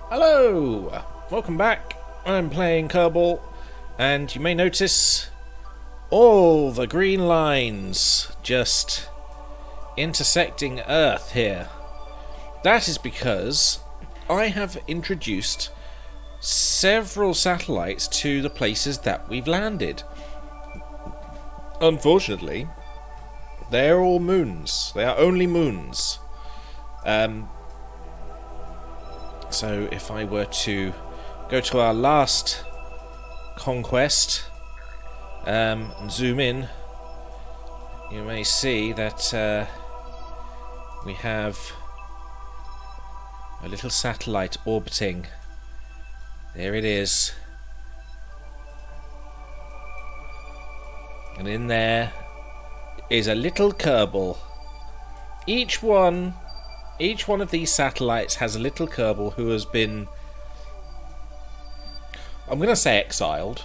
Hello! Welcome back. I'm playing Kerbal, and you may notice all the green lines just intersecting Earth here. That is because I have introduced several satellites to the places that we've landed. Unfortunately, they're all moons. They are only moons. So if I were to go to our last conquest and zoom in, you may see that we have a little satellite orbiting. There it is. And in there is a little Kerbal. Each one of these satellites has a little Kerbal who has been, I'm going to say exiled,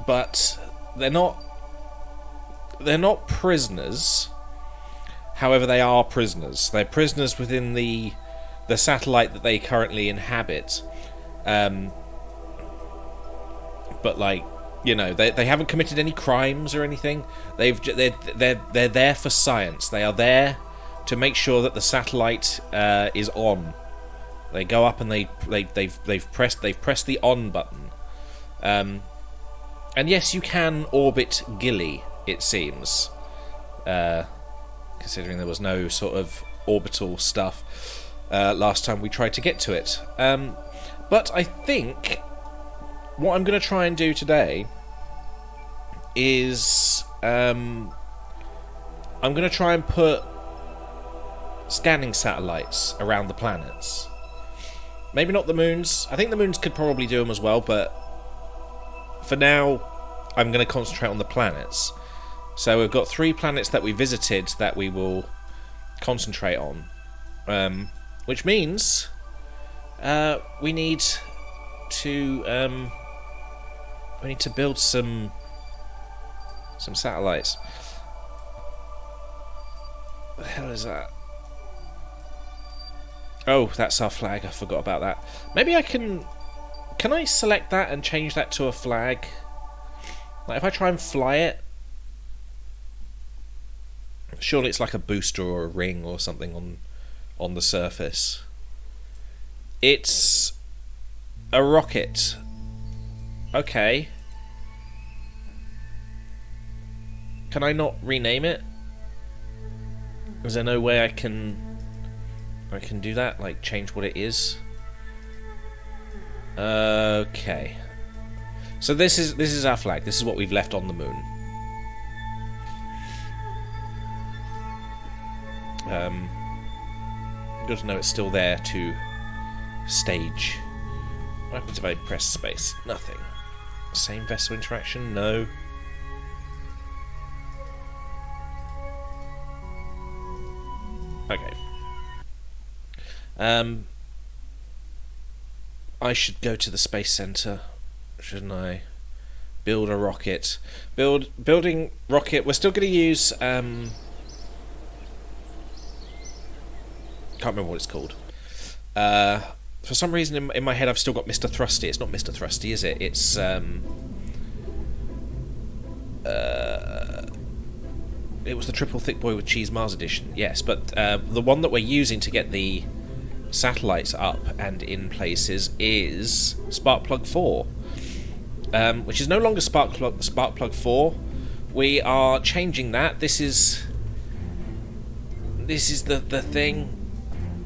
but they're not prisoners. However, they are prisoners. They're prisoners within the satellite that they currently inhabit. But like, you know, they haven't committed any crimes or anything. They're there for science. They are there to make sure that the satellite is on. They go up and they've pressed the on button. And yes, you can orbit Gilly, it seems, considering there was no sort of orbital stuff last time we tried to get to it. But I think what I'm going to try and do today is I'm going to try and put scanning satellites around the planets. Maybe not the moons. I think the moons could probably do them as well, but for now I'm going to concentrate on the planets. So we've got 3 planets that we visited that we will concentrate on, which means we need to build some satellites. What the hell is that? Oh, that's our flag. I forgot about that. Maybe I can I select that and change that to a flag? Like if I try and fly it, surely it's like a booster or a ring or something on the surface. It's a rocket. Okay. Can I not rename it? Is there no way I can do that? Like change what it is? Okay. So this is our flag. This is what we've left on the moon. Good to know it's still there to stage. What happens if I press space? Nothing. Same vessel interaction? No. Okay. I should go to the space center, shouldn't I? Build a rocket. Building rocket. We're still going to use can't remember what it's called. For some reason in my head I've still got Mr. Thrusty. It's not Mr. Thrusty, is it? It's it was the Triple Thick Boy with Cheese Mars edition, yes, but the one that we're using to get the satellites up and in places is Sparkplug 4, which is no longer Sparkplug 4. We are changing that. This is the thing.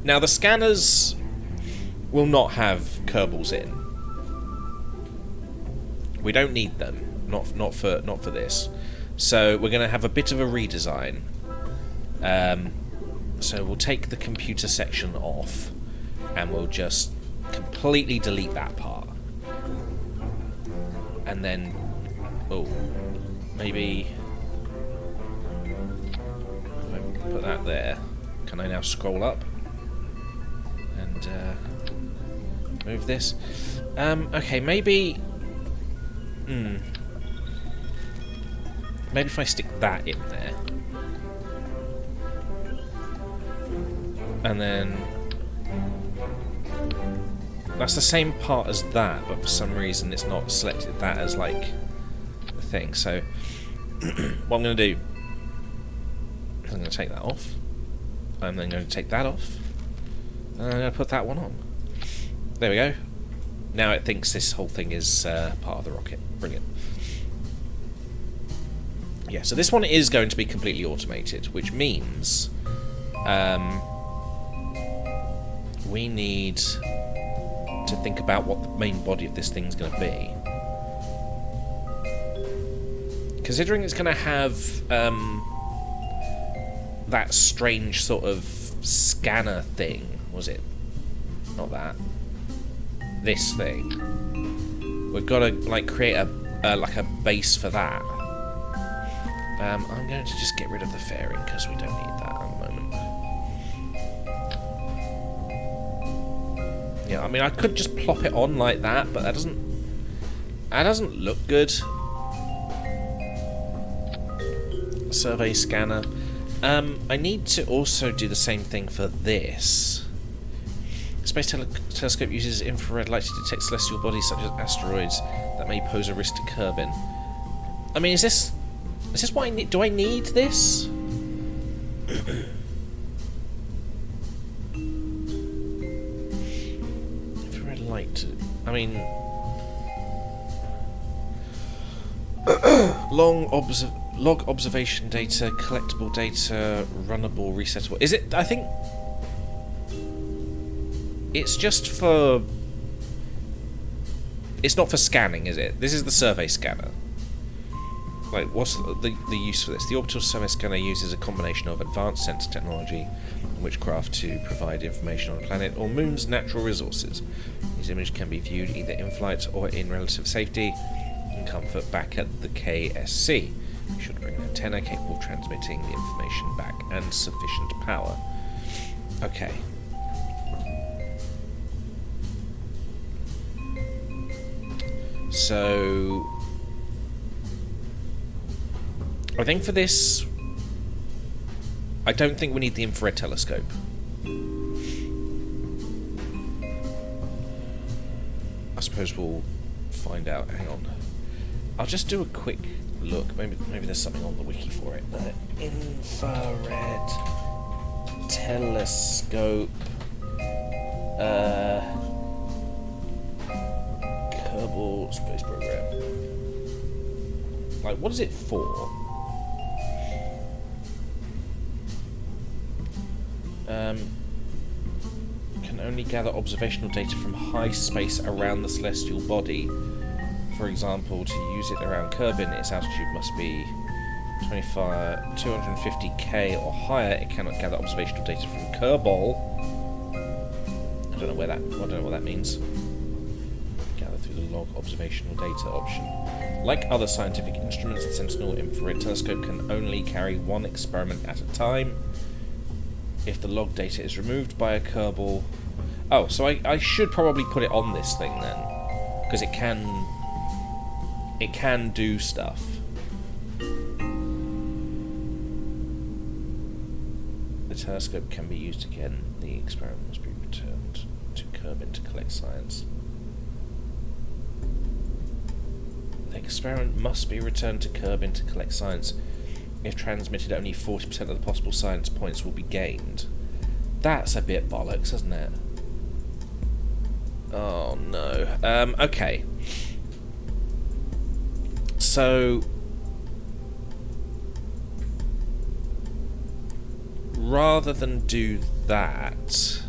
Now the scanners will not have Kerbals in. We don't need them. Not for this. So we're going to have a bit of a redesign. So we'll take the computer section off and we'll just completely delete that part. And then, oh, maybe put that there. Can I now scroll up and move this? Okay, maybe. Maybe if I stick that in there. And then That's the same part as that, but for some reason it's not selected that as like the thing. So what I'm going to do, I'm going to take that off. I'm then going to take that off. And I'm going to put that one on. There we go. Now it thinks this whole thing is part of the rocket. Brilliant. Yeah, so this one is going to be completely automated, which means we need to think about what the main body of this thing's going to be. Considering it's going to have that strange sort of scanner thing, was it? Not that. This thing. We've got to like create a like a base for that. I'm going to just get rid of the fairing because we don't need that at the moment. Yeah, I mean I could just plop it on like that, but that doesn't look good. Survey scanner. I need to also do the same thing for this. Space telescope uses infrared light to detect celestial bodies such as asteroids that may pose a risk to Kerbin. I mean, is this what I need? Do I need this? Infrared light. I mean, log observation data, collectible data, runnable, resettable. Is it? I think it's just for. It's not for scanning, is it? This is the survey scanner. Like, what's the use for this? The orbital survey scanner uses a combination of advanced sensor technology and witchcraft to provide information on a planet or moon's natural resources. These images can be viewed either in flight or in relative safety and comfort back at the KSC. You should bring an antenna capable of transmitting the information back and sufficient power. Okay. So I think for this, I don't think we need the infrared telescope. I suppose we'll find out. Hang on. I'll just do a quick look. Maybe there's something on the wiki for it. Infrared telescope. Kerbal Space Program. Like, what is it for? Can only gather observational data from high space around the celestial body. For example, to use it around Kerbin, its altitude must be 250k or higher. It cannot gather observational data from Kerbal. I don't know what that means. Gather through the log observational data option. Like other scientific instruments, the Sentinel infrared telescope can only carry one experiment at a time. If the log data is removed by a Kerbal... Oh, so I should probably put it on this thing then. Because it can do stuff. The telescope can be used again. The experiment must be returned to Kerbin to collect science. The experiment must be returned to Kerbin to collect science. If transmitted, only 40% of the possible science points will be gained. That's a bit bollocks, isn't it? Oh no. Okay. So rather than do that,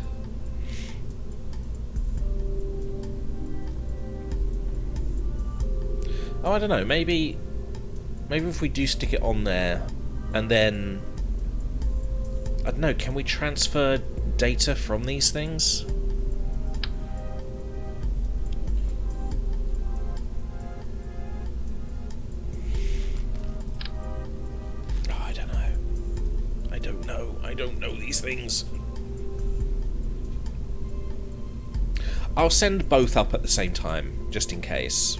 I don't know, maybe if we do stick it on there and then I don't know, can we transfer data from these things? Oh, I don't know. I don't know these things. I'll send both up at the same time, just in case.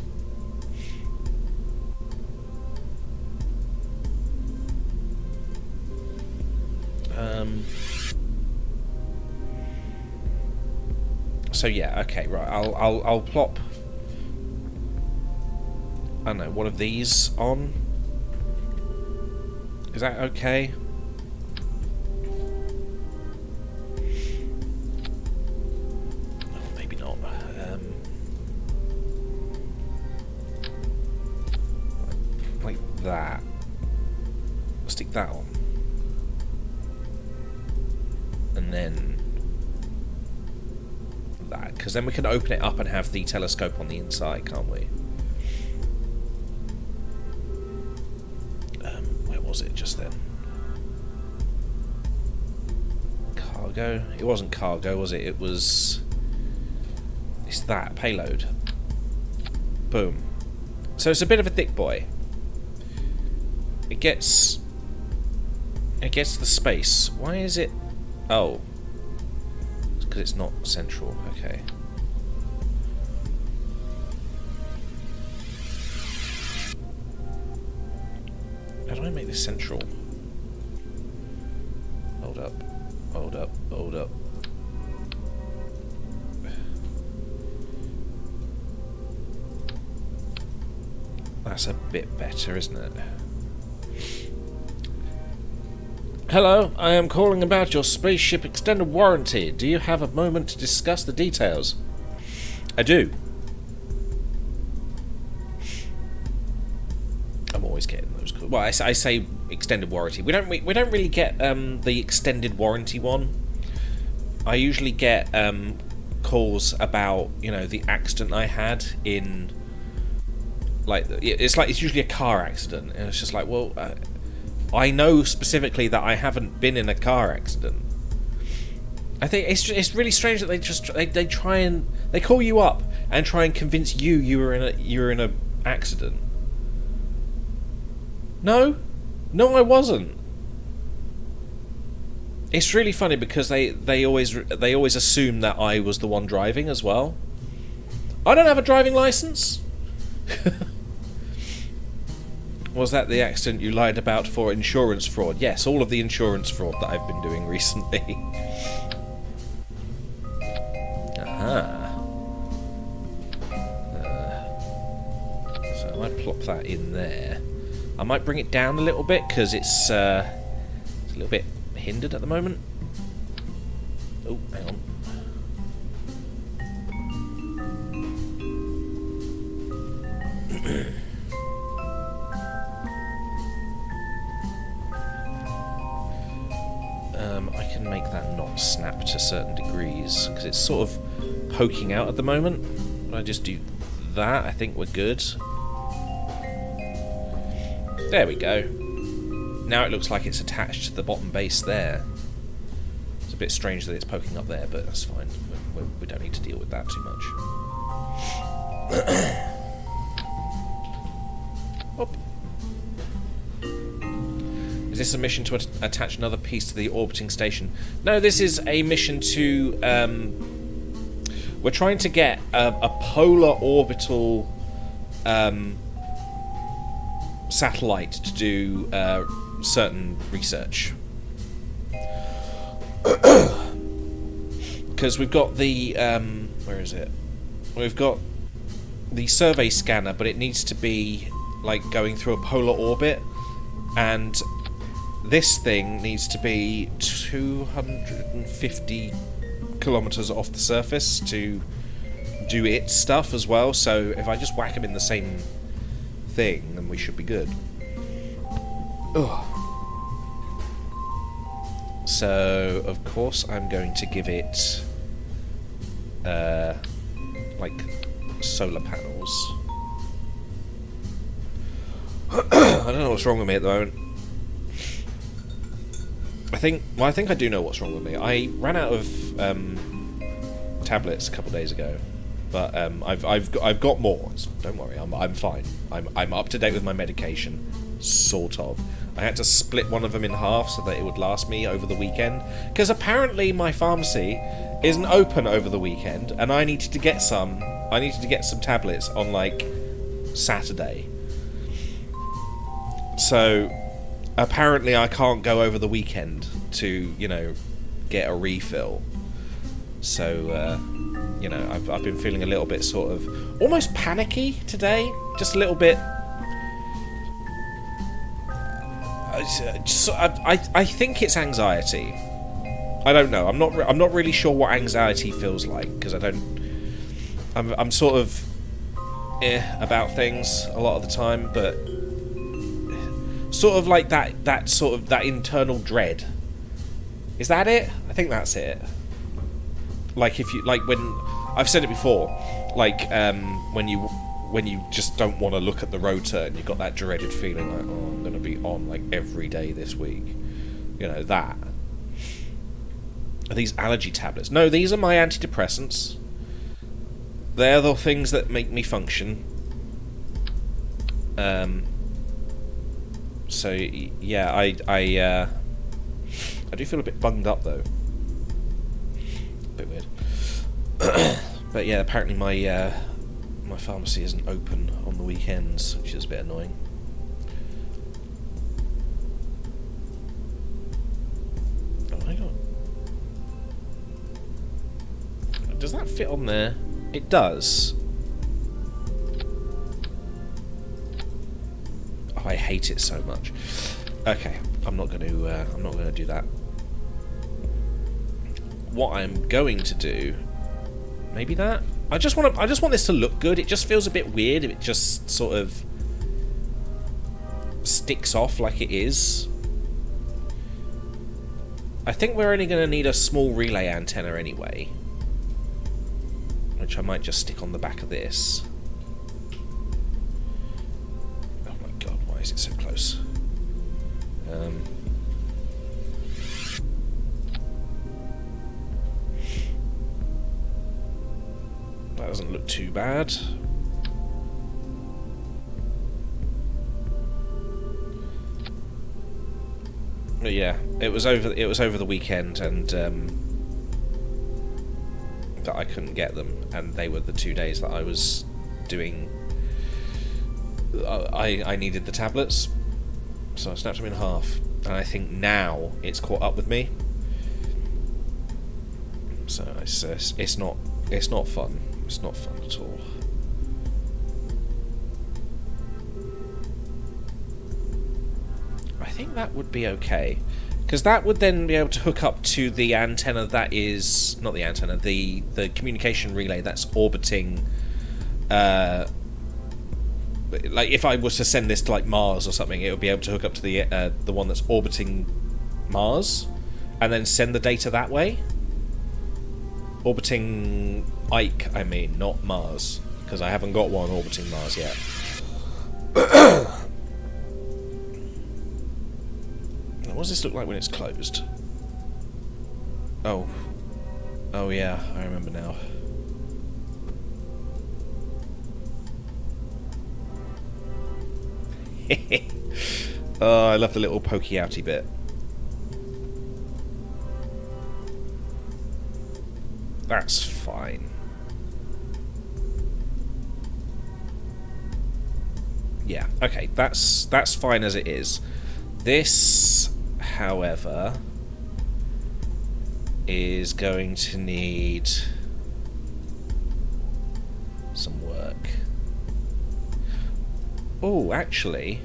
So yeah, okay, right. I'll plop, I don't know, one of these on. Is that okay? Oh, maybe not. Like that. Stick that on. And then that, because then we can open it up and have the telescope on the inside, can't we? Where was it just then? Cargo? It wasn't cargo, was it? It was... It's that, payload. Boom. So it's a bit of a thick boy. It gets the space. Why is it... Oh. It's because it's not central. Okay. How do I make this central? Hold up. Hold up. Hold up. That's a bit better, isn't it? Hello, I am calling about your spaceship extended warranty. Do you have a moment to discuss the details? I do. I'm always getting those calls. Well, I say extended warranty. We don't really get the extended warranty one. I usually get calls about, you know, the accident I had in, like, it's usually a car accident, and it's just like, well, I know specifically that I haven't been in a car accident. I think it's really strange that they try and they call you up and try and convince you were in a accident. No, I wasn't. It's really funny because they always assume that I was the one driving as well. I don't have a driving license. Was that the accident you lied about for insurance fraud? Yes, all of the insurance fraud that I've been doing recently. Aha. So I might plop that in there. I might bring it down a little bit because it's a little bit hindered at the moment. Oh, hang on. I can make that not snap to certain degrees because it's sort of poking out at the moment. If I just do that, I think we're good. There we go. Now it looks like it's attached to the bottom base there. It's a bit strange that it's poking up there, but that's fine. We don't need to deal with that too much. Hop. Is this a mission to attach another piece to the orbiting station? No, this is a mission to... we're trying to get a polar orbital satellite to do certain research. Because we've got the... where is it? We've got the survey scanner, but it needs to be like going through a polar orbit, and this thing needs to be 250 kilometers off the surface to do its stuff as well. So if I just whack them in the same thing, then we should be good. Ugh. So of course I'm going to give it like solar panels. I don't know what's wrong with me at the moment. I think I do know what's wrong with me. I ran out of tablets a couple of days ago, but I've got more. So don't worry, I'm fine. I'm up to date with my medication, sort of. I had to split one of them in half so that it would last me over the weekend, because apparently my pharmacy isn't open over the weekend, and I needed to get some. I needed to get some tablets on like Saturday. So apparently I can't go over the weekend to, you know, get a refill. So you know, I've been feeling a little bit sort of almost panicky today, just a little bit. I think it's anxiety. I don't know. I'm not really sure what anxiety feels like, because I'm sort of about things a lot of the time, but sort of like that sort of that internal dread. Is that it? I think that's it. Like if you like when I've said it before, like when you just don't want to look at the rotor and you've got that dreaded feeling like, oh, I'm going to be on like every day this week. You know, that. Are these allergy tablets? No, these are my antidepressants. They're the things that make me function. So yeah, I do feel a bit bunged up though. A bit weird. But yeah, apparently my my pharmacy isn't open on the weekends, which is a bit annoying. Oh my god. Does that fit on there? It does. Oh, I hate it so much. Okay, I'm not going to do that. What I'm going to do, maybe that. I just want this to look good. It just feels a bit weird if it just sort of sticks off like it is. I think we're only going to need a small relay antenna anyway, which I might just stick on the back of this. Oh my god, why is it so close? That doesn't look too bad. But yeah, it was over the weekend, and that I couldn't get them, and they were the 2 days that I was doing. I needed the tablets, so I snapped them in half, and I think now it's caught up with me. So it's not fun. It's not fun at all. I think that would be okay, because that would then be able to hook up to the antenna that is not the antenna, the communication relay that's orbiting. Like if I was to send this to like Mars or something, it would be able to hook up to the one that's orbiting Mars, and then send the data that way. Orbiting Ike, I mean, not Mars, because I haven't got one orbiting Mars yet. What does this look like when it's closed? Oh yeah, I remember now. Oh, I love the little pokey outy bit. That's fine. Yeah, okay, that's fine as it is. This, however, is going to need some work. Oh, actually,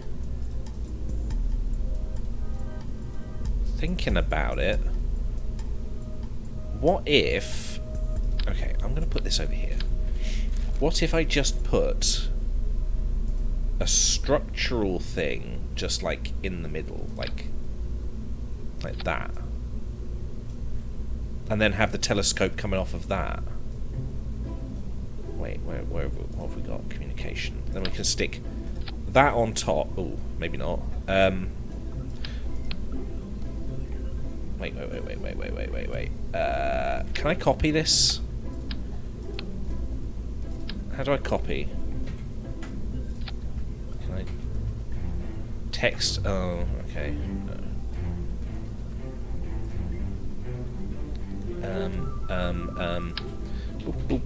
thinking about it, what if... Okay, I'm going to put this over here. What if I just put a structural thing just like in the middle, like that, and then have the telescope coming off of that? Wait, where what have we got? Communication. Then we can stick that on top. Oh, maybe not. Wait. Can I copy this? How do I copy? Can I text? Oh, okay. Boop, boop.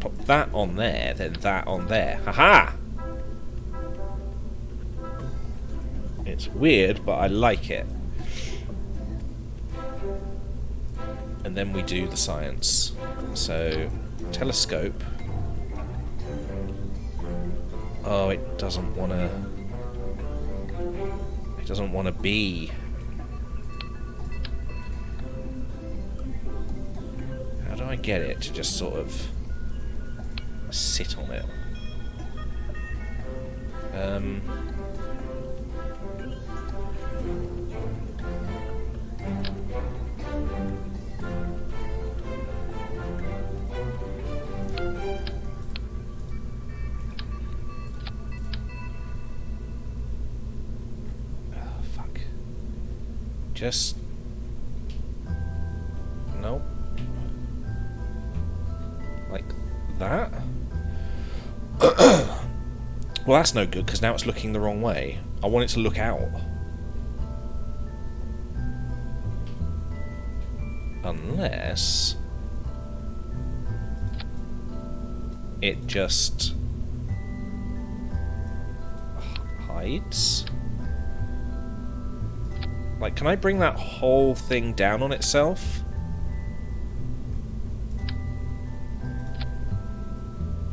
Pop that on there, then that on there. Haha! It's weird, but I like it. And then we do the science. So Telescope. Oh, it doesn't want to... It doesn't want to be... How do I get it to just sort of sit on it? Just... Nope. Like that? Well, that's no good, because now it's looking the wrong way. I want it to look out. Unless... it just... hides? Like, can I bring that whole thing down on itself?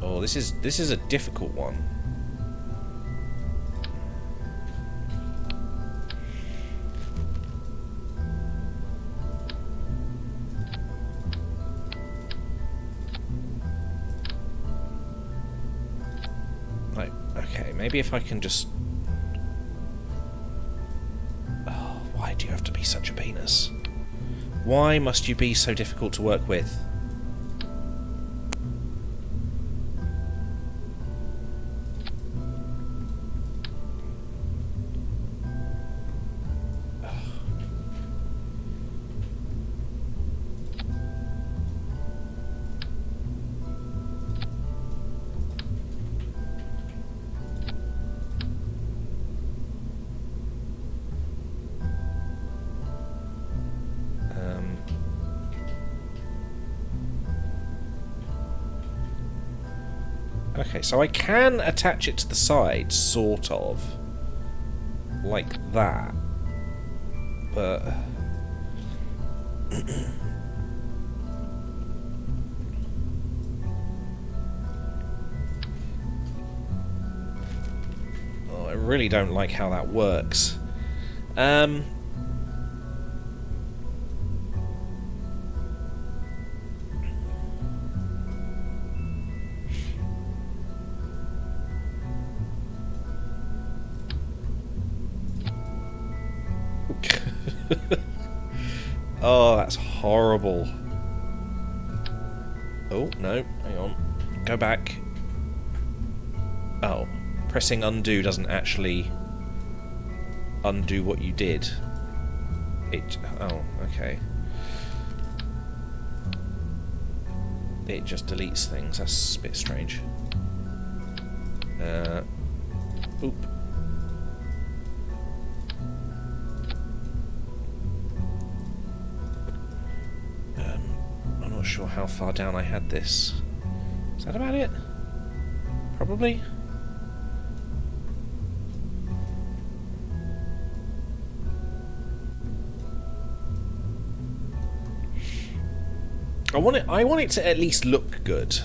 Oh, this is a difficult one. Like, okay, maybe if I can just... Why do you have to be such a penis? Why must you be so difficult to work with? Okay, so I can attach it to the side, sort of. Like that. But... oh, I really don't like how that works. Oh, that's horrible. Oh, no, hang on. Go back. Oh, pressing undo doesn't actually undo what you did. It... oh, okay. It just deletes things. That's a bit strange. Oop. I'm not sure how far down I had this. Is that about it? Probably. I want it to at least look good.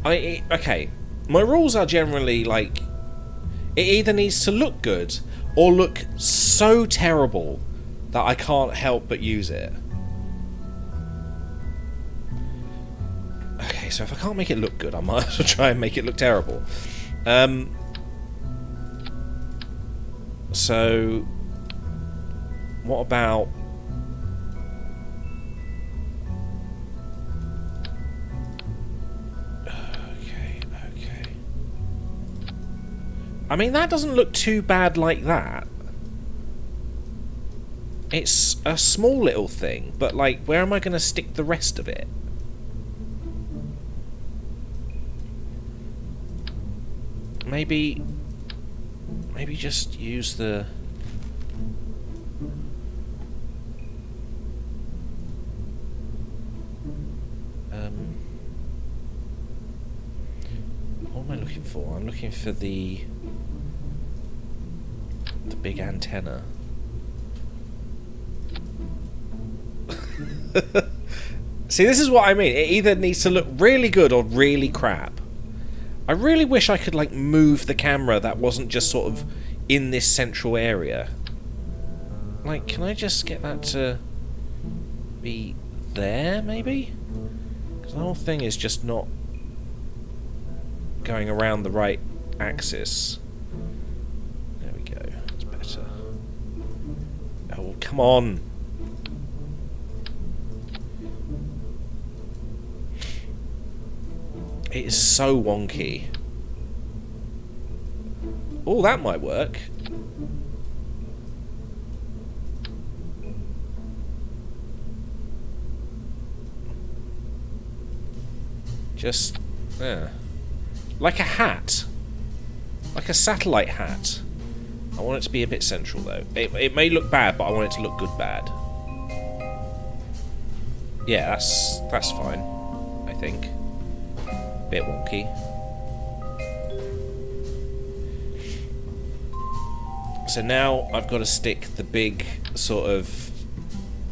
Okay. My rules are generally like, it either needs to look good or look so terrible that I can't help but use it. Okay, so if I can't make it look good, I might as well try and make it look terrible. So what about... Okay. I mean, that doesn't look too bad like that. It's a small little thing, but like, where am I going to stick the rest of it? Maybe just use the... what am I looking for? I'm looking for the big antenna. See, this is what I mean. It either needs to look really good or really crap. I really wish I could, like, move the camera that wasn't just sort of in this central area. Like, can I just get that to be there, maybe? Because the whole thing is just not going around the right axis. There we go. That's better. Oh, come on. It is so wonky. Oh, that might work. Just, like a hat. Like a satellite hat. I want it to be a bit central, though. It may look bad, but I want it to look good bad. Yeah, that's fine, I think. Bit wonky. So now I've got to stick the big sort of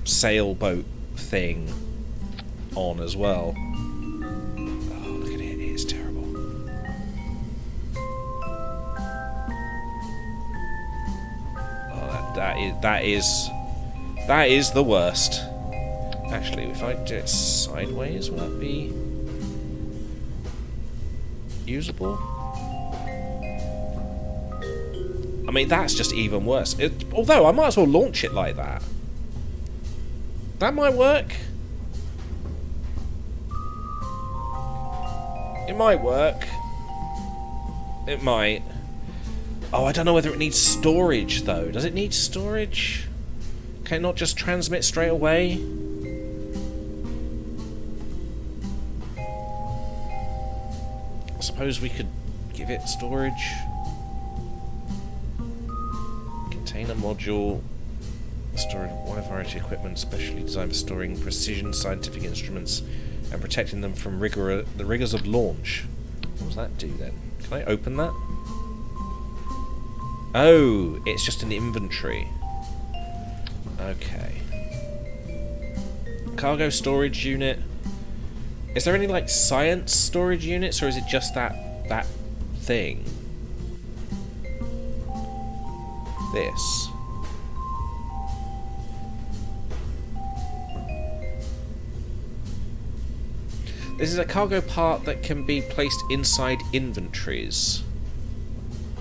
sailboat thing on as well. Oh, look at it. It is terrible. Oh, that is the worst. Actually, if I do it sideways, will that be usable? I mean, that's just even worse. Although, I might as well launch it like that. That might work. It might work. It might. Oh, I don't know whether it needs storage, though. Does it need storage? Can it not just transmit straight away? I suppose we could give it storage. Container module. Storing a wide variety of equipment specially designed for storing precision scientific instruments and protecting them from the rigors of launch. What does that do then? Can I open that? Oh, it's just an inventory. Okay. Cargo storage unit. Is there any, like, science storage units, or is it just that thing? This. This is a cargo part that can be placed inside inventories.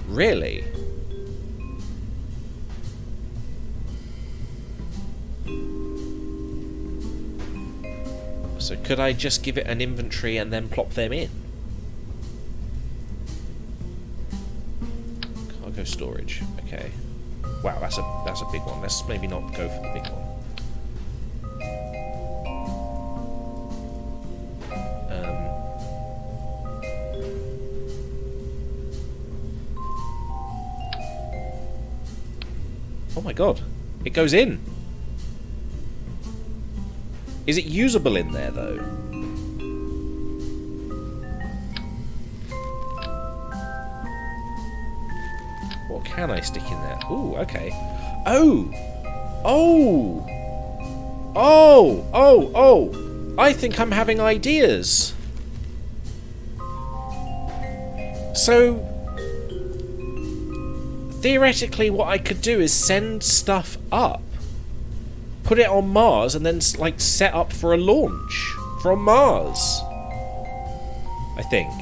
Really? So could I just give it an inventory and then plop them in? Cargo storage. Okay. Wow, that's a big one. Let's maybe not go for the big one. Oh my god, it goes in. Is it usable in there, though? What can I stick in there? Ooh, okay. Oh! Oh! Oh! Oh! Oh! I think I'm having ideas. So, theoretically, what I could do is send stuff up. Put it on Mars and then, like, set up for a launch from Mars. I think.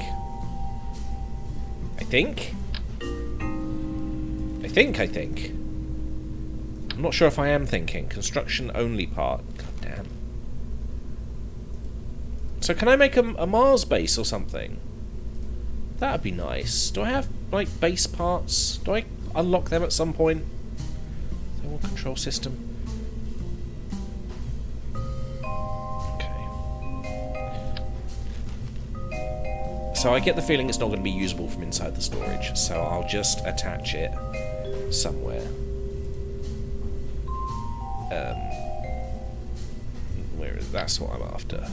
I'm not sure if I am thinking. Construction only part. God damn. So can I make a Mars base or something? That would be nice. Do I have, like, base parts? Do I unlock them at some point? Thermal control system. So I get the feeling it's not going to be usable from inside the storage, so I'll just attach it somewhere. That's what I'm after.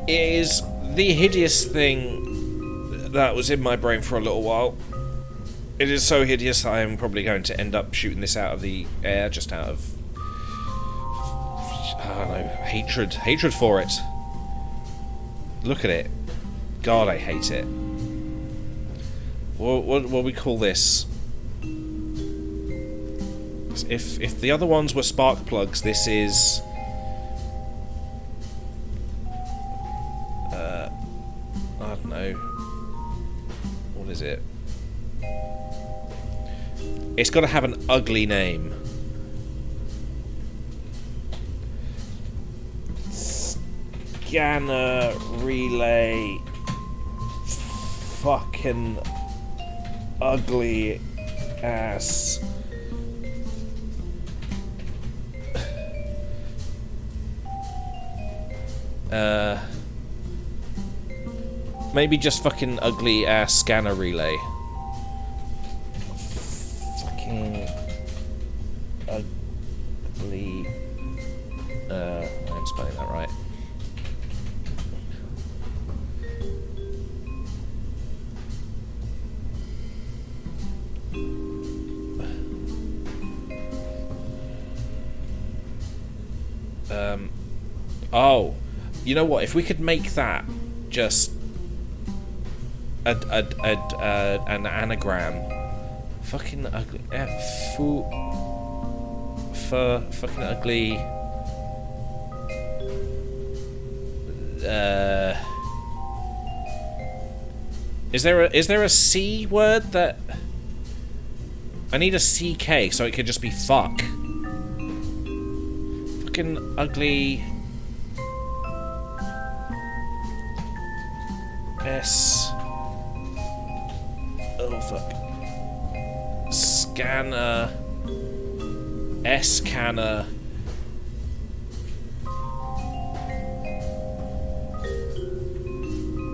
It is the hideous thing that was in my brain for a little while. It is so hideous that I am probably going to end up shooting this out of the air, just out of, I don't know, hatred for it. Look at it. God, I hate it. What we call this? If the other ones were spark plugs, this is I don't know. What is it? It's got to have an ugly name. Scanner relay. Fucking ugly ass. Maybe just fucking ugly ass scanner relay. Fucking ugly. I'm spelling that right. Oh, you know what? If we could make that just an anagram, fucking ugly, fucking ugly. Is there a C word that I need a CK so it could just be fuck? Fucking ugly. S. Oh fuck. Scanner. S-canner.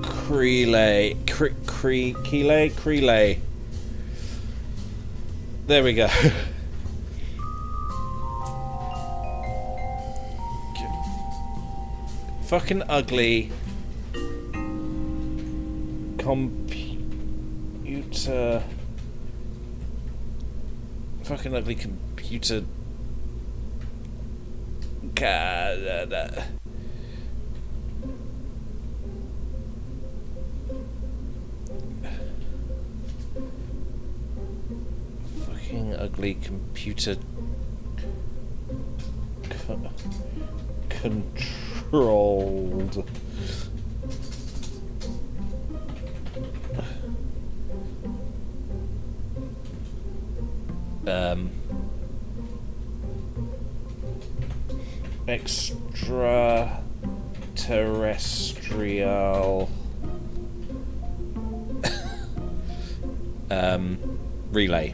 Crelay. There we go. Fucking ugly. Computer. Fucking ugly computer. Fucking ugly computer. Controlled. Extraterrestrial relay.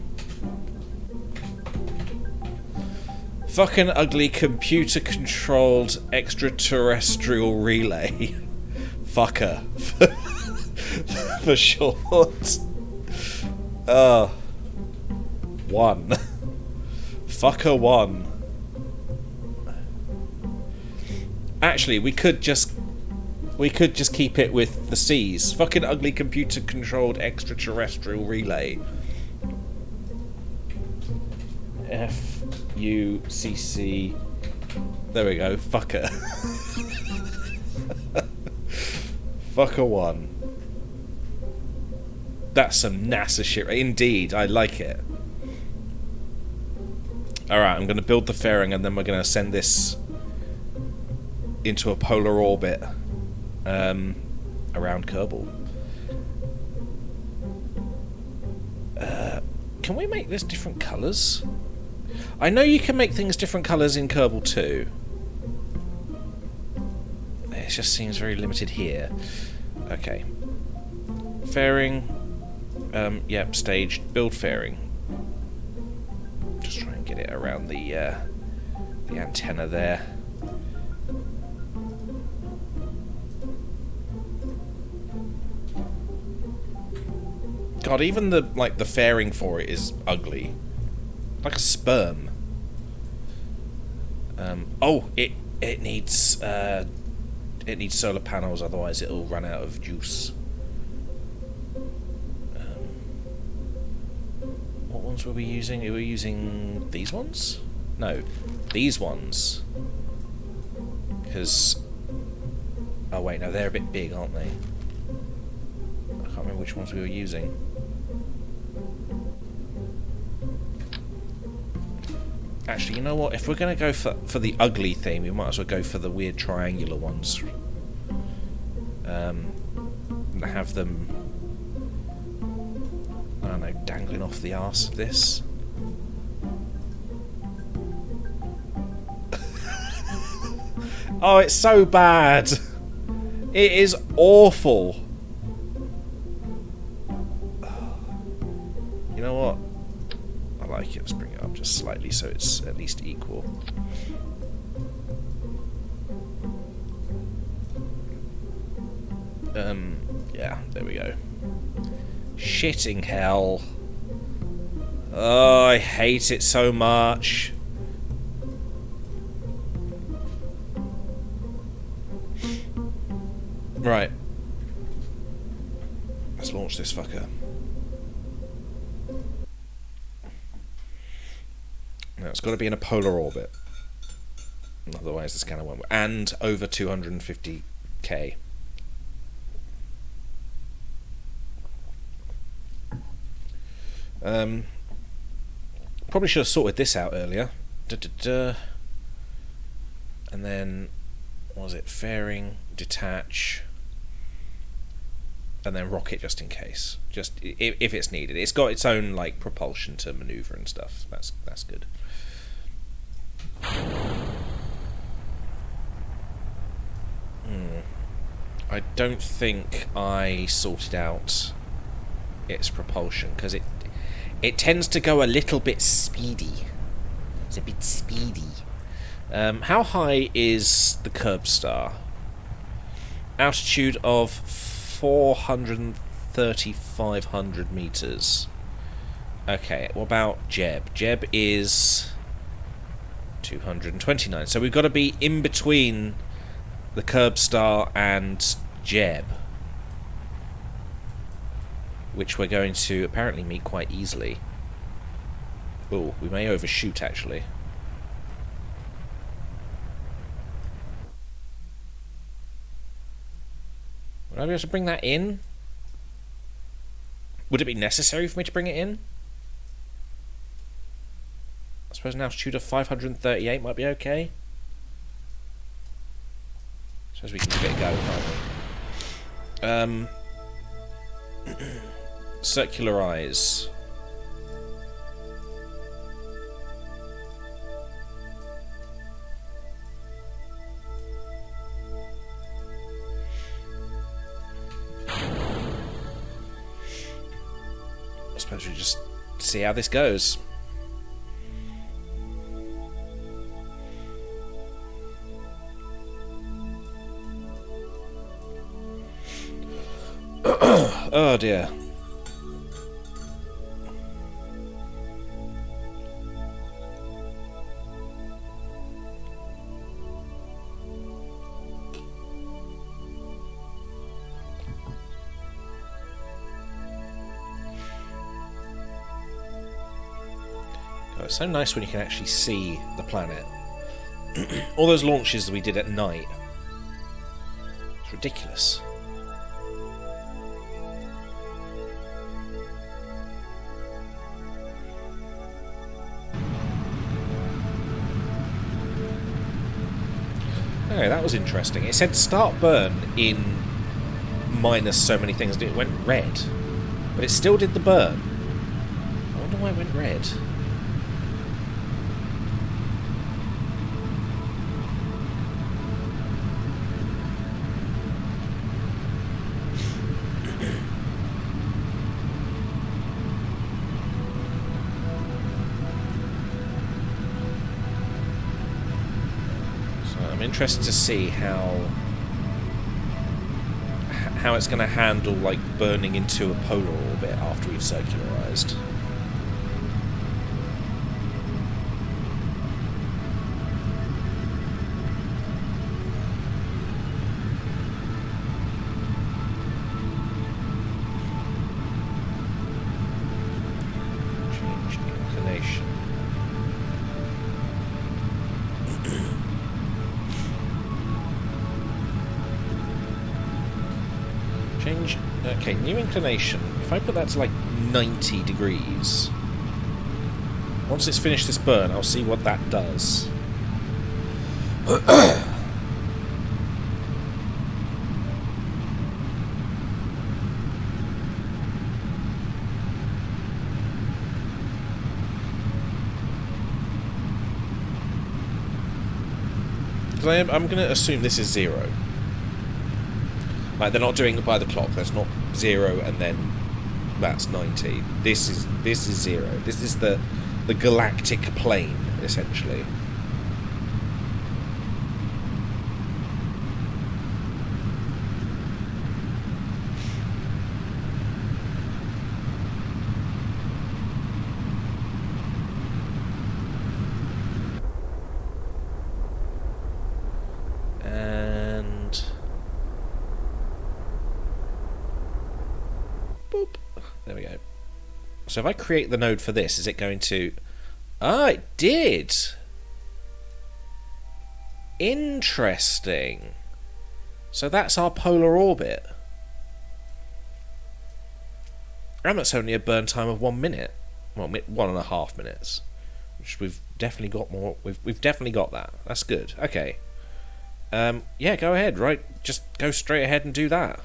Fucking ugly computer controlled extraterrestrial relay. Fucker. For short. One. Fucker one. Actually, we could just keep it with the C's. Fucking ugly computer controlled extraterrestrial relay. F-U-C-C. There we go. Fucker. Fucker one. That's some NASA shit. Indeed, I like it. Alright, I'm going to build the fairing and then we're going to send this into a polar orbit around Kerbal. Can we make this different colours? I know you can make things different colours in Kerbal 2. It just seems very limited here. Okay. Fairing. Yep, staged. Build fairing. Just try and get it around the antenna there. God, even the fairing for it is ugly. Like a sperm. Oh, it needs It needs solar panels, otherwise it'll run out of juice. What ones were we using? We were using these ones? No, these ones. Because... oh wait, no, they're a bit big, aren't they? I can't remember which ones we were using. Actually, you know what? If we're going to go for the ugly theme, we might as well go for the weird triangular ones. Have them, I don't know, dangling off the arse of this. Oh, it's so bad. It is awful. You know what? I like it. Let's bring it up just slightly so it's at least equal. Yeah, there we go. Shitting hell. Oh, I hate it so much. Right. Let's launch this fucker. Now, it's got to be in a polar orbit. Otherwise the scanner won't work. And over 250k. Probably should have sorted this out earlier. And then, what was it? Fairing, detach, and then rocket just in case. Just if it's needed. It's got its own like propulsion to maneuver and stuff. That's good. I don't think I sorted out its propulsion because it tends to go a little bit speedy. It's a bit speedy. How high is the Curbstar? Altitude of 4,500 meters. Okay, what about Jeb? Jeb is 229. So we've got to be in between the Curbstar and Jeb, which we're going to apparently meet quite easily. Oh, we may overshoot actually. Would I be able to bring that in? Would it be necessary for me to bring it in? I suppose an altitude of 538 might be okay. I suppose we can give it a go, can't we? Circularize. I suppose we just see how this goes. Oh dear. God, it's so nice when you can actually see the planet. All those launches that we did at night. It's ridiculous. Oh, that was interesting. It said start burn in minus so many things. It went red. But it still did the burn. I wonder why it went red. I'm interested to see how it's going to handle like burning into a polar orbit after we've circularized. Okay, new inclination. If I put that to like 90 degrees, once it's finished this burn, I'll see what that does. Because I'm going to assume this is 0. Like, they're not doing it by the clock. That's not 0 and then that's 90. This is 0. This is the galactic plane, essentially. And boop. There we go. So if I create the node for this, is it going to... Ah, it did! Interesting. So that's our polar orbit. And that's only a burn time of 1 minute. Well, 1.5 minutes. Which we've definitely got more... We've definitely got that. That's good. Okay. Yeah, go ahead, right? Just go straight ahead and do that.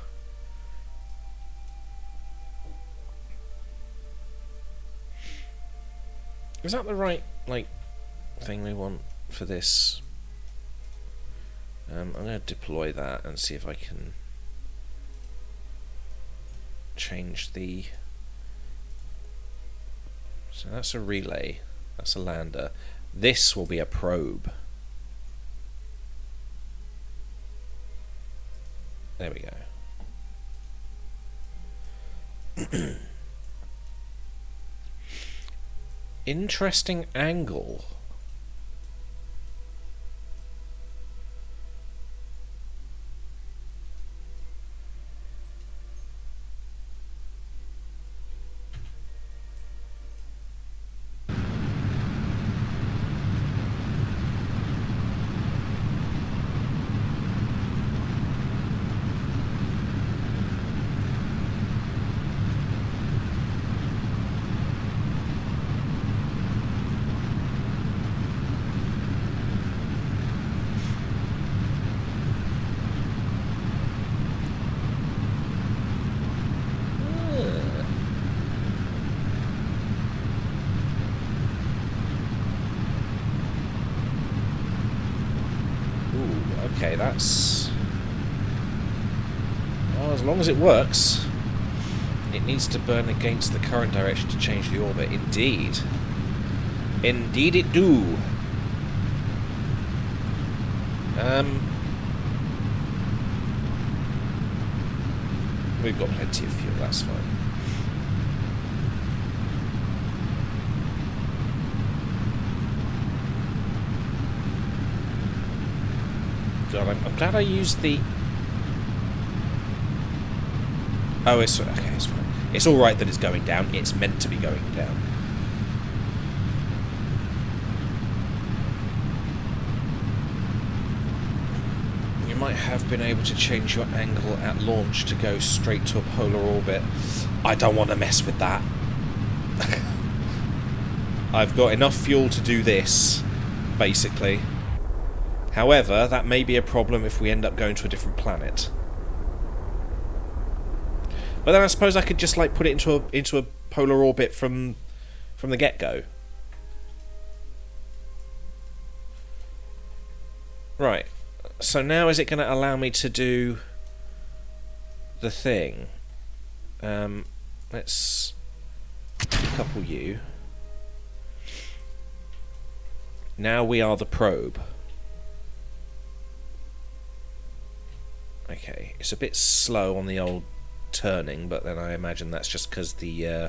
Is that the right, like, thing we want for this? I'm going to deploy that and see if I can change the... So that's a relay. That's a lander. This will be a probe. There we go. Interesting angle. Okay, that's... Well, as long as it works. It needs to burn against the current direction to change the orbit. Indeed. Indeed it do. We've got plenty of fuel, that's fine. God, I'm glad I used the... Oh, it's okay, it's fine. It's alright that it's going down. It's meant to be going down. You might have been able to change your angle at launch to go straight to a polar orbit. I don't want to mess with that. I've got enough fuel to do this, basically. However, that may be a problem if we end up going to a different planet. But then I suppose I could just like put it into a polar orbit from the get-go. Right. So now is it going to allow me to do the thing? Let's decouple you. Now we are the probe. Okay, it's a bit slow on the old turning, but then I imagine that's just because the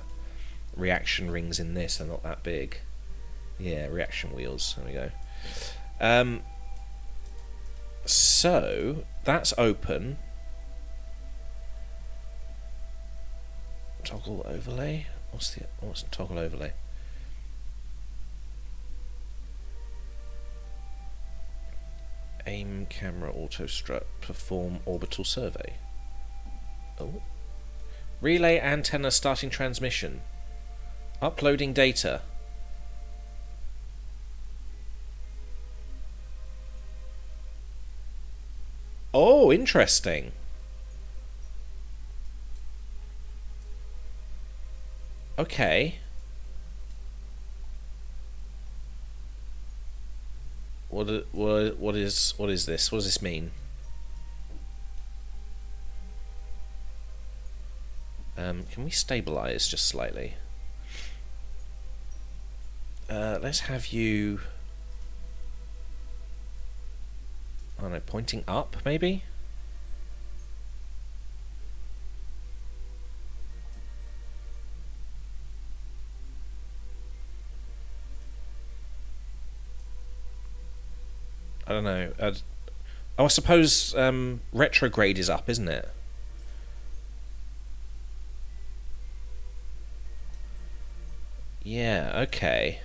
reaction rings in this are not that big. Yeah, reaction wheels. There we go. So that's open. Toggle overlay. What's the toggle overlay? Aim camera auto strut perform orbital survey. Oh, Relay antenna starting transmission. Uploading data. Oh, interesting. Okay. What is this? What does this mean? Can we stabilize just slightly? Let's have you... I don't know, pointing up, maybe? I don't know. I suppose retrograde is up, isn't it? Yeah, okay.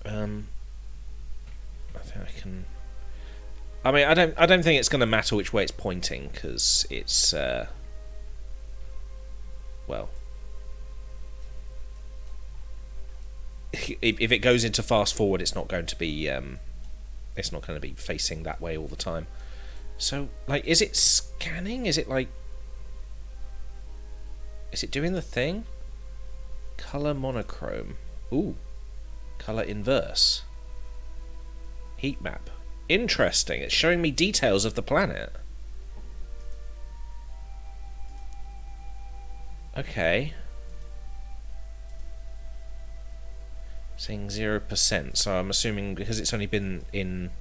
I think I can... I mean, I don't think it's going to matter which way it's pointing, because it's well, if it goes into fast forward, it's not going to be facing that way all the time. So, like, is it scanning? Is it like... Is it doing the thing? Color monochrome. Ooh. Color inverse. Heat map. Interesting. It's showing me details of the planet. Okay. Saying 0%. So I'm assuming because it's only been in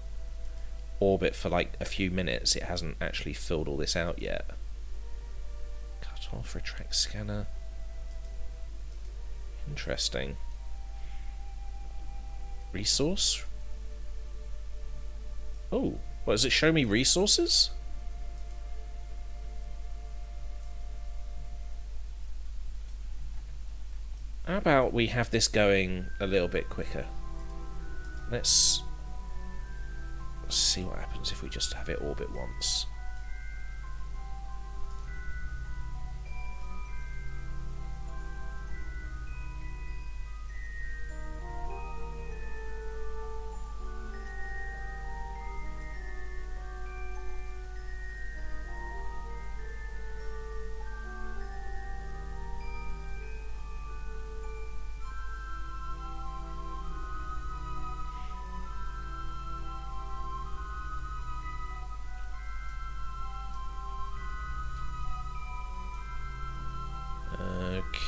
orbit for like a few minutes, it hasn't actually filled all this out yet. Cut off, retract scanner. Interesting. Resource? Oh, what does it show me? Resources? How about we have this going a little bit quicker? Let's see what happens if we just have it orbit once.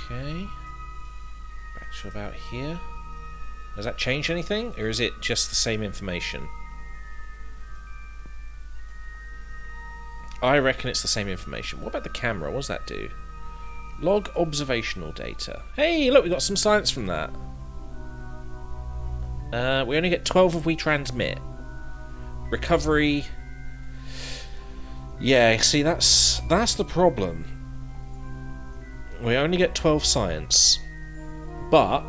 Okay. Back to about here. Does that change anything, or is it just the same information? I reckon it's the same information. What about the camera? What does that do? Log observational data. Hey, look, we got some science from that. We only get 12 if we transmit. Recovery. Yeah, see, that's the problem. We only get 12 science, but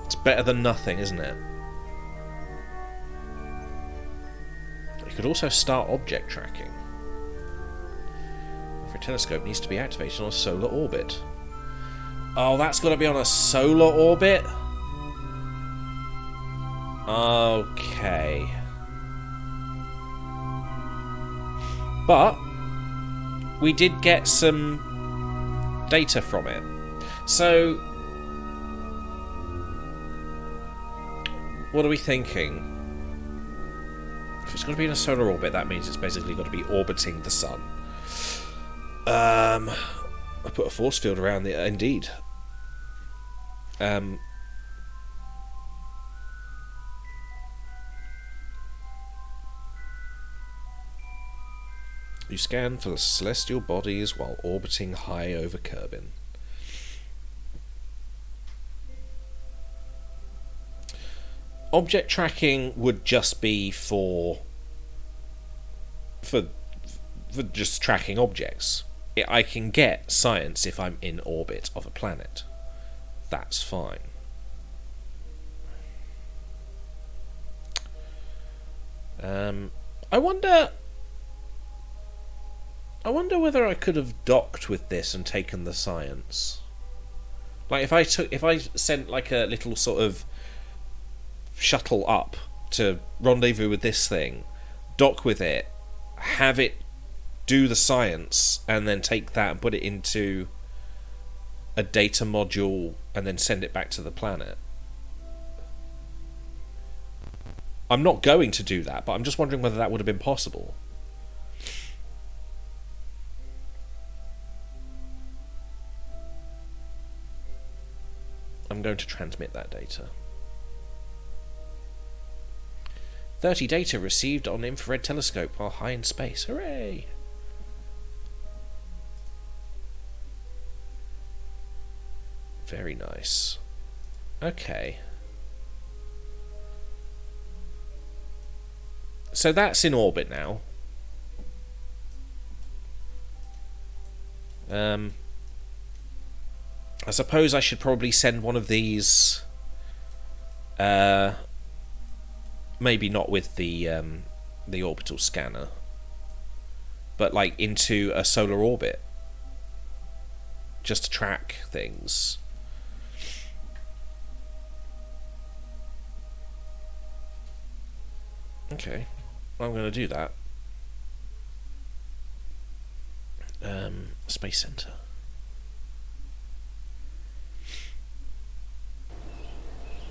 it's better than nothing, isn't it? You could also start object tracking. If a telescope needs to be activated on a solar orbit. Oh, that's got to be on a solar orbit? Okay. But we did get some data from it. So what are we thinking? If it's going to be in a solar orbit, that means it's basically got to be orbiting the sun. I put a force field around it, indeed. You scan for the celestial bodies while orbiting high over Kerbin. Object tracking would just be for just tracking objects. I can get science if I'm in orbit of a planet. That's fine. I wonder... I wonder whether I could have docked with this and taken the science. Like, if I sent, like, a little sort of shuttle up to rendezvous with this thing, dock with it, have it do the science, and then take that and put it into a data module and then send it back to the planet. I'm not going to do that, but I'm just wondering whether that would have been possible. I'm going to transmit that data. 30 data received on infrared telescope while high in space. Hooray! Very nice. Okay. So that's in orbit now. I suppose I should probably send one of these. Maybe not with the orbital scanner, but like into a solar orbit, just to track things. Okay, I'm going to do that. Space Center.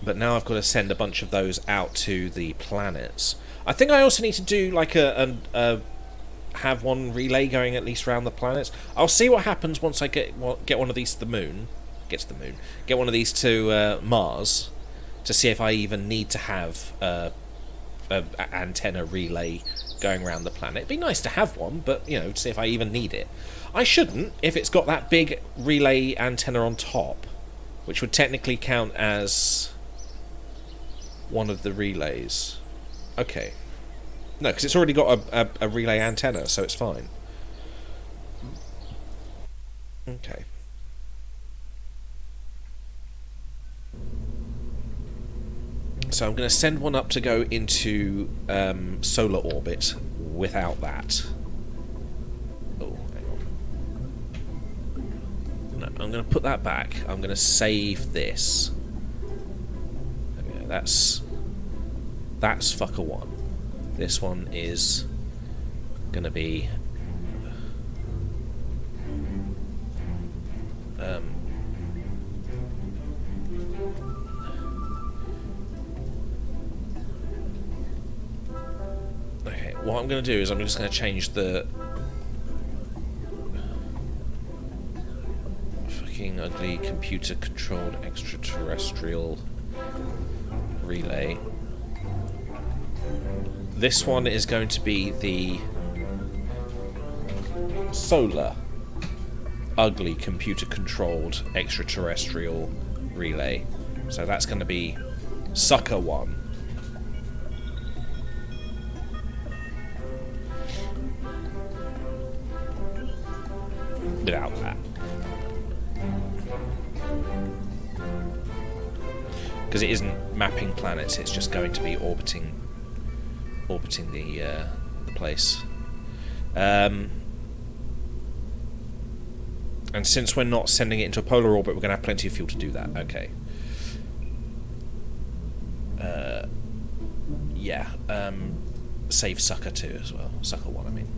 But now I've got to send a bunch of those out to the planets. I think I also need to do like have one relay going at least around the planets. I'll see what happens once I get one of these to the moon. Get one of these to Mars, to see if I even need to have a antenna relay going around the planet. It'd be nice to have one, but you know, to see if I even need it. I shouldn't, if it's got that big relay antenna on top, which would technically count as one of the relays. Okay. No, because it's already got a relay antenna, so it's fine. Okay. So I'm going to send one up to go into solar orbit without that. Oh, hang on. No, I'm going to put that back. I'm going to save this. Okay, that's fucker one. This one is going to be okay, what I'm going to do is I'm just going to change the fucking ugly computer-controlled extraterrestrial relay. This one is going to be the solar ugly computer-controlled extraterrestrial relay. So that's going to be sucker one. Without that. Because it isn't mapping planets, it's just going to be orbiting the place. And since we're not sending it into a polar orbit, we're going to have plenty of fuel to do that. Okay. Yeah. Save Sucker 2 as well. Sucker 1, I mean.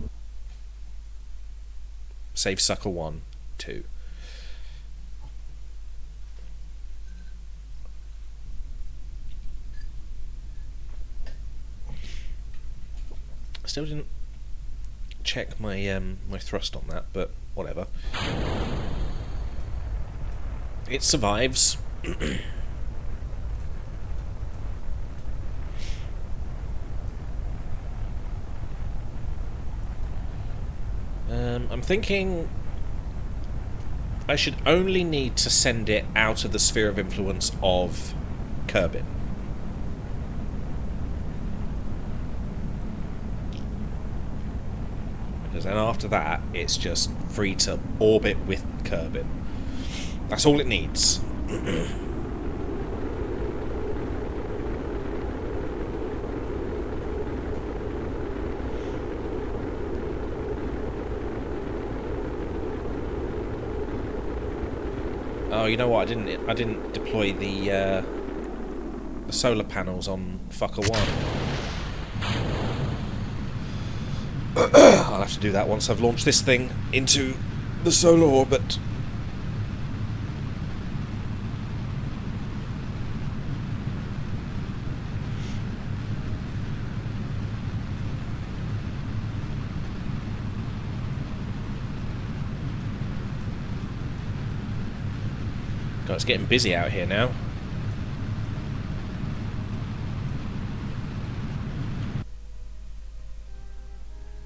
Save Sucker 1, 2. Still didn't check my my thrust on that, but whatever. It survives. I'm thinking I should only need to send it out of the sphere of influence of Kerbin. Because then after that, it's just free to orbit with Kerbin. That's all it needs. Oh, you know what? I didn't deploy the solar panels on Fucker 1. I'll have to do that once I've launched this thing into the solar orbit. God, it's getting busy out here now.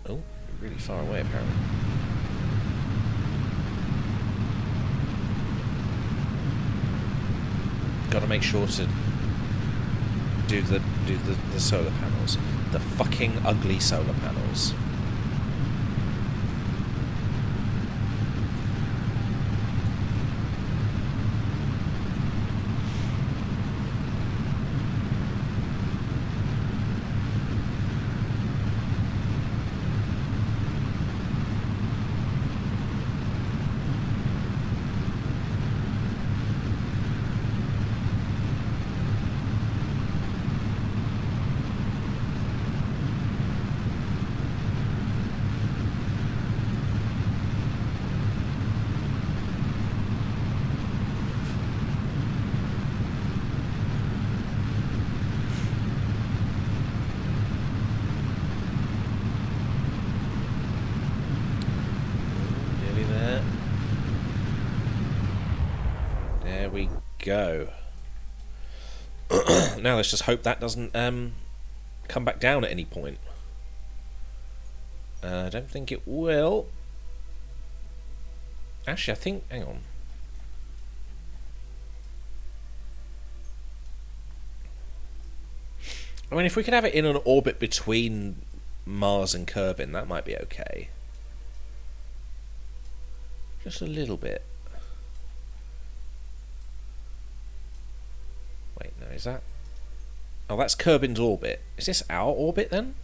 Oh, really far away apparently. Got to make sure to do the solar panels, the fucking ugly solar panels. We go. Now let's just hope that doesn't come back down at any point. I don't think it will. Actually, I think... hang on. I mean, if we could have it in an orbit between Mars and Kerbin, that might be okay. Just a little bit. Wait, no, is that... oh, that's Kerbin's orbit. Is this our orbit, then?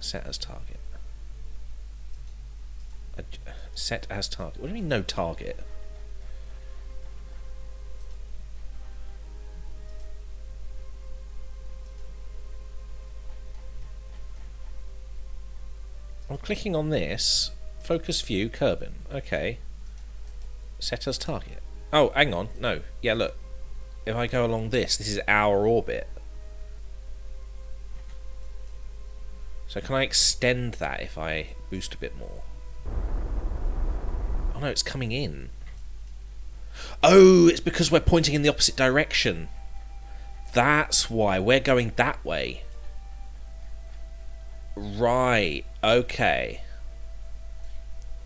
Set as target. Set as target. What do you mean, no target? I'm clicking on this. Focus view, Kerbin. Okay. Set as target. Oh, hang on. No. Yeah, look. If I go along this is our orbit. So can I extend that if I boost a bit more? Oh no, it's coming in. Oh, it's because we're pointing in the opposite direction. That's why we're going that way. Right, okay.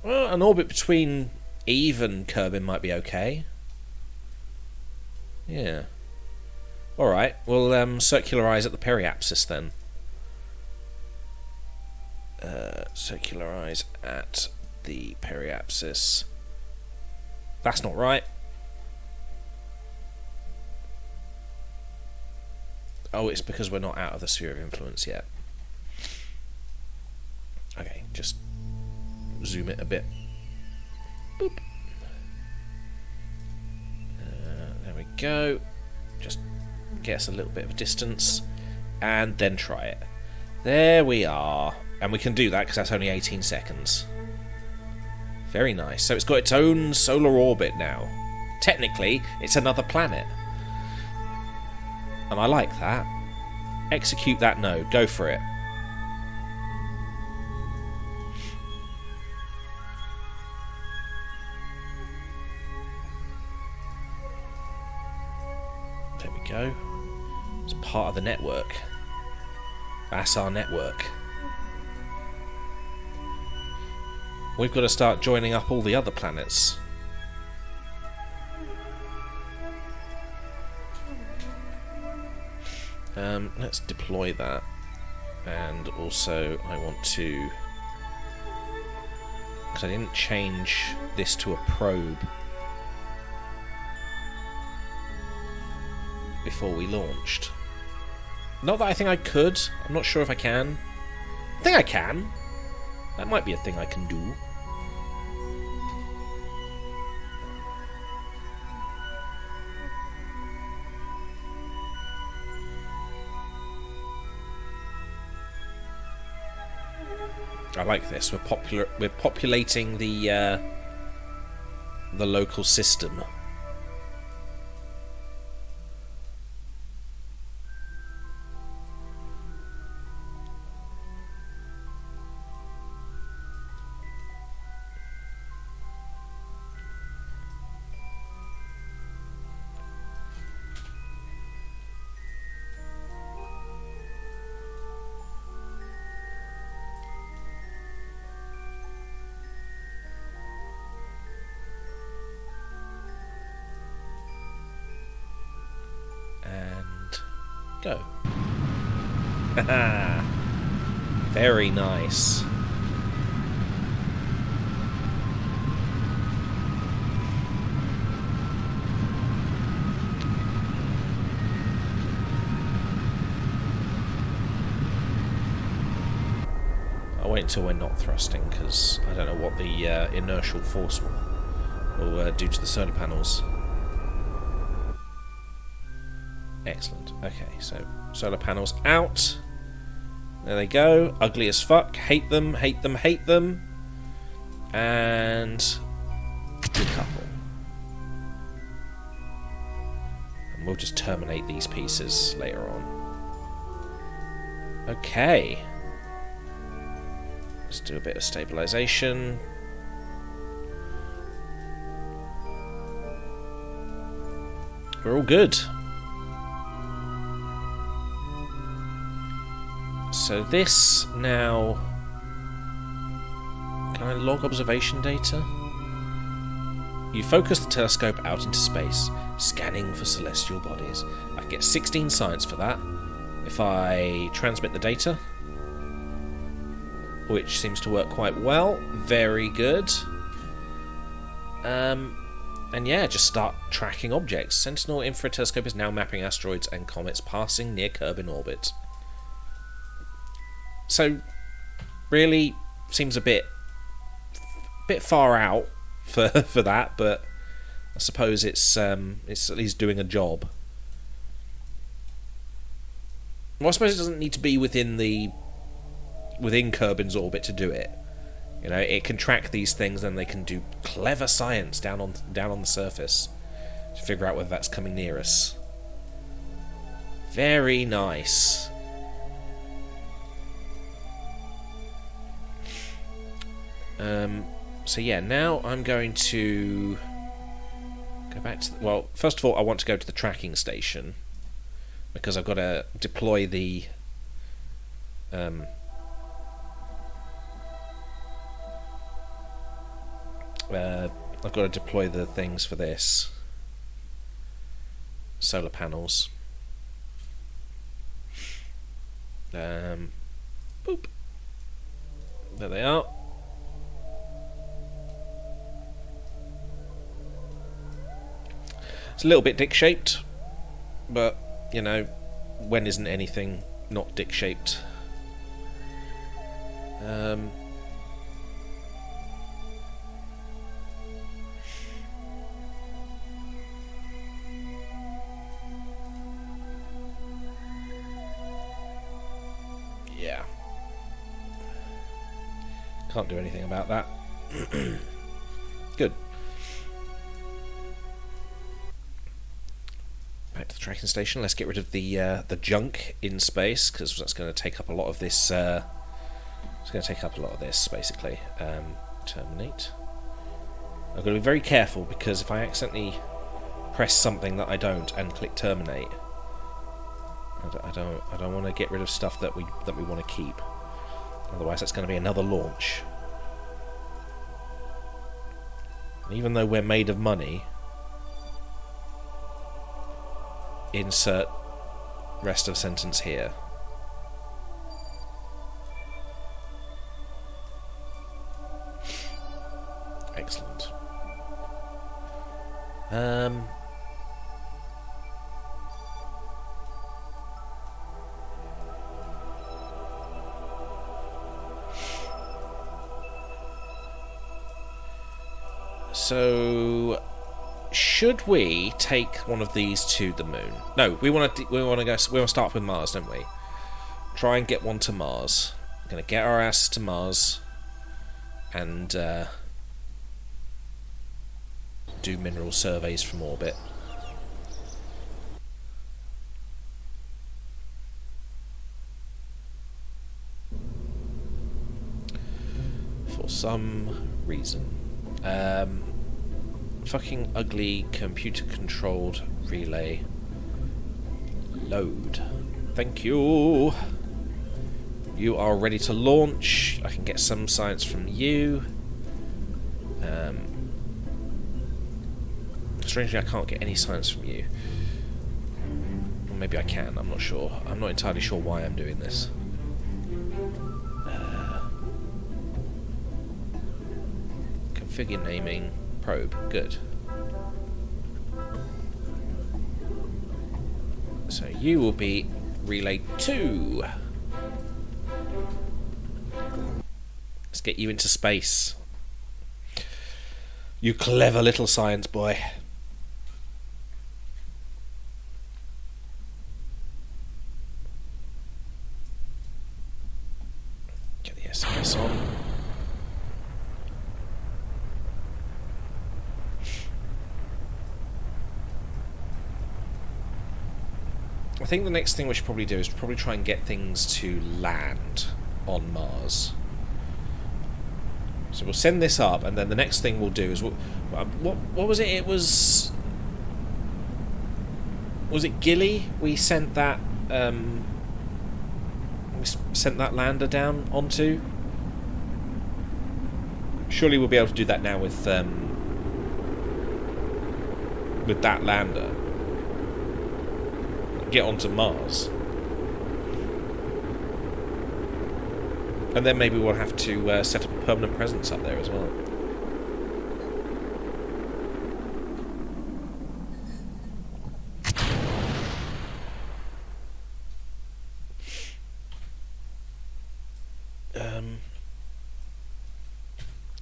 Well, an orbit between Eve and Kerbin might be okay. Yeah. Alright, we'll circularize at the periapsis then. Circularize at the periapsis. That's not right. Oh, it's because we're not out of the sphere of influence yet. Okay, just zoom it a bit. Boop. There we go. Just get us a little bit of a distance and then try it. There we are. And we can do that because that's only 18 seconds. Very nice. So it's got its own solar orbit now. Technically, it's another planet. And I like that. Execute that node. Go for it. There we go. It's part of the network. That's our network. We've got to start joining up all the other planets. Let's deploy that. And also I want to... because I didn't change this to a probe before we launched. Not that I think I could. I'm not sure if I can. I think I can. That might be a thing I can do. I like this. We're populating the local system. Go. Very nice. I'll wait until we're not thrusting, because I don't know what the inertial force will do to the solar panels. Excellent. Okay, so solar panels out. There they go. Ugly as fuck. Hate them, hate them, hate them. And decouple. And we'll just terminate these pieces later on. Okay. Let's do a bit of stabilization. We're all good. So this now... Can I log observation data? You focus the telescope out into space, scanning for celestial bodies. I can get 16 science for that if I transmit the data, which seems to work quite well. Very good. And yeah, just start tracking objects. Sentinel infrared telescope is now mapping asteroids and comets passing near Kerbin orbit. So, really seems a bit far out for that, but I suppose it's at least doing a job. Well, I suppose it doesn't need to be within Kerbin's orbit to do it. You know, it can track these things, and they can do clever science down on the surface to figure out whether that's coming near us. Very nice. So yeah, now I'm going to go back to... Well, first of all, I want to go to the tracking station, because I've got to deploy the... I've got to deploy the things for this. Solar panels. Boop. There they are. It's a little bit dick-shaped, but, you know, when isn't anything not dick-shaped? Yeah. Can't do anything about that. Good. Back to the tracking station. Let's get rid of the junk in space, because that's going to take up a lot of this. It's going to take up a lot of this, basically. Terminate. I've got to be very careful, because if I accidentally press something that I don't and click terminate, I don't want to get rid of stuff that we want to keep. Otherwise, that's going to be another launch. And even though we're made of money. Insert rest of sentence here. Excellent. So, should we take one of these to the moon? No, we want to start with Mars, don't we? Try and get one to Mars. We're gonna get our asses to Mars and do mineral surveys from orbit. For some reason. Fucking ugly computer-controlled relay. Load. Thank you. You are ready to launch. I can get some science from you. Strangely, I can't get any science from you. Or maybe I can, I'm not sure. I'm not entirely sure why I'm doing this. Configure naming. Probe. Good. So you will be Relay 2. Let's get you into space. You clever little science boy. Get the SMS on. I think the next thing we should probably do is probably try and get things to land on Mars. So we'll send this up, and then the next thing we'll do is what was it? It was it Gilly? We sent that lander down onto. Surely we'll be able to do that now with that lander. Get onto Mars. And then maybe we'll have to set up a permanent presence up there as well.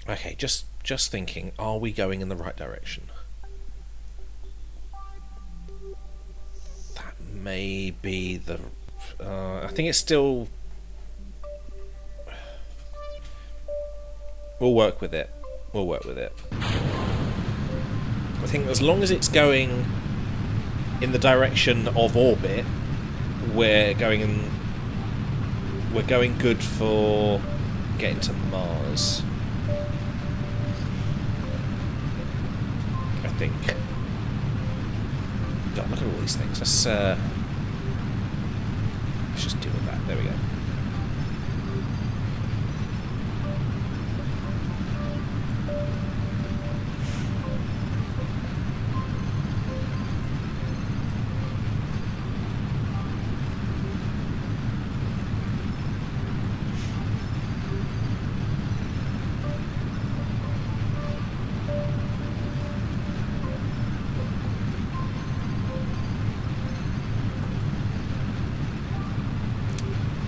Okay, just thinking, are we going in the right direction? That may be the... I think it's still... We'll work with it. We'll work with it. I think as long as it's going in the direction of orbit, we're going good for getting to Mars. I think. God, look at all these things. Let's just deal with that. There we go.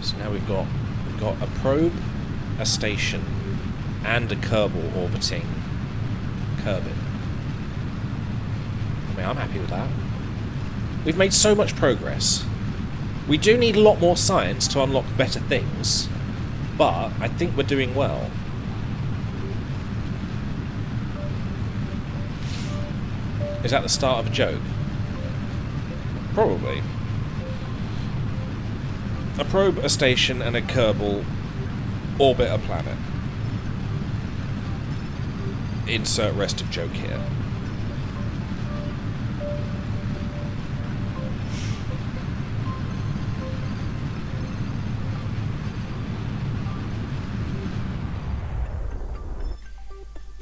So now we've got a probe, a station, and a Kerbal orbiting Kerbin. I mean, I'm happy with that. We've made so much progress. We do need a lot more science to unlock better things, but I think we're doing well. Is that the start of a joke? Probably. A probe, a station, and a Kerbal orbit a planet. Insert rest of joke here.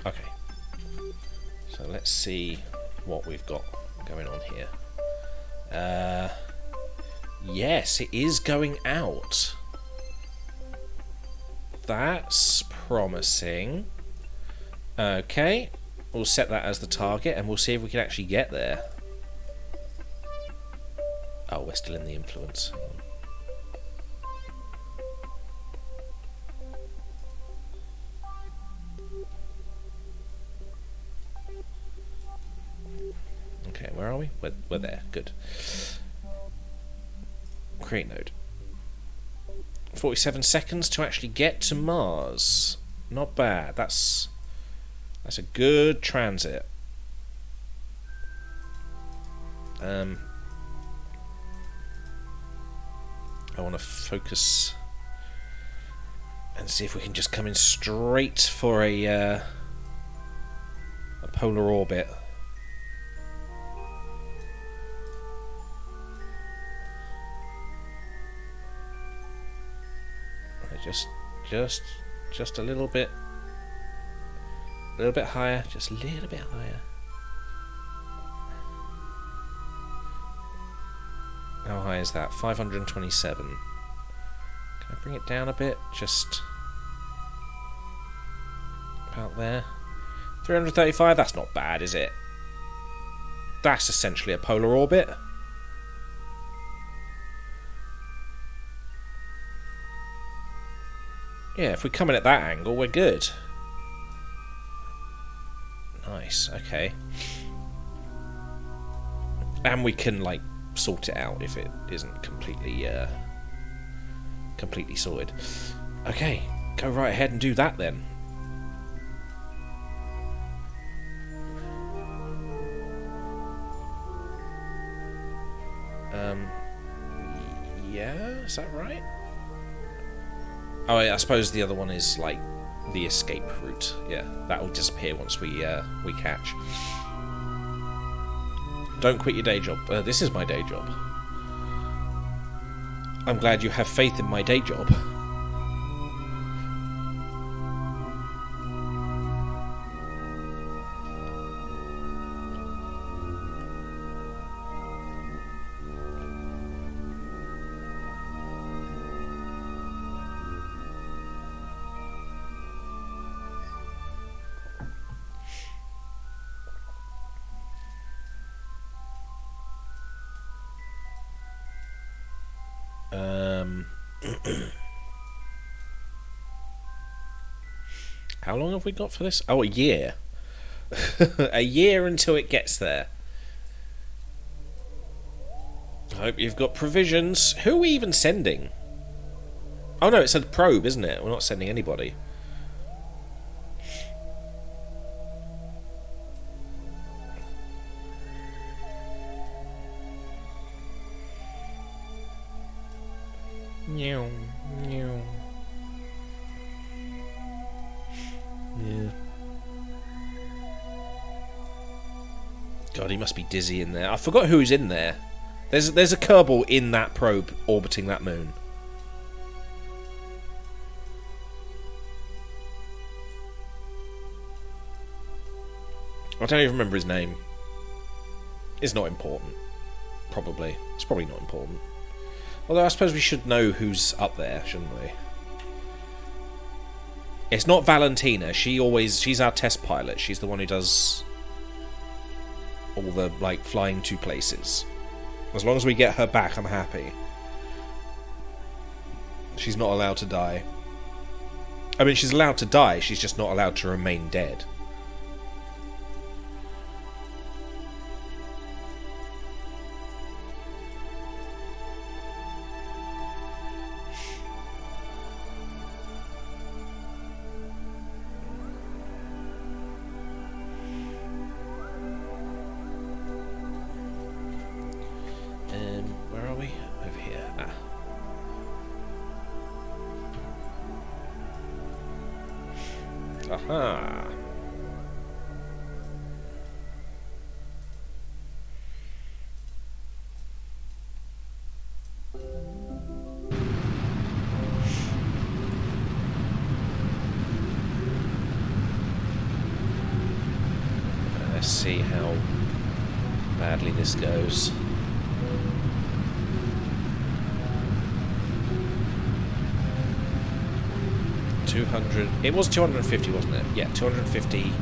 Okay. So let's see what we've got going on here. Yes, it is going out. That's promising. Okay, we'll set that as the target and we'll see if we can actually get there. Oh, we're still in the influence. Hang on. we're there. Good. Create node. 47 seconds to actually get to Mars. Not bad. That's a good transit. I want to focus and see if we can just come in straight for a polar orbit. Just a little bit higher, just a little bit higher. How high is that? 527. Can I bring it down a bit? Just about there. 335, that's not bad, is it? That's essentially a polar orbit. Yeah, if we come in at that angle, we're good. Nice, okay. And we can, like, sort it out if it isn't completely sorted. Okay, go right ahead and do that then. Yeah, is that right? Oh, I suppose the other one is like the escape route. Yeah, that will disappear once we catch. Don't quit your day job. This is my day job. I'm glad you have faith in my day job. How long have we got for this? Oh, a year. A year until it gets there. I hope you've got provisions. Who are we even sending? Oh no, it's a probe, isn't it? We're not sending anybody. Meow, meow. Yeah. God, he must be dizzy in there. I forgot who's in there. There's a Kerbal in that probe orbiting that moon. I don't even remember his name. It's not important. Probably. It's probably not important. Although I suppose we should know who's up there, shouldn't we? It's not Valentina. She's our test pilot. She's the one who does all the, like, flying to places. As long as we get her back, I'm happy. She's not allowed to die. I mean, she's allowed to die. She's just not allowed to remain dead. Where are we? Over here. Ah. Aha. Let's see how badly this goes. 200. It was 250, wasn't it? Yeah, 250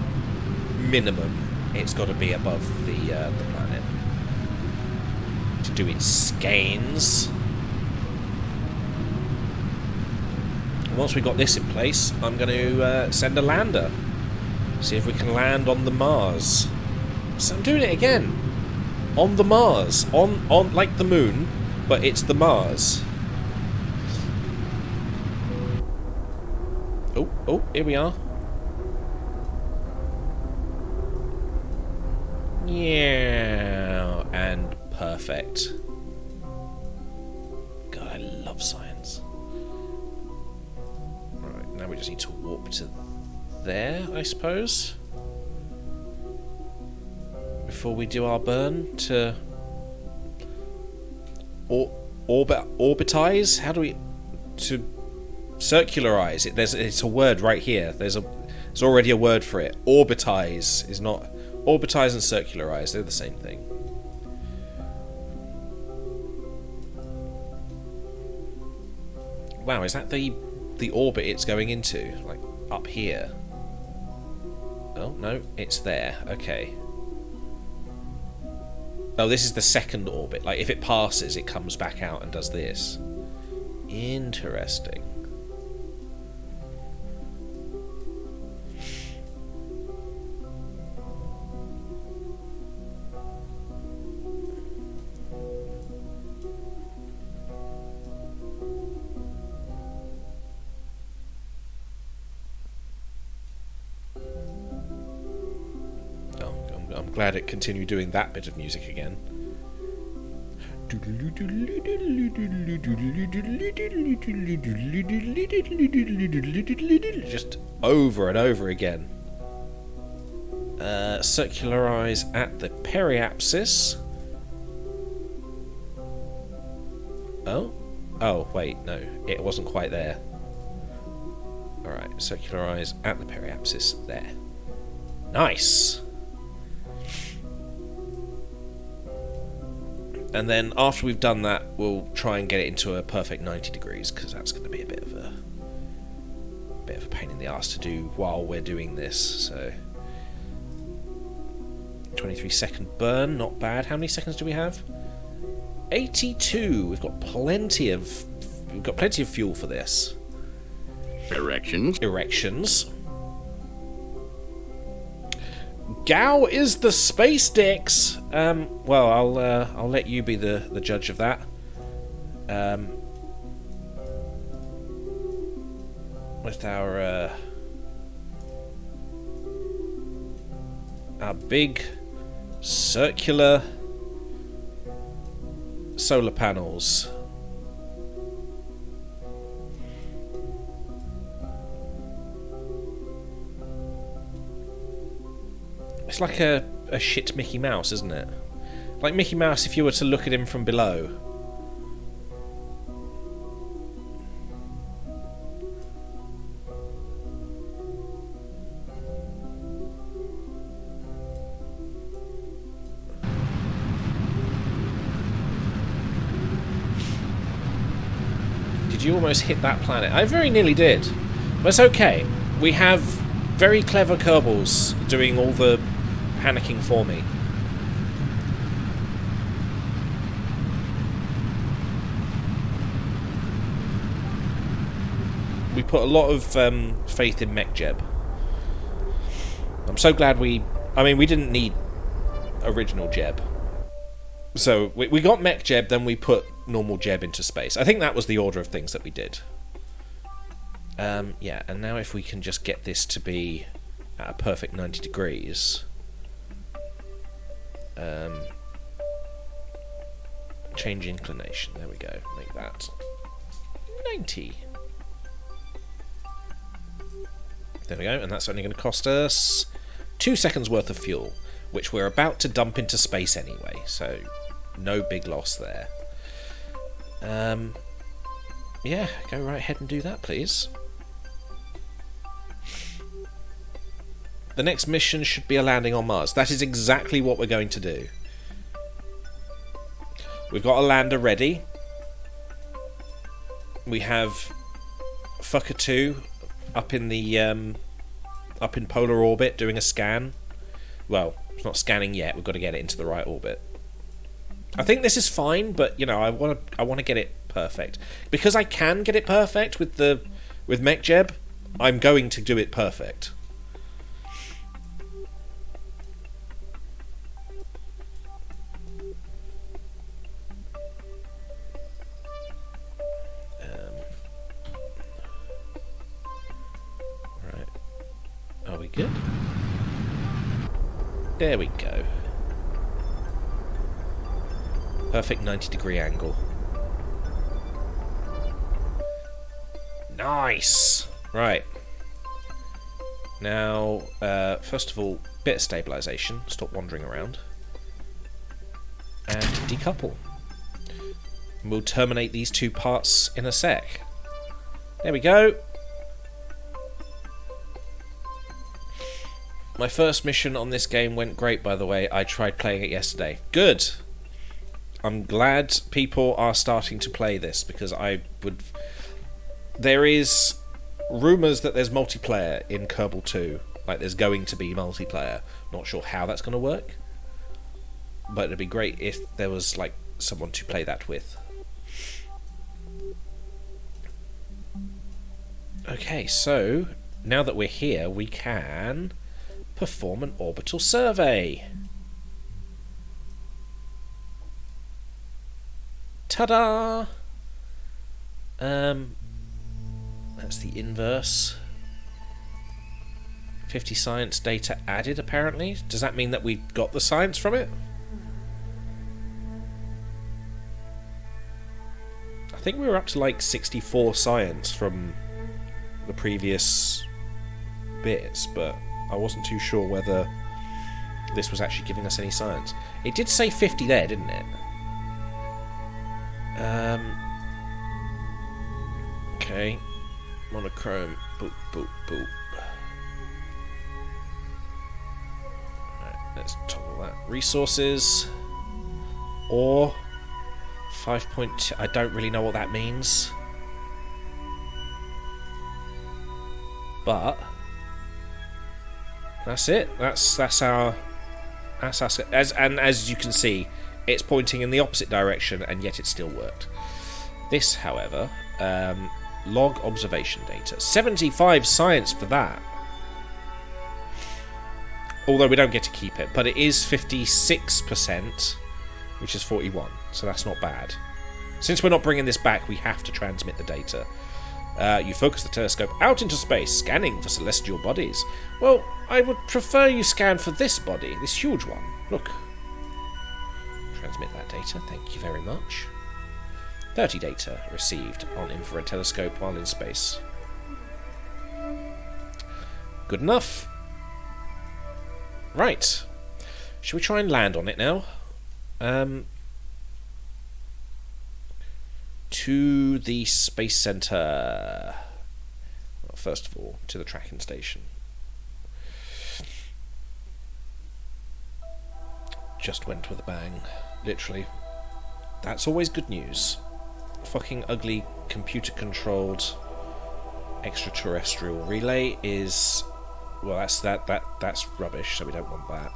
minimum. It's got to be above the planet to do its scans. Once we got this in place, I'm going to send a lander. See if we can land on the Mars. So I'm doing it again. On the Mars. On like the moon, but it's the Mars. Oh, here we are. Yeah, and perfect. God, I love science. Alright, now we just need to warp to there, I suppose. Before we do our burn to orbitize. How do we to circularize it? It's a word right here. There's already a word for it. Orbitize is not orbitize and circularize. They're the same thing. Wow, is that the orbit it's going into? Like up here? Oh no, it's there. Okay. Oh, this is the second orbit. Like, if it passes, it comes back out and does this. Interesting. I'm glad it continued doing that bit of music again. Just over and over again. Circularize at the periapsis. Oh? Oh, wait, no. It wasn't quite there. Alright, circularize at the periapsis there. Nice! And then after we've done that, we'll try and get it into a perfect 90 degrees, because that's going to be a bit of a pain in the arse to do while we're doing this. So 23-second burn, not bad. How many seconds do we have? 82. We've got plenty of fuel for this. Erections. Gao is the space dicks. Well, I'll let you be the judge of that. With our big circular solar panels. It's like a shit Mickey Mouse, isn't it? Like Mickey Mouse if you were to look at him from below. Did you almost hit that planet? I very nearly did. But it's okay. We have very clever Kerbals doing all the panicking for me. We put a lot of faith in MechJeb. I'm so glad we didn't need original Jeb. So we got MechJeb, then we put normal Jeb into space. I think that was the order of things that we did. Yeah, and now if we can just get this to be at a perfect 90 degrees. Change inclination. There we go. Make that 90. There we go, and that's only going to cost us 2 seconds worth of fuel, which we're about to dump into space anyway, so no big loss there. Yeah, go right ahead and do that, please. The next mission should be a landing on Mars. That is exactly what we're going to do. We've got a lander ready. We have Fucker 2 up in the up in polar orbit doing a scan. Well, it's not scanning yet. We've got to get it into the right orbit. I think this is fine, but you know, I want to get it perfect because I can get it perfect with MechJeb. I'm going to do it perfect. good. There we go. Perfect 90-degree angle. Nice! Right. Now, first of all, bit of stabilisation. Stop wandering around. And decouple. And we'll terminate these two parts in a sec. There we go. My first mission on this game went great, by the way. I tried playing it yesterday. Good! I'm glad people are starting to play this, because I would... There is rumours that there's multiplayer in Kerbal 2. Like, there's going to be multiplayer. Not sure how that's going to work. But it'd be great if there was, like, someone to play that with. Okay, so, now that we're here, we can perform an orbital survey. Ta-da! That's the inverse. 50 science data added, apparently. Does that mean that we got the science from it? I think we were up to like 64 science from the previous bits, but I wasn't too sure whether this was actually giving us any science. It did say 50 there, didn't it? Okay. Monochrome. Boop, boop, boop. Alright, let's toggle that. Resources. Or 5.2. I don't really know what that means. But that's it. That's our as you can see, it's pointing in the opposite direction, and yet it still worked. This, however, log observation data. 75 science for that. Although we don't get to keep it, but it is 56%, which is 41, so that's not bad. Since we're not bringing this back, we have to transmit the data. You focus the telescope out into space, scanning for celestial bodies. Well, I would prefer you scan for this body, this huge one. Look. Transmit that data, thank you very much. 30 data received on infrared telescope while in space. Good enough. Right. Should we try and land on it now? To the Space Center. Well, first of all, to the tracking station. Just went with a bang. Literally. That's always good news. Fucking ugly computer-controlled extraterrestrial relay is... Well, that's rubbish, so we don't want that.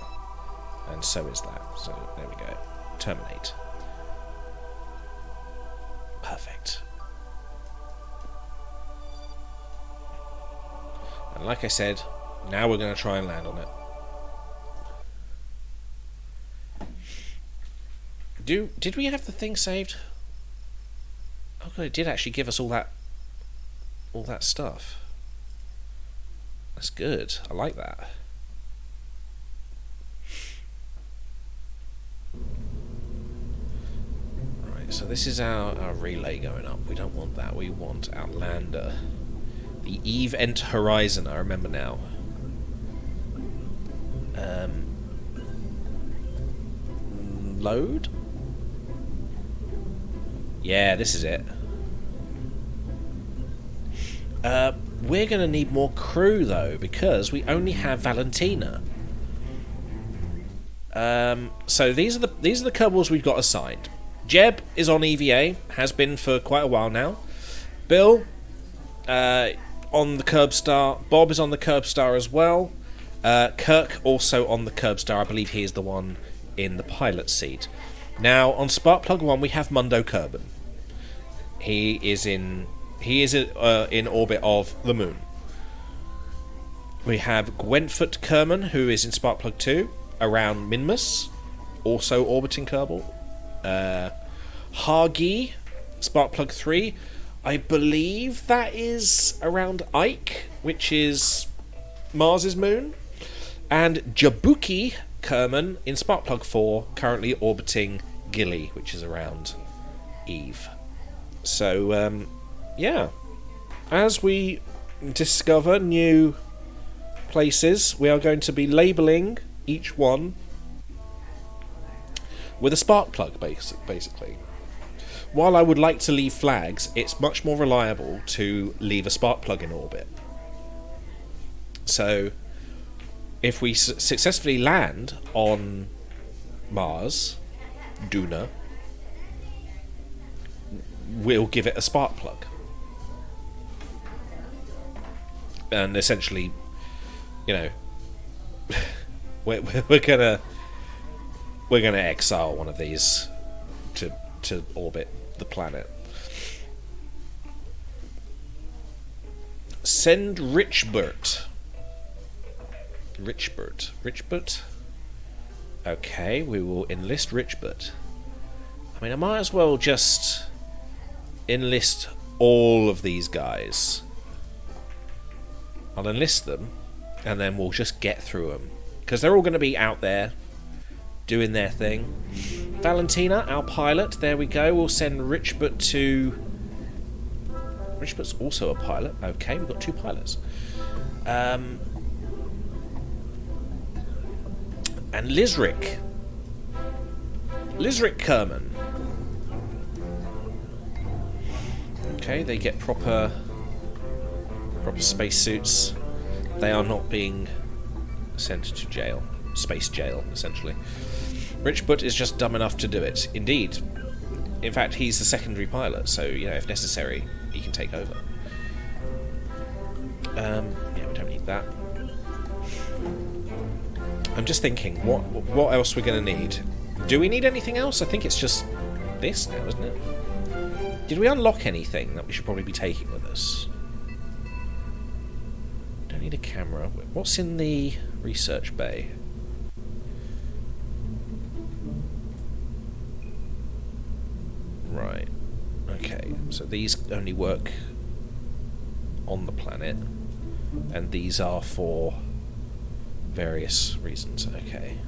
And so is that. So, there we go. Terminate. Perfect. And like I said, now we're going to try and land on it. Did we have the thing saved? Oh god, it did actually give us all that stuff. That's good. I like that. Right, so this is our relay going up. We don't want that. We want our lander. The Event Horizon, I remember now. Load? Yeah, this is it. We're going to need more crew, though, because we only have Valentina. So these are the Kerbals we've got assigned. Jeb is on EVA, has been for quite a while now. Bill, on the Kerbstar. Bob is on the Kerbstar as well. Kirk also on the Kerbstar. I believe he is the one in the pilot seat. Now on Sparkplug 1 we have Mundo Kerbin. He is in orbit of the moon. We have Gwentfurt Kerman, who is in Sparkplug 2, around Minmus, also orbiting Kerbal. Hargi, Sparkplug 3, I believe that is around Ike, which is Mars's moon, and Jabuki Kerman in Sparkplug 4, currently orbiting Gilly, which is around Eve. So, yeah. As we discover new places, we are going to be labelling each one with a spark plug, basically. While I would like to leave flags, it's much more reliable to leave a spark plug in orbit. So, if we successfully land on Mars, Duna, we'll give it a spark plug. And essentially, you know, we're gonna exile one of these to orbit the planet. Send Richbert. Richbert. Okay, we will enlist Richbert. I mean, I might as well just enlist all of these guys. I'll enlist them, and then we'll just get through them, because they're all going to be out there doing their thing. Valentina, our pilot, there we go. We'll send Richbert to... Richbert's also a pilot. Okay, we've got 2 pilots. And Lizric Kerman. Okay, they get proper spacesuits. They are not being sent to jail. Space jail, essentially. Richbert is just dumb enough to do it. Indeed. In fact, he's the secondary pilot, so, you know, if necessary, he can take over. Yeah, we don't need that. I'm just thinking, what else we're going to need? Do we need anything else? I think it's just this now, isn't it? Did we unlock anything that we should probably be taking with us? Don't need a camera. What's in the research bay? Right. Okay, so these only work on the planet, and these are for various reasons. Okay.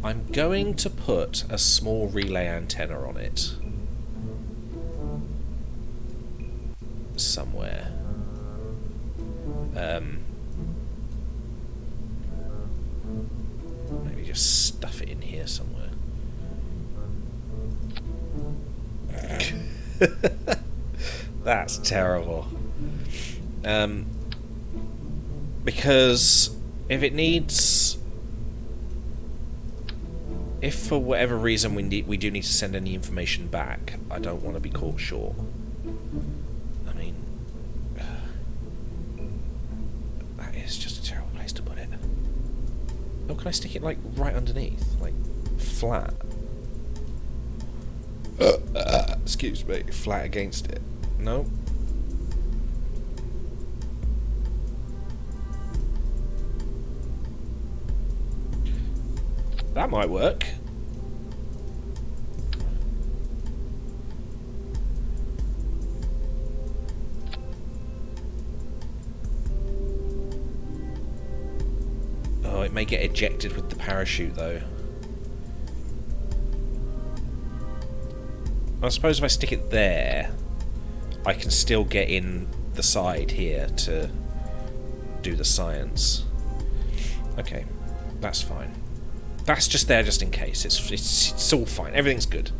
I'm going to put a small relay antenna on it somewhere. Maybe just stuff it in here somewhere. That's terrible. Because if it needs... If for whatever reason we do need to send any information back, I don't want to be caught short. I mean... that is just a terrible place to put it. Oh, can I stick it, like, right underneath? Like, flat? Excuse me, flat against it. No? That might work. Oh, it may get ejected with the parachute, though. I suppose if I stick it there, I can still get in the side here to do the science. Okay, that's fine. That's just there just in case. It's all fine. Everything's good.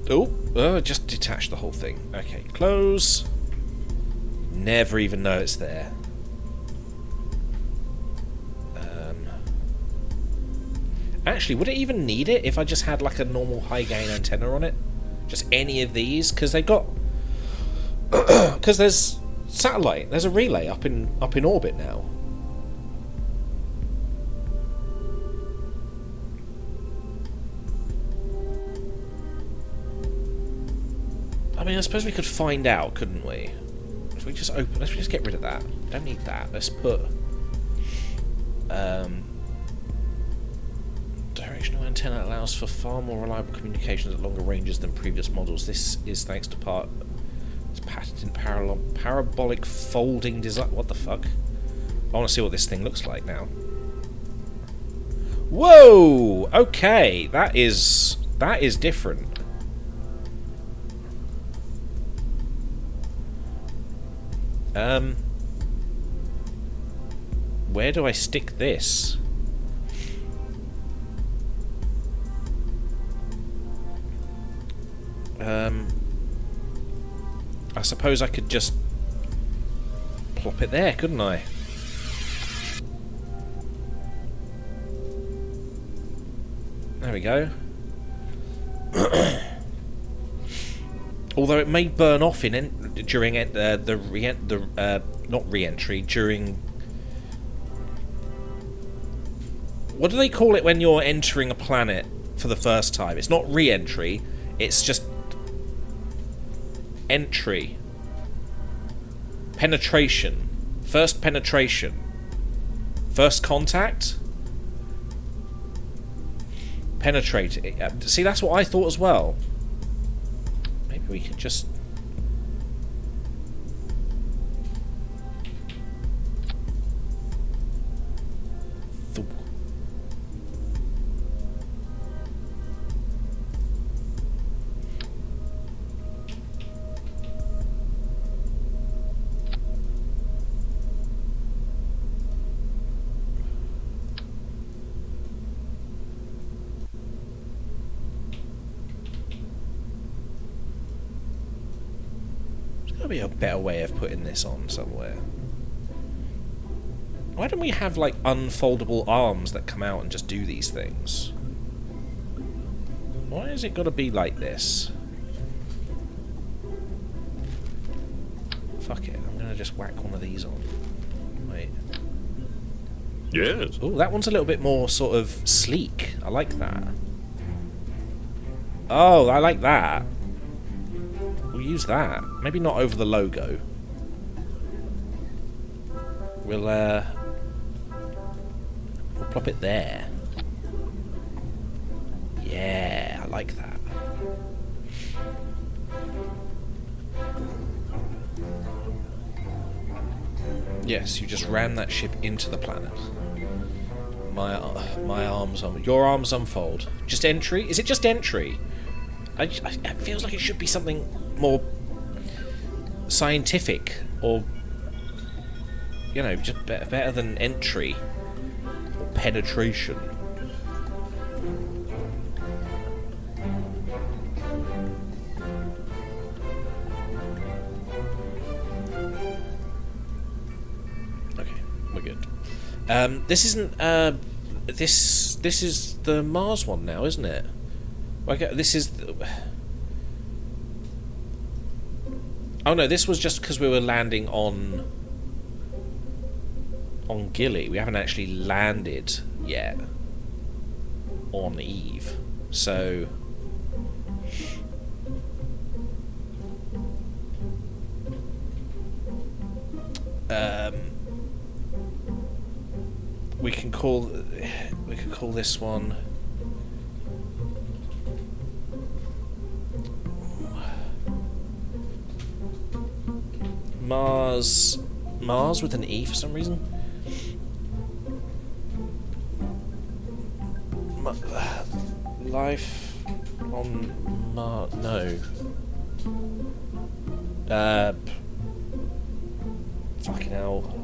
Oh, just detach the whole thing. Okay, close. Never even know it's there. Actually, would it even need it if I just had like a normal high gain antenna on it? Just any of these? Because they've got... Because there's satellite. There's a relay up in orbit now. I mean, I suppose we could find out, couldn't we? If we just open... Let's just get rid of that. Don't need that. Let's put... Directional antenna allows for far more reliable communications at longer ranges than previous models. This is thanks to its patented parabolic folding design. What the fuck? I want to see what this thing looks like now. Whoa! Okay, that is different. Where do I stick this? I suppose I could just plop it there, couldn't I? There we go. Although it may burn off during not re-entry, during... What do they call it when you're entering a planet for the first time? It's not re-entry, it's just entry. Penetration. First penetration. First contact? Penetrate. See, that's what I thought as well. Maybe we could just... be a better way of putting this on somewhere. Why don't we have like unfoldable arms that come out and just do these things? Why has it got to be like this? Fuck it, I'm gonna just whack one of these on. Wait. Yes. Oh, that one's a little bit more sort of sleek. I like that. Oh, I like that. We'll use that. Maybe not over the logo. We'll plop it there. Yeah, I like that. Yes, you just ran that ship into the planet. My arms your arms unfold. Just entry? Is it just entry? It feels like it should be something more scientific, or you know, just better than entry or penetration. Okay, we're good. This isn't this is the Mars one now, isn't it? Okay, this is oh no, this was just because we were landing on Gilly. We haven't actually landed yet on Eve. So we could call this one Mars with an E for some reason. Life on Mars. No. Fucking hell.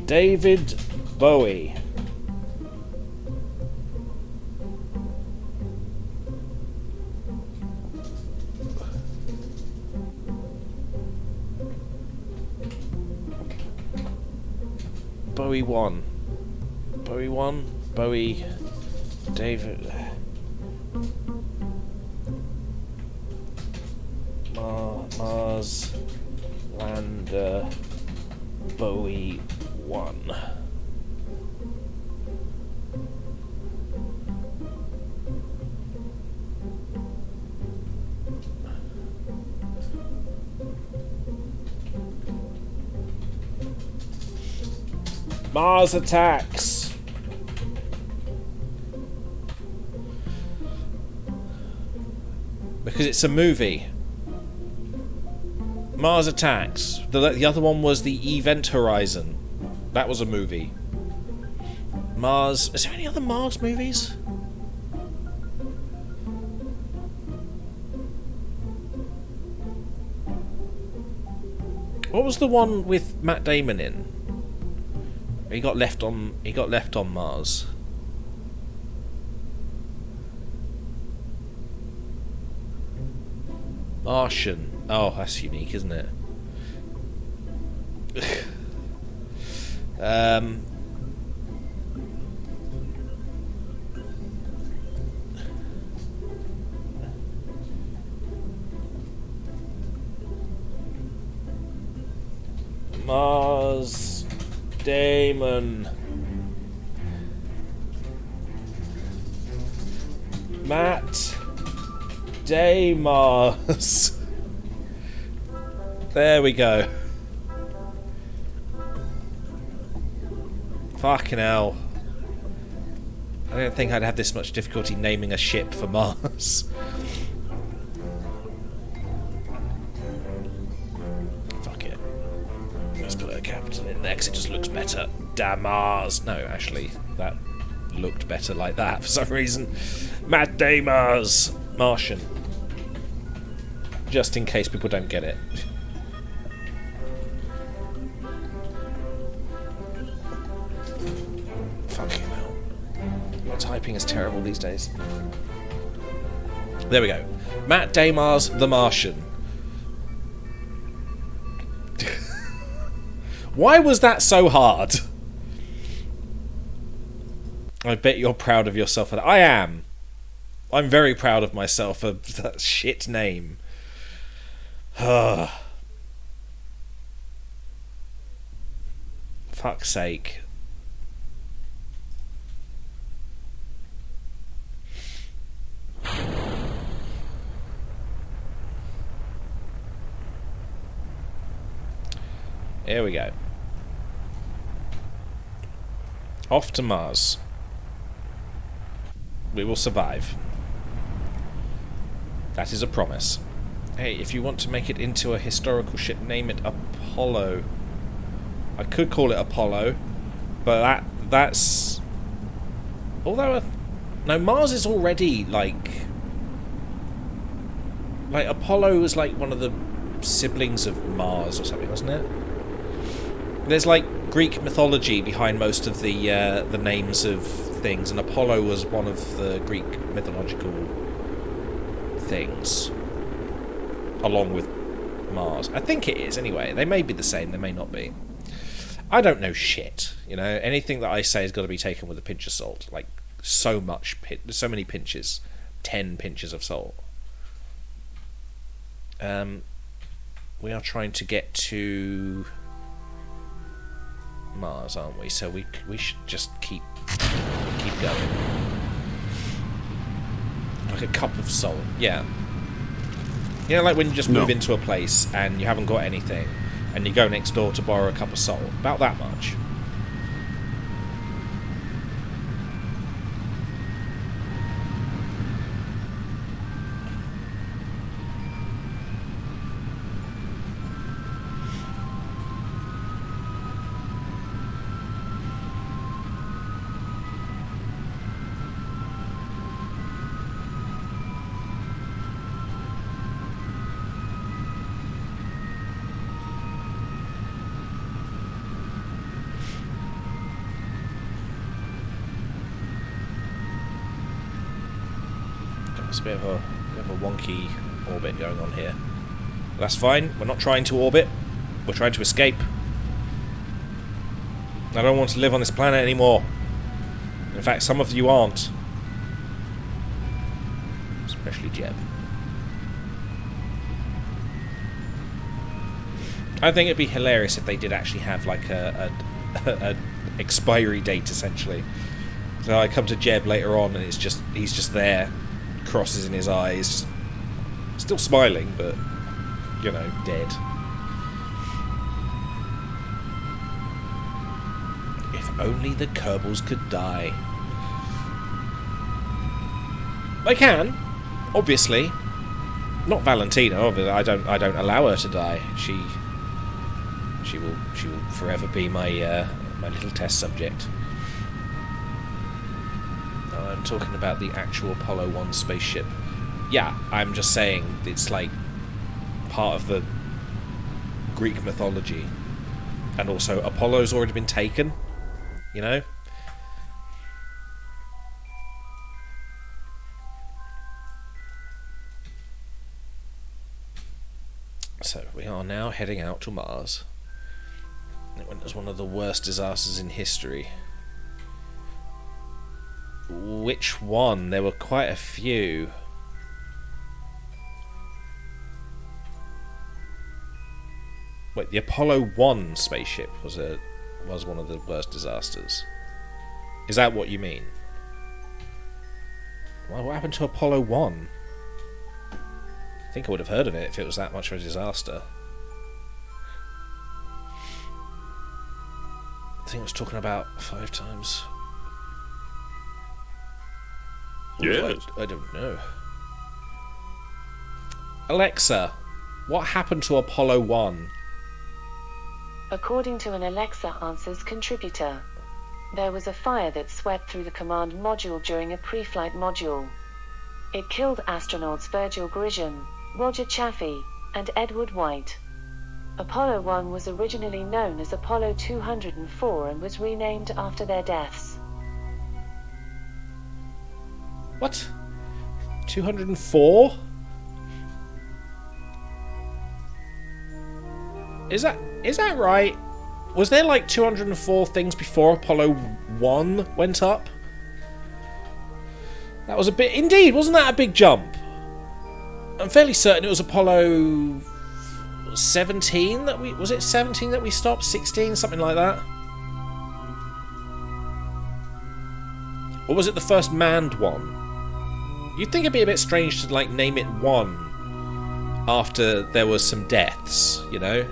David Bowie. Bowie 1. Bowie 1. Bowie. David. Mars. Lander. Bowie 1. Mars attacks! Because it's a movie. Mars attacks. The other one was the Event Horizon. That was a movie. Mars... Is there any other Mars movies? What was the one with Matt Damon in? He got left on Mars. Martian. Oh, that's unique, isn't it? Mars Damon. Matt Damon. There we go. Fucking hell. I don't think I'd have this much difficulty naming a ship for Mars. Fuck it. Let's put a capital in there because it just looks better. Damars. No, actually, that looked better like that for some reason. Matt Damars. Martian. Just in case people don't get it. Fucking hell. My typing is terrible these days. There we go. Matt Damon's The Martian. Why was that so hard? I bet you're proud of yourself for that. I am. I'm very proud of myself for that shit name. Fuck's sake. Here we go. Off to Mars. We will survive. That is a promise. Hey, if you want to make it into a historical ship, name it Apollo. I could call it Apollo, but that's... Although... No, Mars is already, like... Like, Apollo was, like, one of the siblings of Mars or something, wasn't it? There's, like, Greek mythology behind most of the names of things, and Apollo was one of the Greek mythological things. Along with Mars. I think it is, anyway. They may be the same, they may not be. I don't know shit, you know? Anything that I say has got to be taken with a pinch of salt. Like, so many pinches. 10 pinches of salt. We are trying to get to Mars, aren't we? So we should just keep going. Like a cup of salt, yeah. You know, like when you just move into a place and you haven't got anything, and you go next door to borrow a cup of salt. About that much. It's a bit of a wonky orbit going on here. But that's fine. We're not trying to orbit. We're trying to escape. I don't want to live on this planet anymore. In fact, some of you aren't. Especially Jeb. I think it'd be hilarious if they did actually have like a expiry date, essentially. So I come to Jeb later on and he's just there. Crosses in his eyes, still smiling, but you know, dead. If only the Kerbals could die. They can, obviously. Not Valentina, obviously. I don't allow her to die. She will forever be my my little test subject. No, I'm talking about the actual Apollo 1 spaceship. Yeah, I'm just saying it's like part of the Greek mythology. And also, Apollo's already been taken, you know? So, we are now heading out to Mars. It went as one of the worst disasters in history. Which one? There were quite a few. Wait, the Apollo 1 spaceship was one of the worst disasters. Is that what you mean? Well, what happened to Apollo 1? I think I would have heard of it if it was that much of a disaster. I think I was talking about 5 times. Yes. I don't know. Alexa, what happened to Apollo 1? According to an Alexa Answers contributor, there was a fire that swept through the command module during a pre-flight module. It killed astronauts Virgil Grisham, Roger Chaffee, and Edward White. Apollo 1 was originally known as Apollo 204 and was renamed after their deaths. What? 204? Is that right? Was there like 204 things before Apollo 1 went up? That was a bit... Indeed, wasn't that a big jump? I'm fairly certain it was Apollo 17 that we... Was it 17 that we stopped? 16? Something like that? Or was it the first manned one? You'd think it'd be a bit strange to, like, name it 1 after there was some deaths, you know?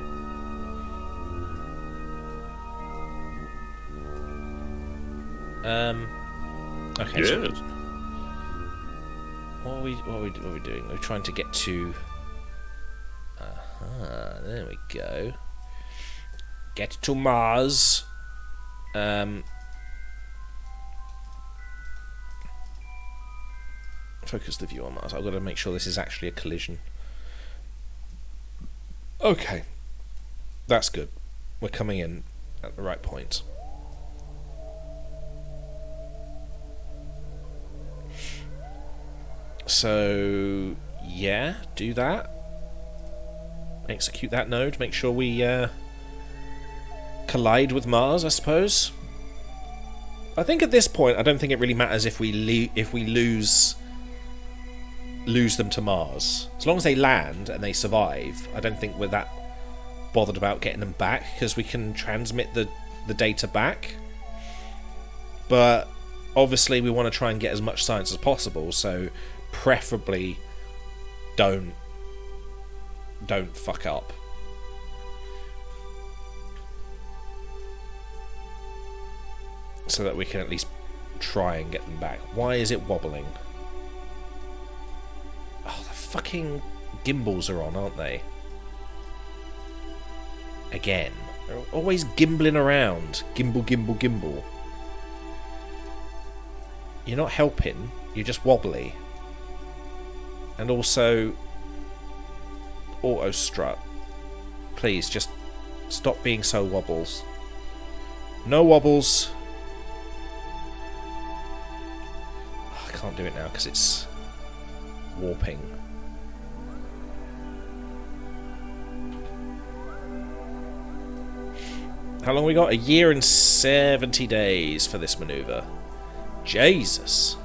Okay. Yes. So what are we doing? We're trying to get to... there we go. Get to Mars. Focus the view on Mars. I've got to make sure this is actually a collision. Okay. That's good. We're coming in at the right point. So, yeah, do that. Execute that node. Make sure we collide with Mars, I suppose. I think at this point, I don't think it really matters if we lose them to Mars. As long as they land and they survive, I don't think we're that bothered about getting them back, because we can transmit the data back. But obviously we want to try and get as much science as possible, so preferably don't fuck up. So that we can at least try and get them back. Why is it wobbling? Oh, the fucking gimbals are on, aren't they? Again. They're always gimbling around. Gimbal, gimbal, gimbal. You're not helping. You're just wobbly. And also... auto strut. Please, just stop being so wobbles. No wobbles. Oh, I can't do it now because it's warping. How long we got? 1 year and 70 days for this maneuver. Jesus.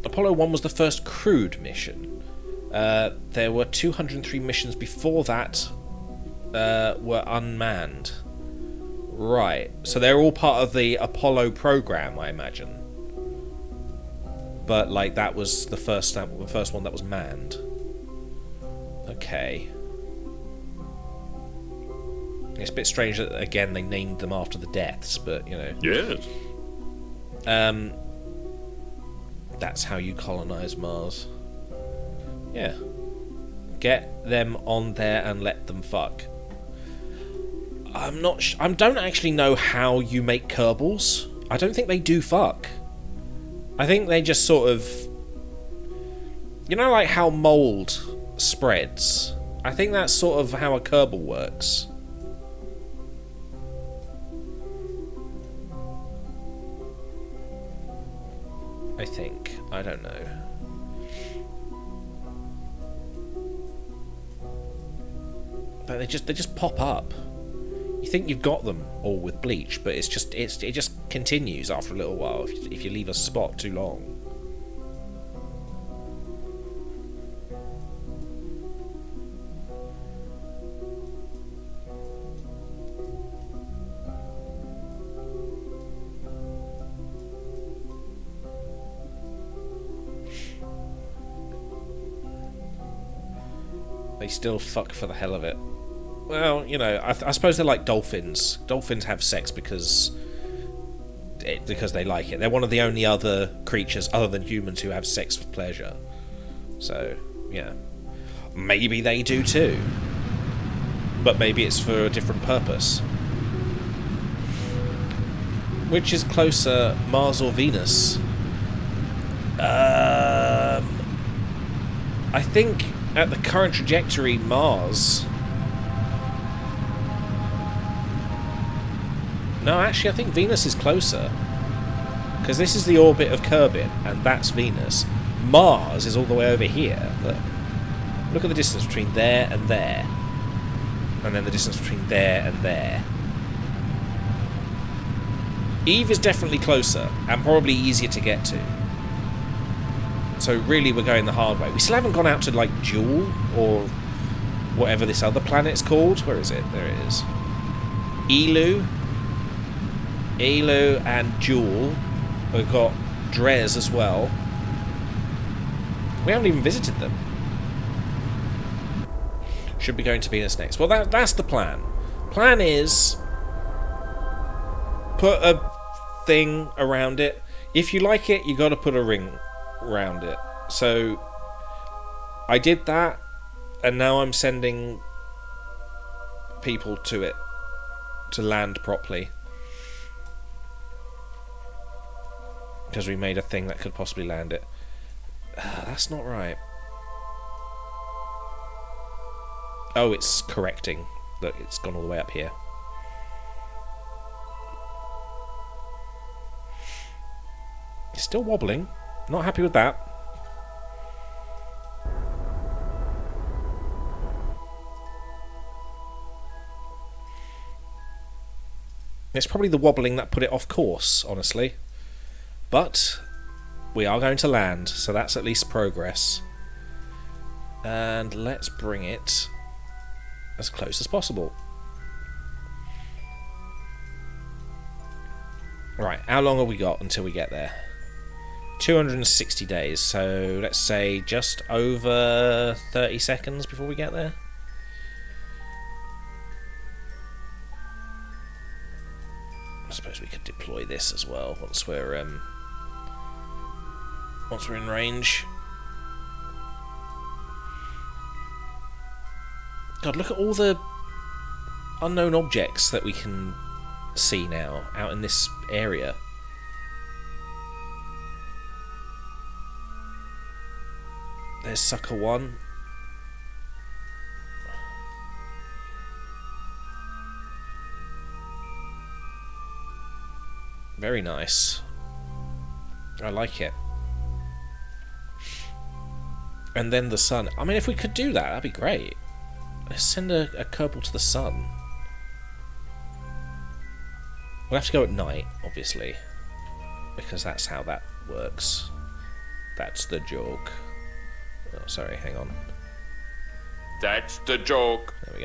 Apollo 1 was the first crewed mission. There were 203 missions before that were unmanned. Right. So they're all part of the Apollo program, I imagine. But like that was the first one that was manned. Okay. It's a bit strange that again they named them after the deaths, but you know. Yes. That's how you colonize Mars. Yeah. Get them on there and let them fuck. I'm not. I don't actually know how you make Kerbals. I don't think they do fuck. I think they just sort of. You know, like how mold spreads. I think that's sort of how a Kerbal works. I think. I don't know. But they just pop up. You think you've got them all with bleach, but it just continues after a little while if you leave a spot too long. They still fuck for the hell of it. Well, you know, I suppose they're like dolphins. Dolphins have sex because they like it. They're one of the only other creatures other than humans who have sex for pleasure. So, yeah. Maybe they do too. But maybe it's for a different purpose. Which is closer, Mars or Venus? I think at the current trajectory, Mars. No, actually, I think Venus is closer. Because this is the orbit of Kerbin, and that's Venus. Mars is all the way over here. Look. Look at the distance between there and there. And then the distance between there and there. Eve is definitely closer, and probably easier to get to. So really we're going the hard way. We still haven't gone out to, like, Jool, or whatever this other planet's called. Where is it? There it is. Eeloo. Eeloo and Jool. We've got Dres as well. We haven't even visited them. Should be going to Venus next. Well, that's the plan. Plan is put a thing around it. If you like it, you got to put a ring around it. So I did that, and now I'm sending people to it to land properly. Because we made a thing that could possibly land it. That's not right. Oh, it's correcting. Look, it's gone all the way up here. It's still wobbling. Not happy with that. It's probably the wobbling that put it off course, honestly. But we are going to land, so that's at least progress. And let's bring it as close as possible. Right, how long have we got until we get there? 260 days, so let's say just over 30 seconds before we get there. I suppose we could deploy this as well once we're in range. God, look at all the unknown objects that we can see now out in this area. There's Sucker 1. Very nice. I like it. And then the sun. I mean, if we could do that, that'd be great. Let's send a Kerbal to the sun. We'll have to go at night, obviously. Because that's how that works. That's the joke. Oh, sorry, hang on. That's the joke. There we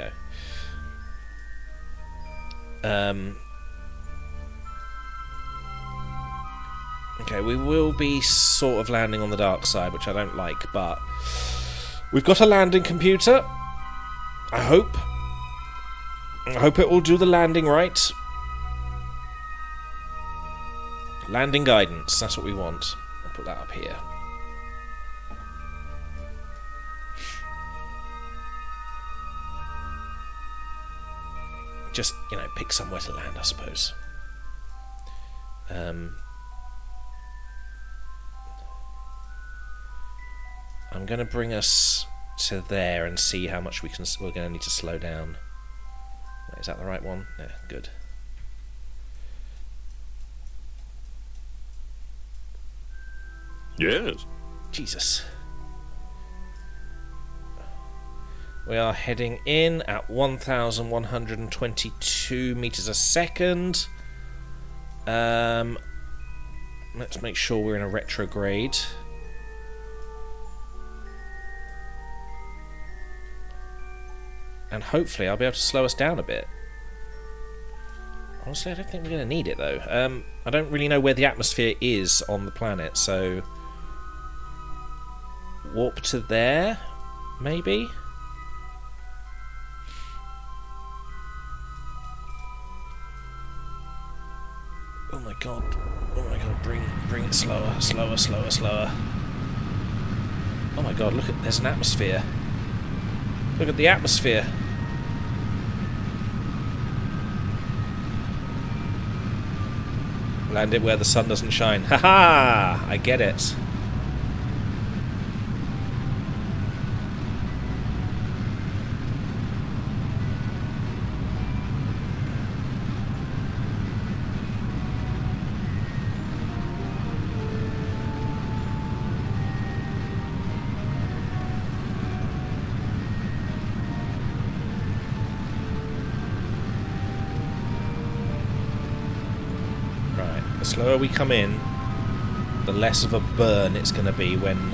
go. Okay, we will be sort of landing on the dark side, which I don't like, but we've got a landing computer. I hope it will do the landing right. Landing guidance, that's what we want. I'll put that up here. Just, you know, pick somewhere to land, I suppose. I'm going to bring us to there and see how much we're going to need to slow down. Wait, is that the right one? Yeah, good. Yes. Jesus. We are heading in at 1,122 meters a second. Let's make sure we're in a retrograde. And hopefully I'll be able to slow us down a bit. Honestly, I don't think we're going to need it, though. I don't really know where the atmosphere is on the planet, so... warp to there, maybe? Oh my god, bring it slower. Oh my god, look at, there's an atmosphere. Look at the atmosphere. Land it where the sun doesn't shine. Haha! I get it. The slower we come in, the less of a burn it's going to be when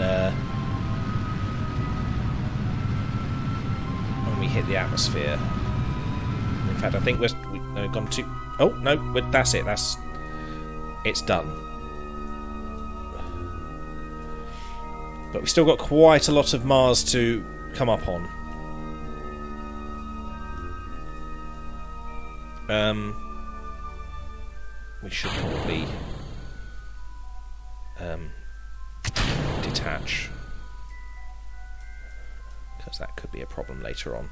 we hit the atmosphere. In fact, I think we've gone too... Oh, no, that's it. It's done. But we've still got quite a lot of Mars to come up on. We should probably detach, because that could be a problem later on.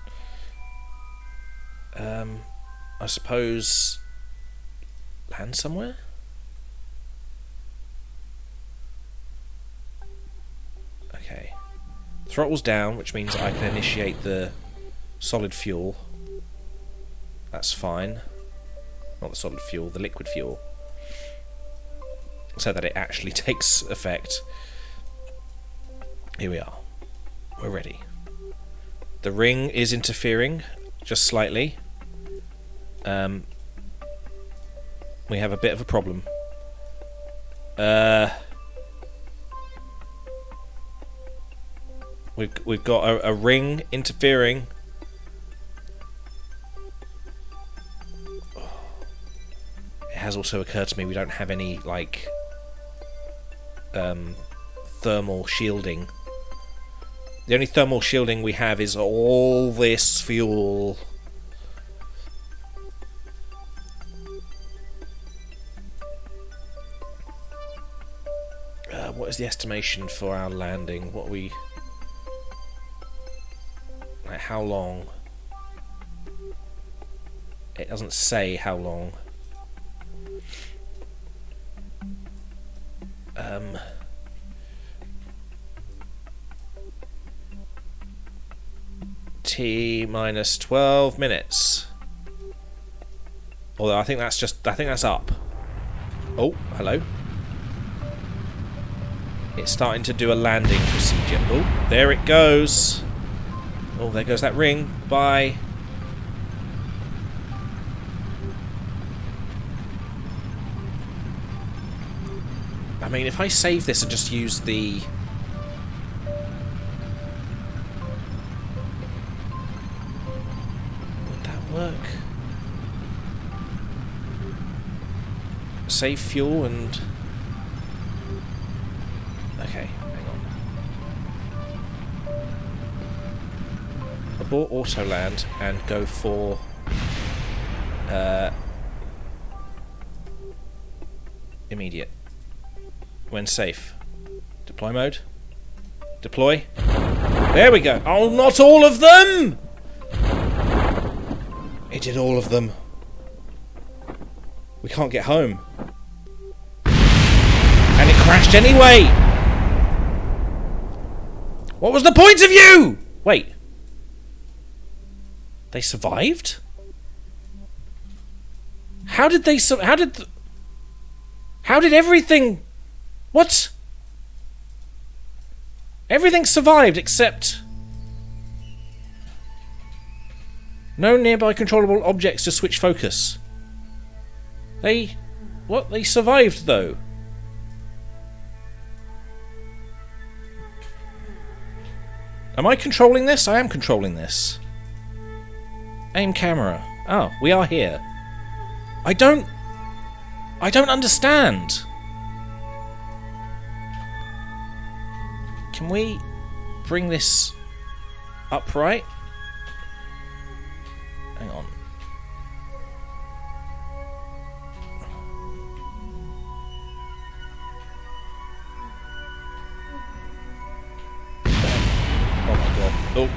I suppose land somewhere? Okay. Throttle's down, which means I can initiate the solid fuel. That's fine. Not the solid fuel, the liquid fuel. So that it actually takes effect. Here we are. We're ready. The ring is interfering, just slightly. We have a bit of a problem. We've got a ring interfering. It has also occurred to me we don't have any, like, thermal shielding. The only thermal shielding we have is all this fuel. What is the estimation for our landing? What we... like, how long? It doesn't say how long. T minus 12 minutes. Although I think that's up. Oh, hello. It's starting to do a landing procedure. Oh, there it goes. Oh, there goes that ring. Bye. I mean, if I save this and just use the... would that work? Save fuel and... Okay, hang on. Abort auto land and go for immediate. When safe. Deploy mode. Deploy. There we go. Oh, not all of them! It did all of them. We can't get home. And it crashed anyway! What was the point of you? Wait. They survived? How did they how did everything... What? Everything survived except... No nearby controllable objects to switch focus. They... What? They survived, though. Am I controlling this? I am controlling this. Aim camera. Oh, we are here. I don't understand. Can we bring this upright? Hang on. Oh my god. Oh.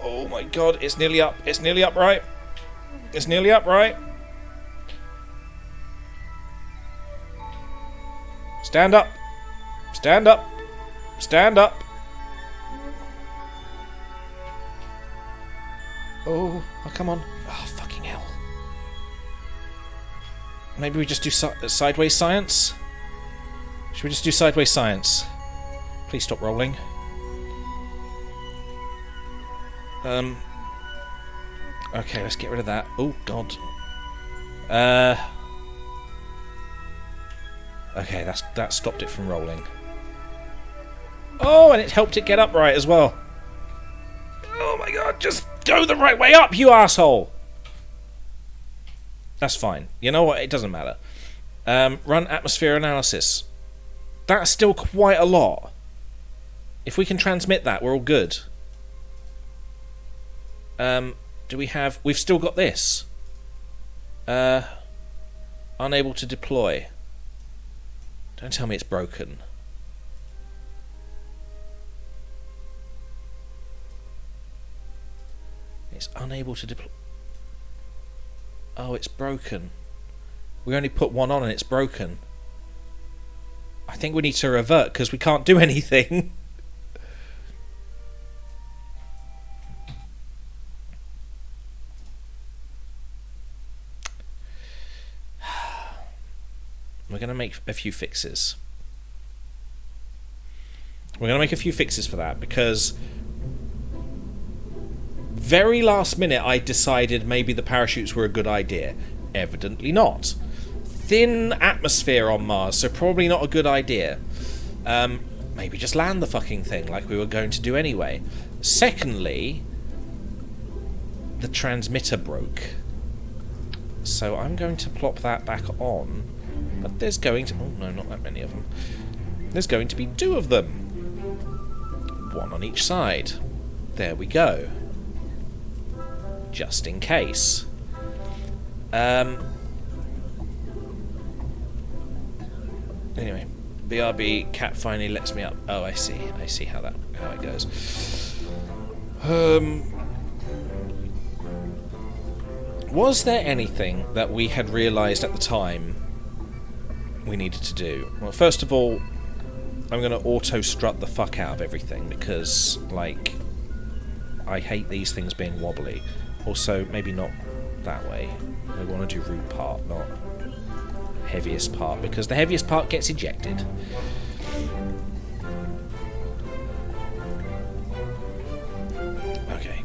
Oh my god, it's nearly up. It's nearly upright. It's nearly upright. Stand up. Stand up. Stand up. Oh, come on. Oh, fucking hell. Maybe we just do sideways science? Should we just do sideways science? Please stop rolling. Okay, let's get rid of that. Oh, God. Okay, that stopped it from rolling. Oh, and it helped it get upright as well. Oh my god, just go the right way up, you asshole! That's fine. You know what? It doesn't matter. Run atmosphere analysis. That's still quite a lot. If we can transmit that, we're all good. Do we have... We've still got this. Unable to deploy. Don't tell me it's broken. It's unable to deploy. Oh, it's broken. We only put one on and it's broken. I think we need to revert because we can't do anything. We're going to make a few fixes. We're going to make a few fixes for that because very last minute I decided maybe the parachutes were a good idea. Evidently not. Thin atmosphere on Mars, so probably not a good idea. Maybe just land the fucking thing like we were going to do anyway. Secondly, the transmitter broke. So I'm going to plop that back on. But there's going to... Oh, no, not that many of them. There's going to be 2 of them. One on each side. There we go. Just in case. Anyway. BRB cat finally lets me up. Oh, I see. I see how it goes. Was there anything that we had realised at the time we needed to do? Well, first of all, I'm going to auto-strut the fuck out of everything because, like, I hate these things being wobbly. Also, maybe not that way. I want to do root part, not heaviest part, because the heaviest part gets ejected. Okay.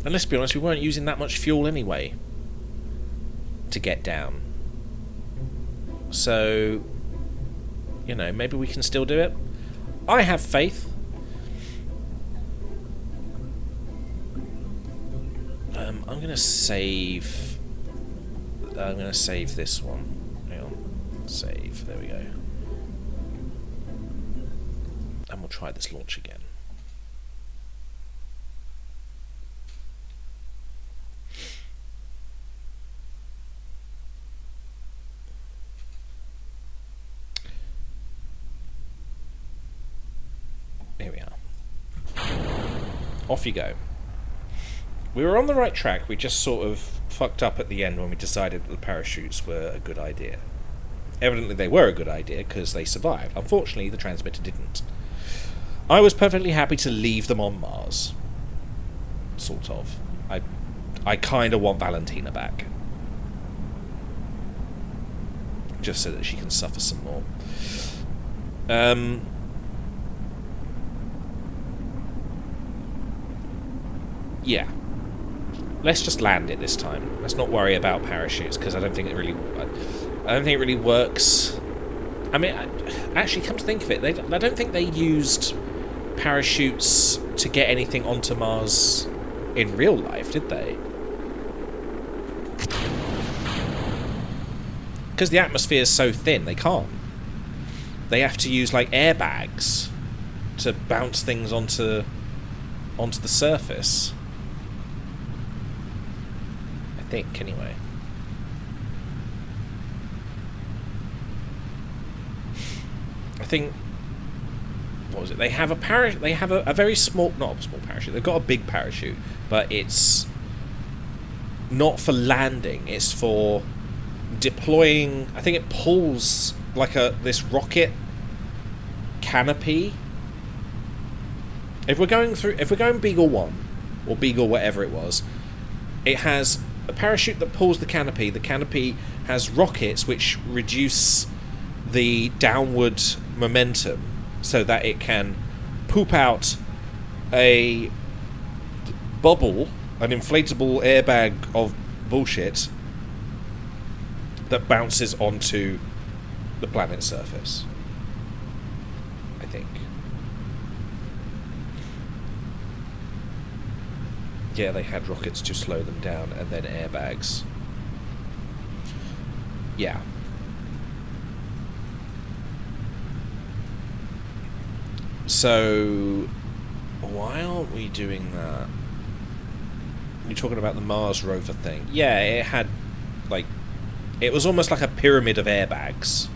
And let's be honest, we weren't using that much fuel anyway to get down. So, you know, maybe we can still do it. I have faith. I'm going gonna save. I'm gonna save this one. Hang on. Save. There we go. And we'll try this launch again. Here we are. Off you go. We were on the right track, we just sort of fucked up at the end when we decided that the parachutes were a good idea. Evidently they were a good idea, because they survived. Unfortunately, the transmitter didn't. I was perfectly happy to leave them on Mars. Sort of. I kind of want Valentina back. Just so that she can suffer some more. Yeah. Let's just land it this time. Let's not worry about parachutes, because I don't think it really works. I mean, actually, come to think of it, I don't think they used parachutes to get anything onto Mars in real life, did they? Because the atmosphere is so thin, they can't. They have to use, like, airbags to bounce things onto the surface. I think, anyway. I think... What was it? They have a parachute. They have a very small... Not a small parachute. They've got a big parachute. But it's not for landing. It's for deploying... I think it pulls like this rocket canopy. If we're going Beagle 1, or Beagle whatever it was, it has a parachute that pulls the canopy. The canopy has rockets which reduce the downward momentum so that it can poop out a bubble, an inflatable airbag of bullshit that bounces onto the planet's surface. I think. Yeah, they had rockets to slow them down, and then airbags. Yeah. So, why aren't we doing that? You're talking about the Mars rover thing. Yeah, it had, like... It was almost like a pyramid of airbags.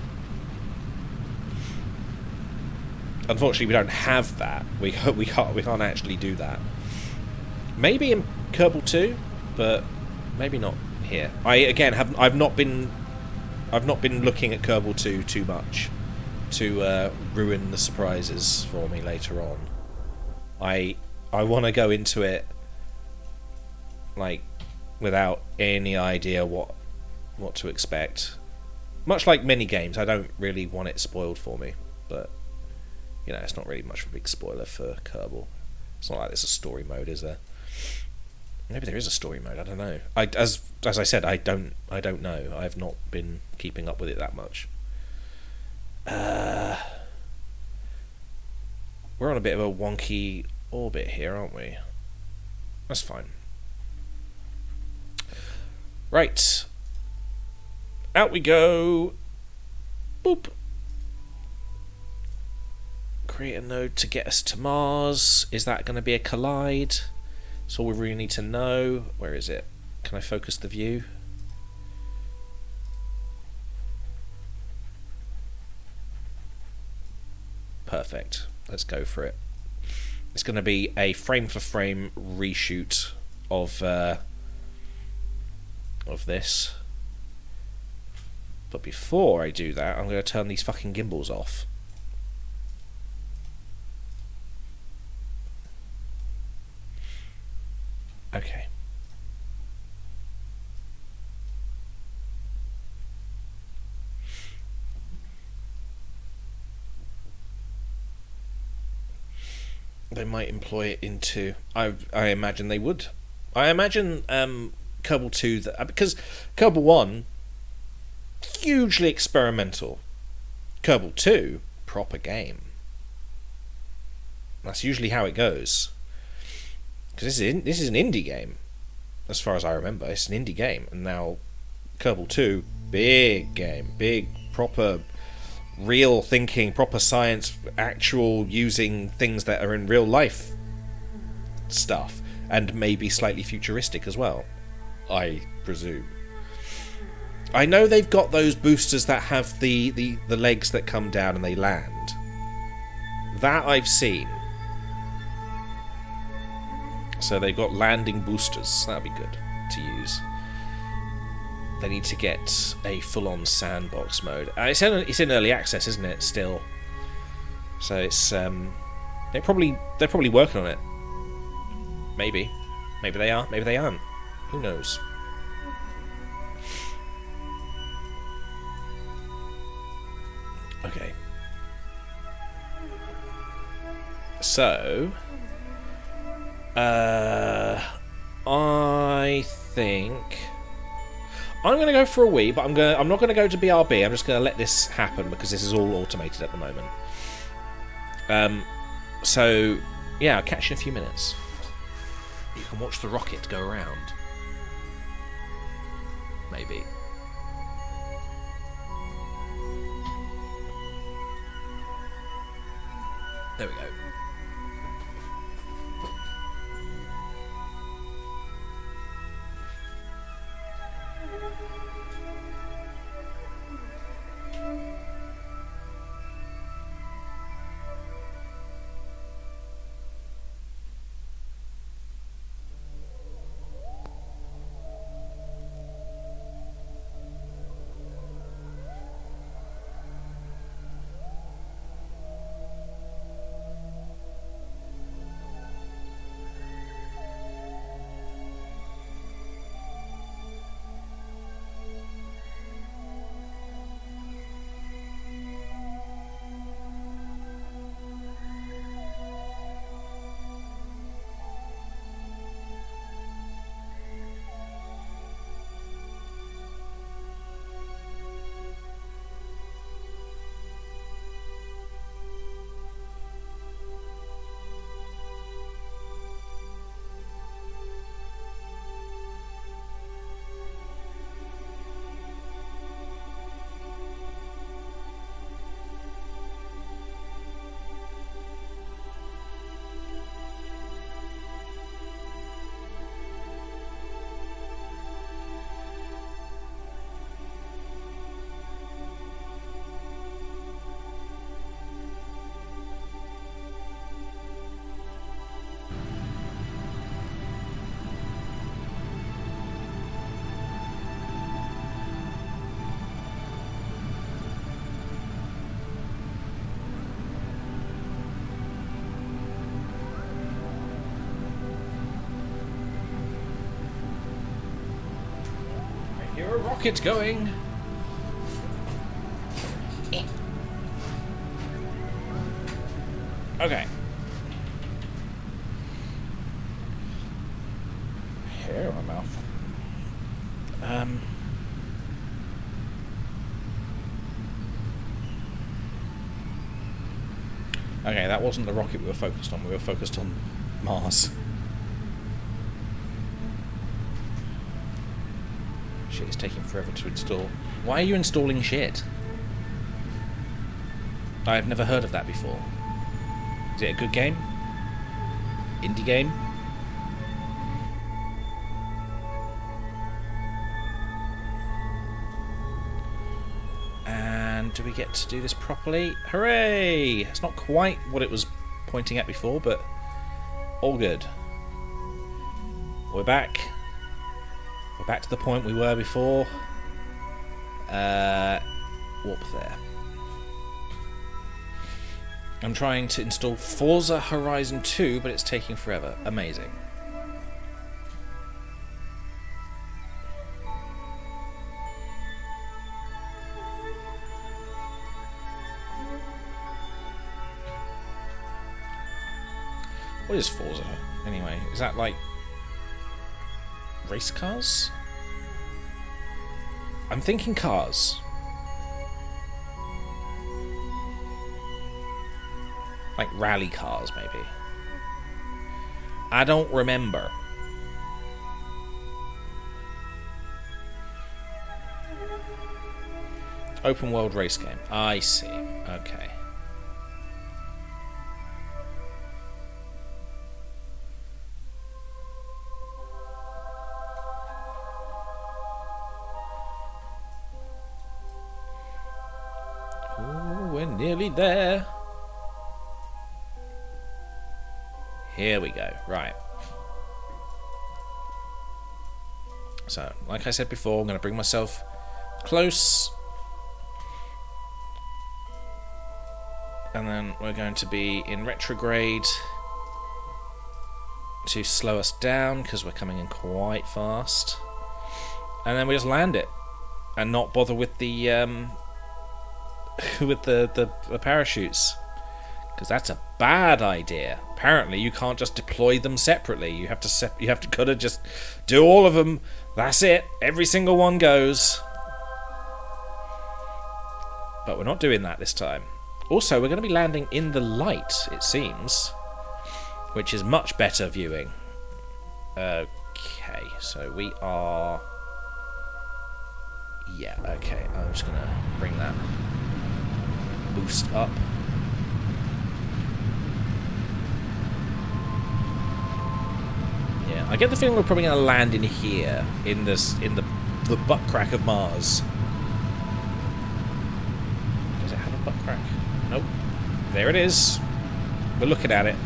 Unfortunately, we don't have that. We can't actually do that. Maybe in Kerbal 2, but maybe not here. I've not been looking at Kerbal 2 too much to ruin the surprises for me later on. I want to go into it like without any idea what to expect. Much like many games, I don't really want it spoiled for me, but you know, it's not really much of a big spoiler for Kerbal. It's not like there's a story mode, is there? Maybe there is a story mode. I don't know. As I said, I don't know. I've not been keeping up with it that much. We're on a bit of a wonky orbit here, aren't we? That's fine. Right. Out we go. Boop. Create a node to get us to Mars. Is that going to be a collide? That's all we really need to know. Where is it? Can I focus the view? Perfect. Let's go for it. It's going to be a frame-for-frame reshoot of this. But before I do that, I'm going to turn these fucking gimbals off. Okay. They might employ it into... I imagine they would. I imagine Kerbal 2... because Kerbal 1, hugely experimental. Kerbal 2, proper game. That's usually how it goes. Because this is an indie game. as far as I remember. It's an indie game, and now Kerbal 2, big game, big, proper, real thinking, proper science, actual using things that are in real life stuff, and maybe slightly futuristic as well, I presume. I know they've got those boosters that have the legs that come down and they land. That I've seen. So they've got landing boosters. That'd be good to use. They need to get a full-on sandbox mode. It's in early access, isn't it? Still. So it's they're probably working on it. Maybe they are. Maybe they aren't. Who knows? Okay. So, I think I'm going to go for a Wii, but I'm not going to go to BRB. I'm just going to let this happen because this is all automated at the moment. So, yeah, I'll catch you in a few minutes. You can watch the rocket go around. Maybe. There we go. A rocket going. Okay. Hair in my mouth. Okay, that wasn't the rocket we were focused on. We were focused on Mars. Shit is taking forever to install. Why are you installing shit? I've never heard of that before. Is it a good game? Indie game? And do we get to do this properly? Hooray! It's not quite what it was pointing at before, but all good. We're back. We're back to the point we were before. Warp there. I'm trying to install Forza Horizon 2, but it's taking forever. Amazing. What is Forza, anyway? Is that like race cars? I'm thinking cars. Like rally cars, maybe. I don't remember. Open world race game. I see. Okay. Ooh, we're nearly there. Here we go. Right. So, like I said before, I'm going to bring myself close. And then we're going to be in retrograde to slow us down because we're coming in quite fast. And then we just land it and not bother with the with the parachutes, because that's a bad idea. Apparently, you can't just deploy them separately. You have to kind of just do all of them. That's it. Every single one goes. But we're not doing that this time. Also, we're going to be landing in the light, it seems, which is much better viewing. Okay, so we are... Yeah, okay, I'm just going to bring that boost up. Yeah, I get the feeling we're probably going to land in here, in the butt crack of Mars. Does it have a butt crack? Nope. There it is. We're looking at it.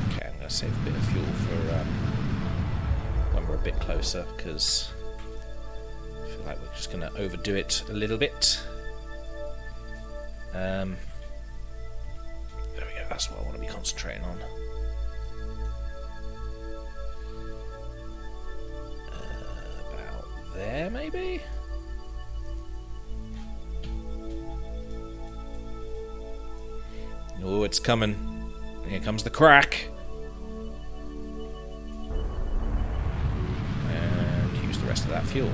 Okay, I'm going to save a bit of fuel for when we're a bit closer, because I feel like we're just going to overdo it a little bit. There we go. That's what I want to be concentrating on. There, maybe? Oh, it's coming. Here comes the crack. And use the rest of that fuel.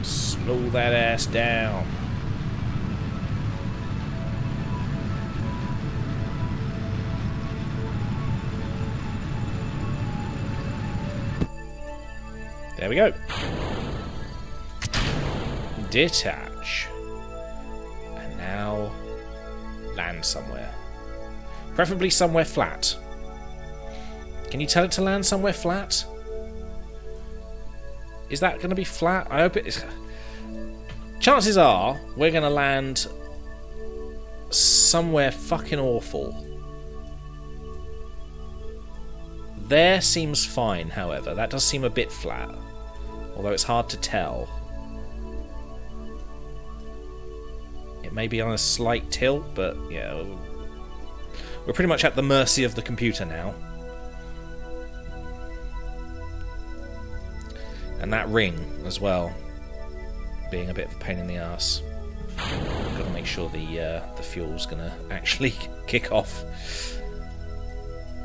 Slow that ass down. There we go. Detach. And now land somewhere. Preferably somewhere flat. Can you tell it to land somewhere flat? Is that going to be flat? I hope it is. Chances are we're going to land somewhere fucking awful. There seems fine, however. That does seem a bit flat. Although it's hard to tell. It may be on a slight tilt, but yeah. We're pretty much at the mercy of the computer now. And that ring as well, being a bit of a pain in the arse. Got to make sure the fuel's going to actually kick off.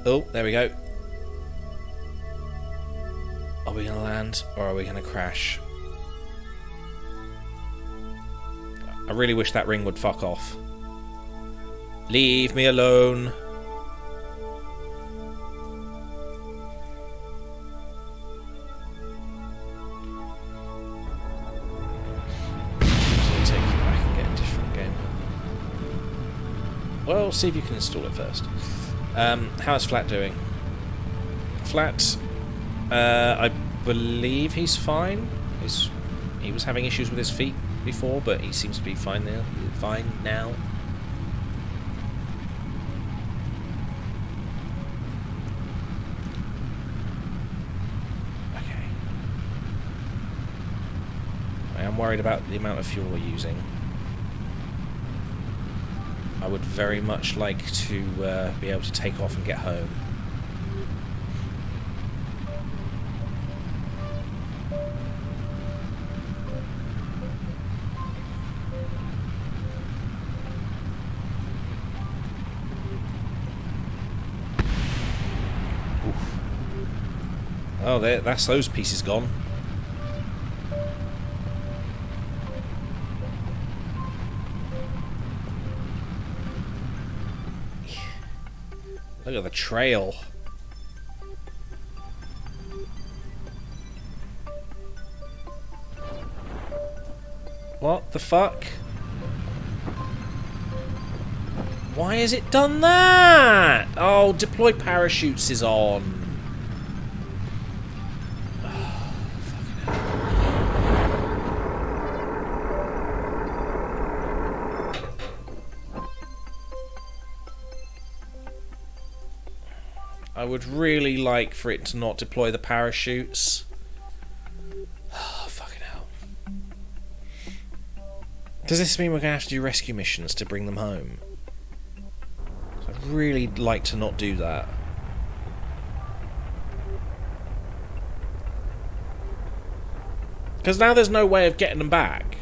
Oh, there we go. Are we going to land, or are we going to crash? I really wish that ring would fuck off. Leave me alone. So take it back and get a different game. Well, see if you can install it first. How's Flat doing? Flat... I believe he's fine. He was having issues with his feet before, but he seems to be fine now. Fine now. Okay. I am worried about the amount of fuel we're using. I would very much like to be able to take off and get home. Oh, that's those pieces gone. Look at the trail. What the fuck? Why has it done that? Oh, deploy parachutes is on. I would really like for it to not deploy the parachutes. Oh, fucking hell. Does this mean we're going to have to do rescue missions to bring them home? I'd really like to not do that. Because now there's no way of getting them back.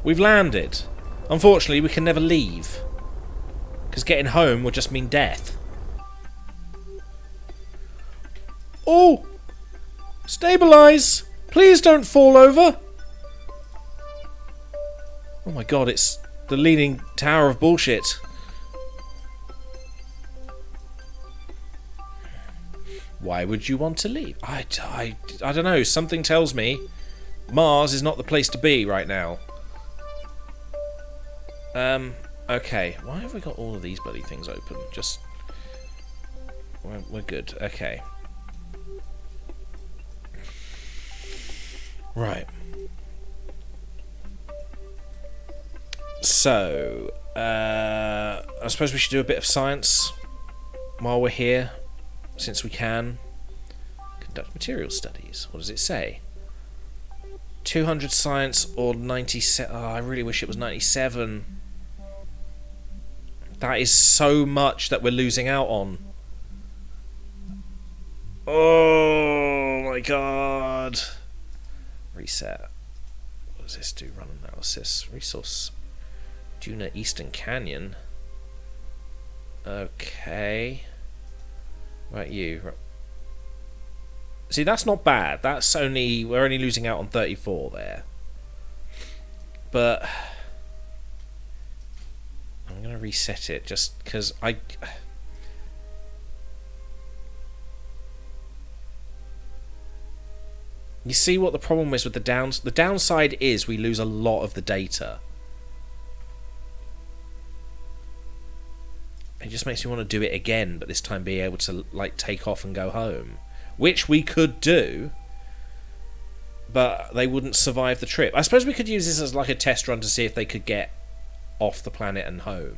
We've landed. Unfortunately, we can never leave. Because getting home would just mean death. Oh! Stabilize! Please don't fall over! Oh my god, it's the Leaning Tower of bullshit. Why would you want to leave? I don't know. Something tells me Mars is not the place to be right now. Okay. Why have we got all of these bloody things open? Just... We're good. Okay. Right. So, I suppose we should do a bit of science while we're here, since we can. Conduct material studies. What does it say? 200 science or 97... Oh, I really wish it was 97. That is so much that we're losing out on. Oh my god. Reset. What does this do? Run analysis. Resource. Duna Eastern Canyon. Okay. Right, you. See, that's not bad. That's only... We're only losing out on 34 there. But... I'm going to reset it just because I... You see what the problem is with the downs? The downside is we lose a lot of the data. It just makes me want to do it again, but this time be able to like take off and go home. Which we could do, but they wouldn't survive the trip. I suppose we could use this as like a test run to see if they could get off the planet and home,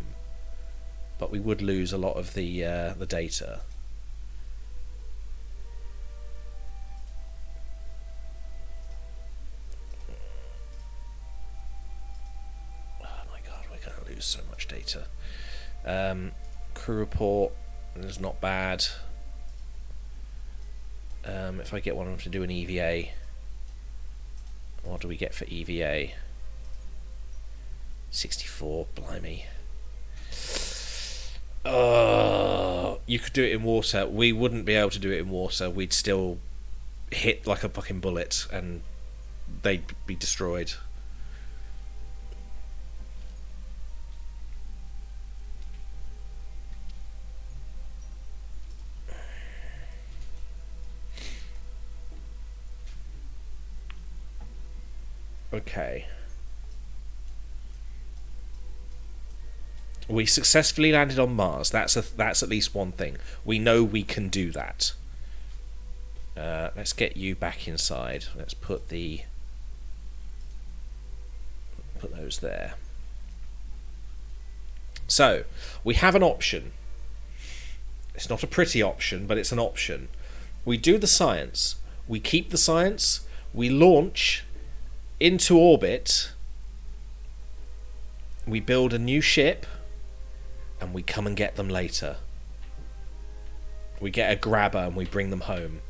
but we would lose a lot of the data. Oh my god, we're going to lose so much data. Crew report is not bad. If I get one of them to do an EVA, what do we get for EVA? 64, blimey. You could do it in water. We wouldn't be able to do it in water. We'd still hit like a fucking bullet and they'd be destroyed. Okay. We successfully landed on Mars. That's at least one thing. We know we can do that. Let's get you back inside. Let's put those there. So, we have an option. It's not a pretty option, but it's an option. We do the science. We keep the science. We launch into orbit. We build a new ship. And we come and get them later. We get a grabber and we bring them home.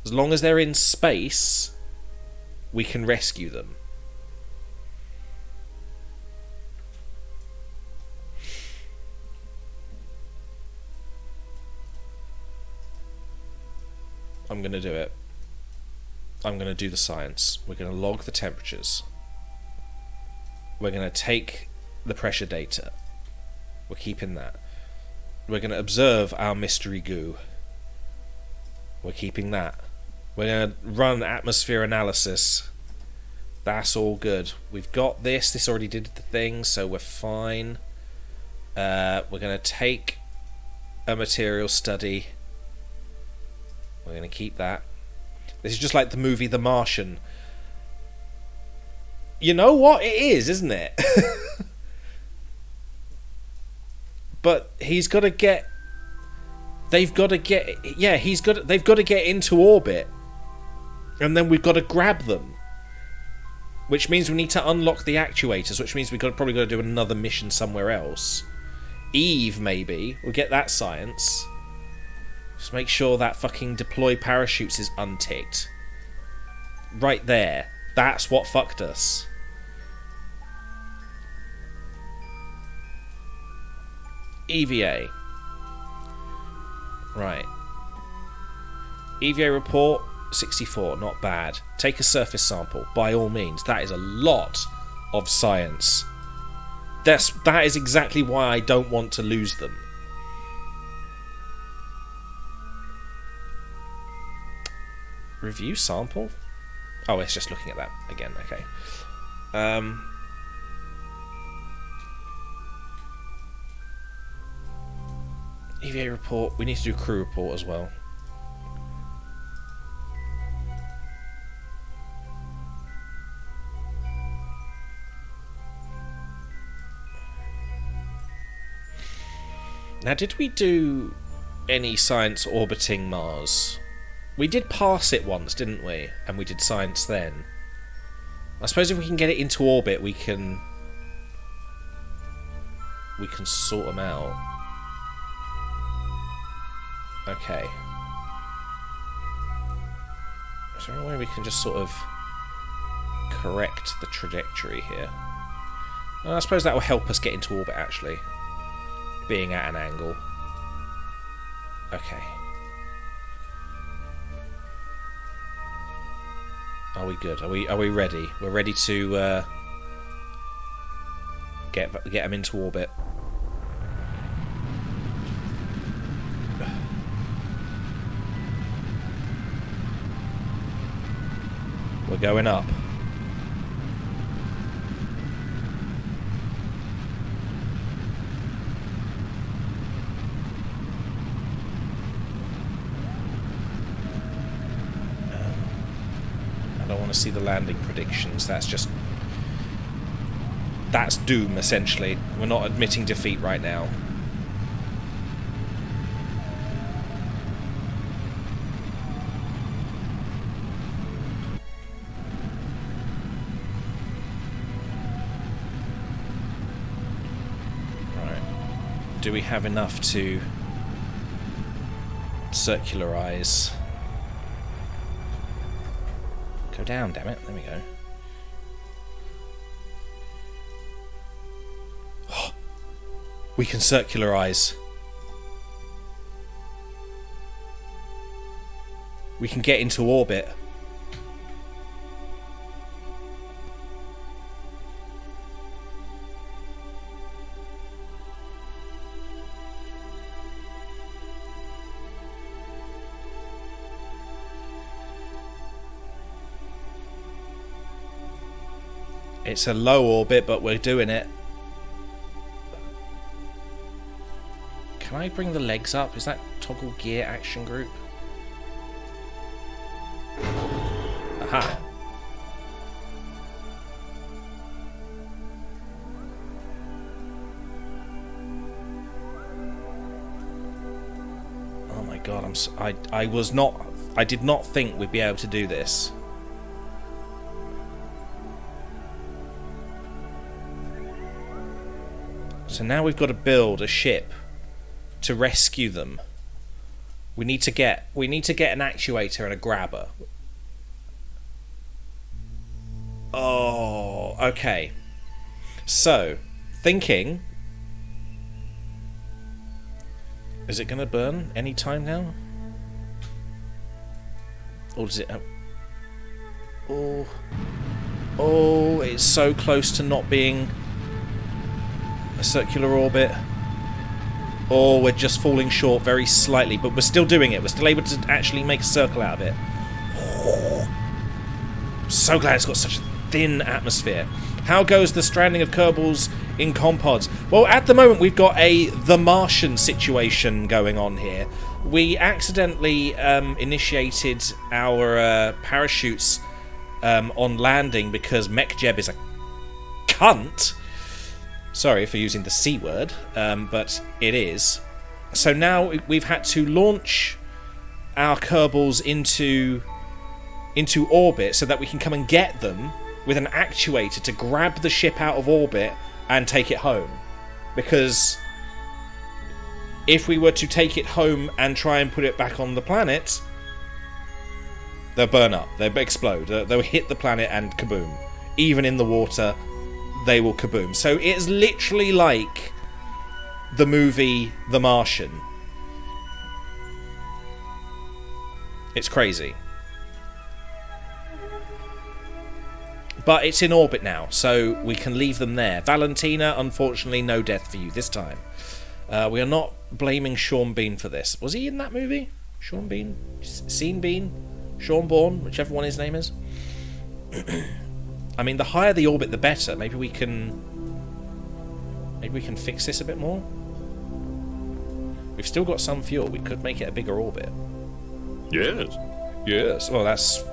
As long as they're in space, we can rescue them. I'm going to do it. I'm going to do the science. We're going to log the temperatures. We're going to take the pressure data. We're keeping that. We're going to observe our mystery goo. We're keeping that. We're going to run atmosphere analysis. That's all good. We've got this. This already did the thing, so we're fine. We're going to take a material study. We're going to keep that. This is just like the movie The Martian. You know what? It is, isn't it? But he's got to get... They've got to get... Yeah, they've got to get into orbit. And then we've got to grab them. Which means we need to unlock the actuators, which means we've probably got to do another mission somewhere else. Eve, maybe. We'll get that science. Just make sure that fucking deploy parachutes is unticked. Right there. That's what fucked us. EVA. Right. EVA report, 64. Not bad. Take a surface sample, by all means. That is a lot of science. That is exactly why I don't want to lose them. Review sample? Oh, it's just looking at that again. Okay. EVA report. We need to do a crew report as well. Now, did we do any science orbiting Mars? We did pass it once, didn't we? And we did science then. I suppose if we can get it into orbit, we can sort them out. Okay. Is there a way we can just sort of correct the trajectory here? Well, I suppose that will help us get into orbit, actually. Being at an angle. Okay. Are we good? Are we ready? We're ready to get them into orbit. We're going up. I don't want to see the landing predictions. That's doom, essentially. We're not admitting defeat right now. Do we have enough to circularize? Go down, damn it. There we go. Oh, we can circularize. We can get into orbit. It's a low orbit, but we're doing it. Can I bring the legs up? Is that toggle gear action group? Aha. Oh my god, I did not think we'd be able to do this. So now we've got to build a ship to rescue them. We need to get an actuator and a grabber. Oh, okay. So, thinking, is it going to burn any time now? Or does it? Oh. Oh, it's so close to not being a circular orbit. Oh, we're just falling short very slightly, but we're still doing it. We're still able to actually make a circle out of it. I'm so glad it's got such a thin atmosphere. How goes the stranding of Kerbals in Compods? Well, at the moment we've got a The Martian situation going on here. We accidentally initiated our parachutes on landing because MechJeb is a cunt. Sorry for using the C word, but it is. So now we've had to launch our Kerbals into orbit so that we can come and get them with an actuator to grab the ship out of orbit and take it home. Because if we were to take it home and try and put it back on the planet, they'll burn up, they'll explode, they'll hit the planet and kaboom. Even in the water, they will kaboom. So it's literally like the movie The Martian. It's crazy. But it's in orbit now, so we can leave them there. Valentina, unfortunately, no death for you this time. We are not blaming Sean Bean for this. Was he in that movie? Sean Bean? Sean Bean? Sean Bourne? Whichever one his name is. I mean, the higher the orbit, the better. Maybe we can fix this a bit more. We've still got some fuel. We could make it a bigger orbit. Yes. Yes. Well, that's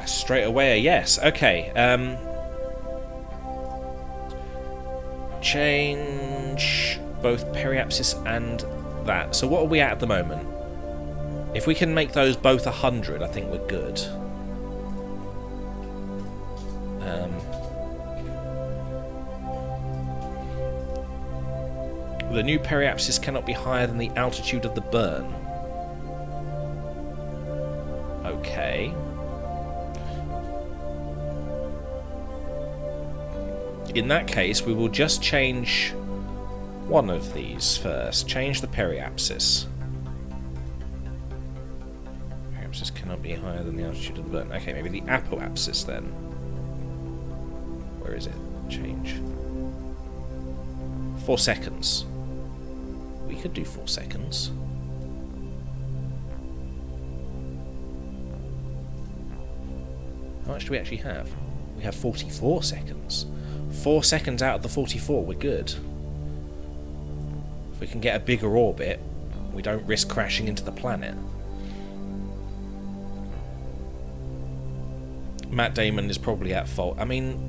straight away a yes. Okay. Change both periapsis and that. So what are we at the moment? If we can make those both 100, I think we're good. The new periapsis cannot be higher than the altitude of the burn. Okay. In that case, we will just change one of these first. Change the periapsis. Periapsis cannot be higher than the altitude of the burn. Okay, maybe the apoapsis then. Where is it? Change. 4 seconds. We could do 4 seconds. How much do we actually have? We have 44 seconds. 4 seconds out of the 44, we're good. If we can get a bigger orbit, we don't risk crashing into the planet. Matt Damon is probably at fault. I mean,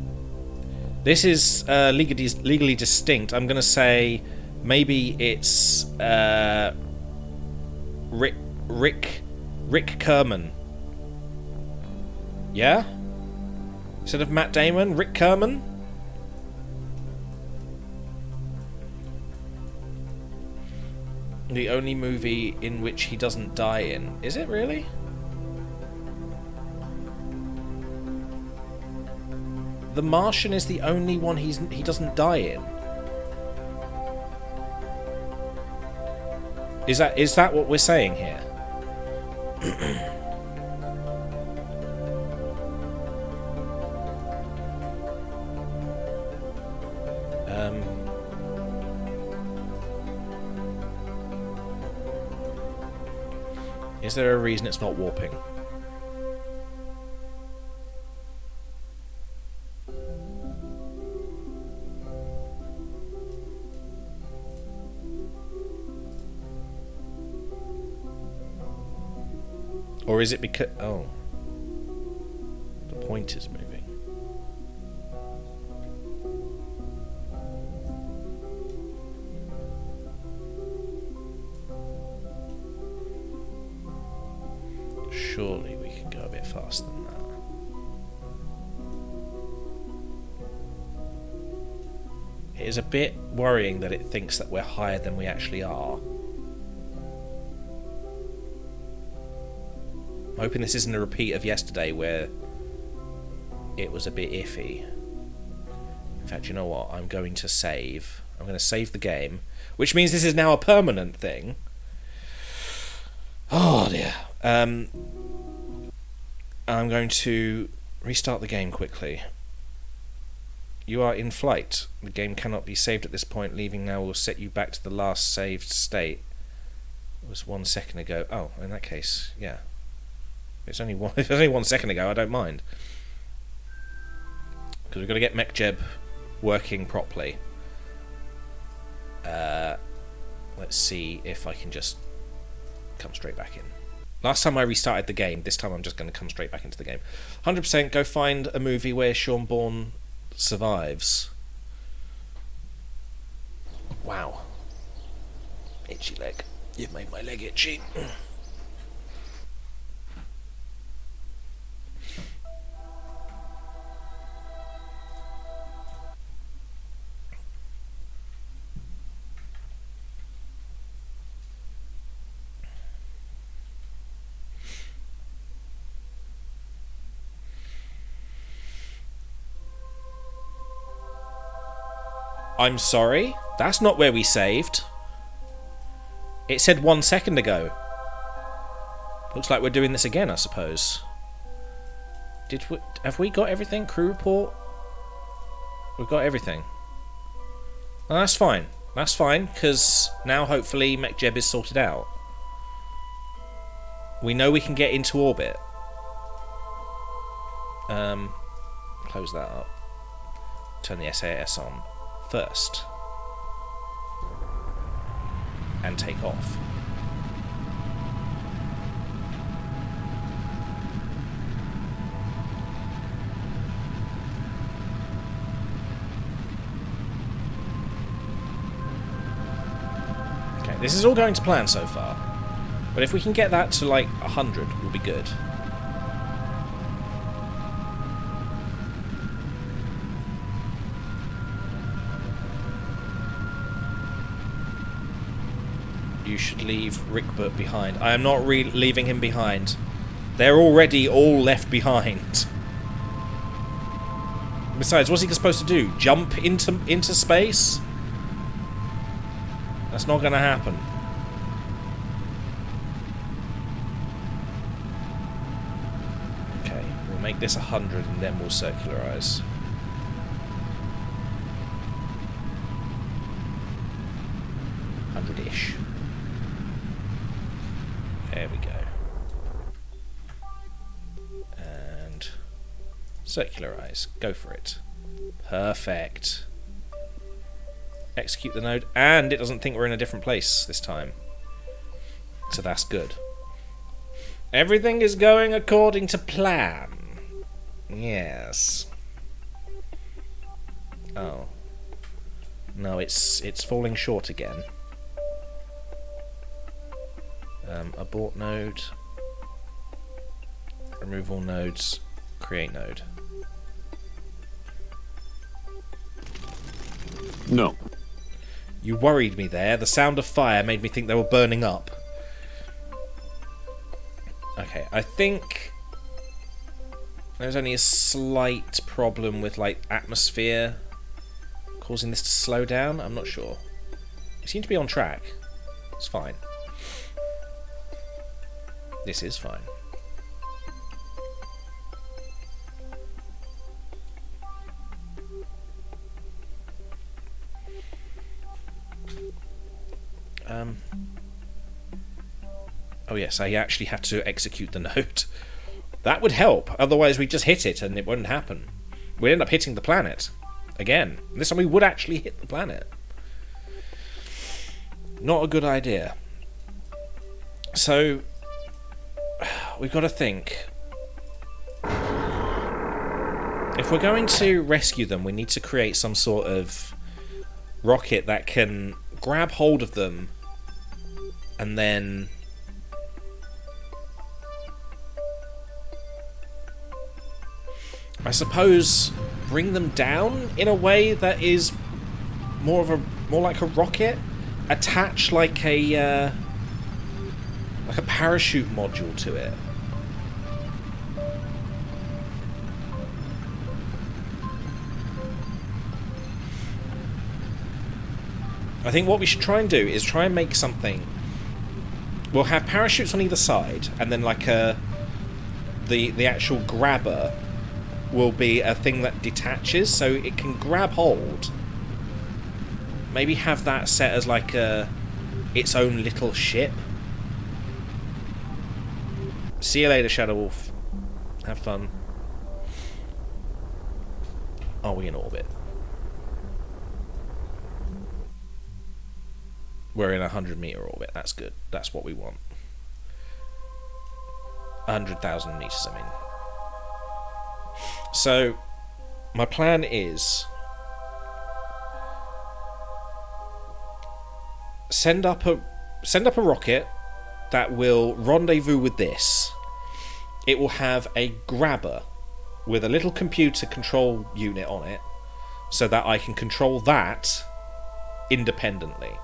this is legally distinct. I'm going to say maybe it's Rick Kerman. Yeah? Instead of Matt Damon, Rick Kerman? The only movie in which he doesn't die in. Is it really? The Martian is the only one he doesn't die in. Is that what we're saying here? Is there a reason it's not warping? Or is it because... Oh. The point is moving. Surely we can go a bit faster than that. It is a bit worrying that it thinks that we're higher than we actually are. I'm hoping this isn't a repeat of yesterday where it was a bit iffy. In fact, you know what? I'm going to save. I'm going to save the game, which means this is now a permanent thing. Oh dear. I'm going to Restart the game quickly. You are in flight. The game cannot be saved at this point. Leaving now will set you back to the last saved state. It was 1 second ago. Oh, in that case, yeah. If it's only 1 second ago, I don't mind. Because we've got to get MechJeb working properly. Let's see if I can just come straight back in. Last time I restarted the game, this time I'm just going to come straight back into the game. 100% go find a movie where Sean Bourne survives. Wow. Itchy leg. You've made my leg itchy. I'm sorry? That's not where we saved. It said 1 second ago. Looks like we're doing this again, I suppose. Have we got everything? Crew report? We've got everything. Oh, that's fine. That's fine, because now hopefully MechJeb is sorted out. We know we can get into orbit. Close that up. Turn the SAS on first. And take off. Okay, this is all going to plan so far. But if we can get that to like 100, we'll be good. You should leave Rickbert behind. I am not leaving him behind. They're already all left behind. Besides, what's he supposed to do? Jump into space? That's not going to happen. Okay, we'll make this 100 and then we'll circularize. Ish. There we go. And circularize. Go for it. Perfect. Execute the node, and it doesn't think we're in a different place this time. So that's good. Everything is going according to plan. Yes. Oh. No, it's falling short again. Abort node. Remove all nodes. Create node. No. You worried me there. The sound of fire made me think they were burning up. Okay, I think there's only a slight problem with, like, atmosphere causing this to slow down. I'm not sure. We seem to be on track. It's fine. This is fine. Oh yes, I actually had to execute the node. That would help, otherwise we'd just hit it and it wouldn't happen. We'd end up hitting the planet. Again. This time we would actually hit the planet. Not a good idea. So, we've got to think. If we're going to rescue them, we need to create some sort of rocket that can grab hold of them and then I suppose bring them down in a way that is more like a rocket, attach like a parachute module to it. I think what we should try and do is try and make something. We'll have parachutes on either side, and then like the actual grabber will be a thing that detaches, so it can grab hold. Maybe have that set as like its own little ship. See you later, Shadow Wolf. Have fun. Are we in orbit? We're in a 100-meter orbit. That's good. That's what we want. 100,000 meters, I mean. So, my plan is send up a rocket that will rendezvous with this. It will have a grabber with a little computer control unit on it, so that I can control that independently.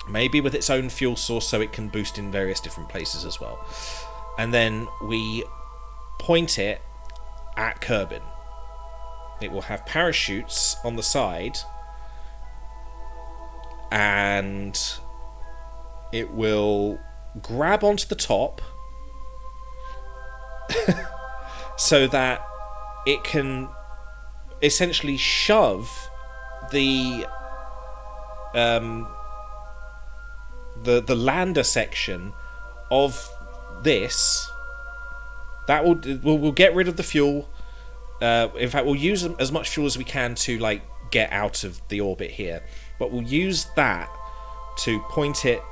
Maybe with its own fuel source, so it can boost in various different places as well. And then we point it at Kerbin. It will have parachutes on the side, and it will grab onto the top so that it can essentially shove the lander section of this. That will get rid of the fuel. In fact, we'll use as much fuel as we can to like get out of the orbit here, but we'll use that to point it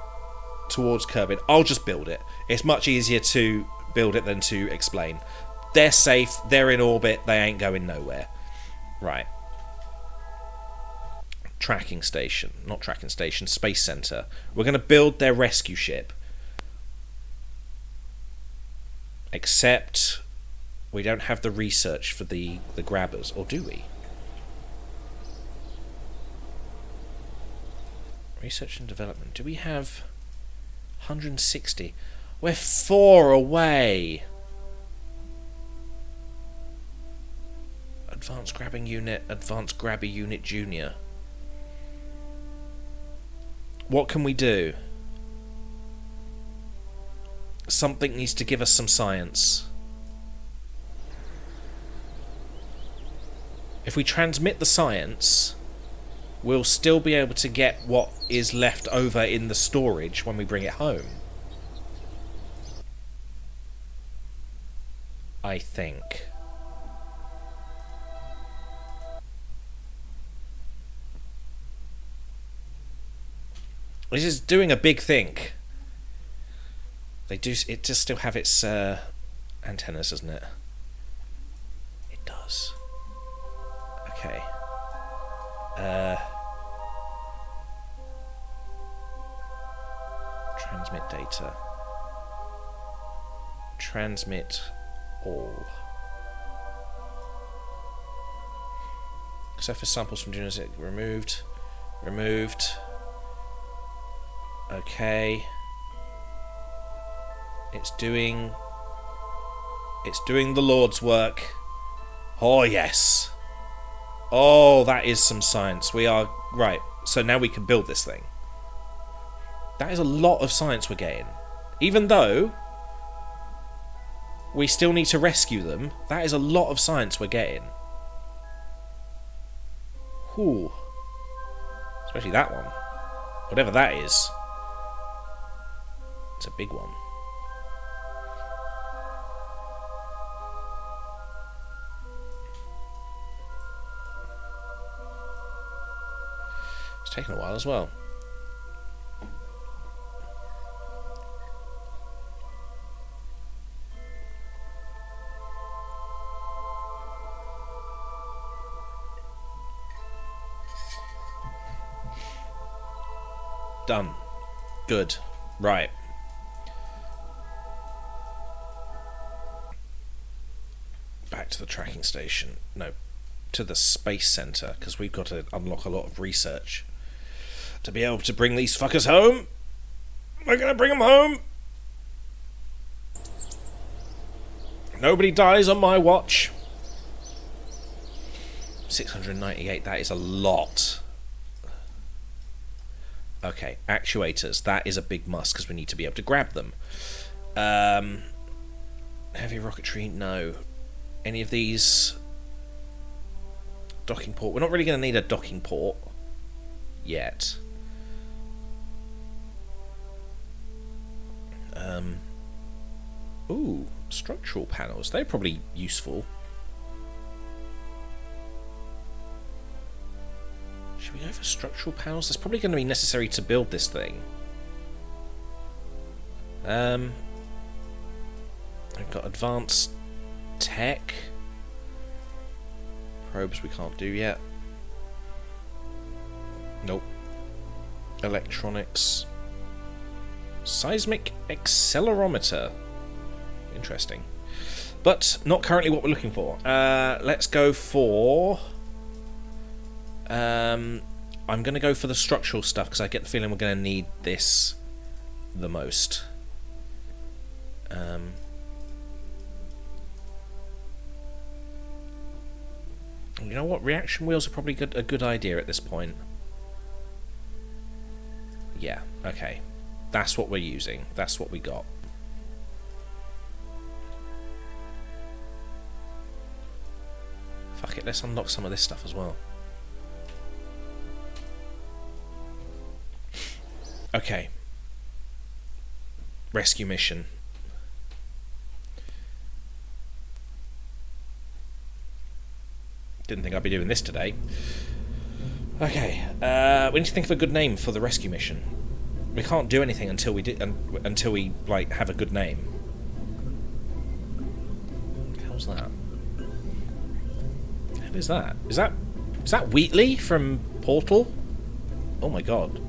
towards Kerbin. I'll just build it. It's much easier to build it than to explain. They're safe, they're in orbit, they ain't going nowhere. Right. Tracking station. Not tracking station, Space Center. We're going to build their rescue ship. Except we don't have the research for the grabbers, or do we? Research and development. Do we have 160? We're 4 away. Advanced grabbing unit, advanced grabber unit junior. What can we do? Something needs to give us some science. If we transmit the science, we'll still be able to get what is left over in the storage when we bring it home. I think. This is doing a big thing. It does still have its antennas, doesn't it? It does. Okay. Transmit data. Transmit all. Surface samples from Juno's removed. Removed. Okay. It's doing the Lord's work. Oh yes. Oh, that is some science. We are right. So now we can build this thing. That is a lot of science we're getting. Even though we still need to rescue them, that is a lot of science we're getting. Whew. Especially that one. Whatever that is. It's a big one. It's taken a while as well. Done. Good. Right. Back to the tracking station. No, to the Space Center, because we've got to unlock a lot of research to be able to bring these fuckers home. We're gonna bring them home. Nobody dies on my watch. 698, that is a lot. Okay, actuators, that is a big must because we need to be able to grab them. Heavy rocketry, no. Any of these? Docking port. We're not really going to need a docking port yet. Ooh, structural panels. They're probably useful. Should we go for structural panels? That's probably going to be necessary to build this thing. I've got advanced tech. Probes we can't do yet. Nope. Electronics. Seismic accelerometer. Interesting. But not currently what we're looking for. Let's go for... I'm going to go for the structural stuff because I get the feeling we're going to need this the most. You know what? Reaction wheels are probably a good idea at this point. Yeah, okay. That's what we're using. That's what we got. Fuck it, let's unlock some of this stuff as well. Okay. Rescue mission. Didn't think I'd be doing this today. Okay, we need to think of a good name for the rescue mission. We can't do anything until we like have a good name. What the hell's that? What the hell is that? Is that Wheatley from Portal? Oh my god.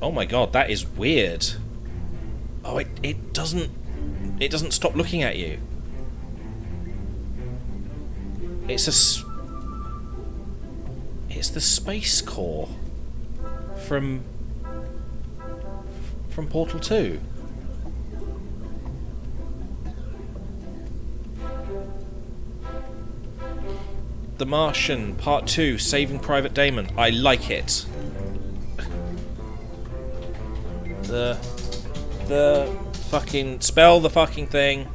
Oh my god, that is weird. Oh, it doesn't stop looking at you. It's the Space Corps from Portal 2. The Martian, Part 2, Saving Private Damon. I like it. The fucking... Spell the fucking thing.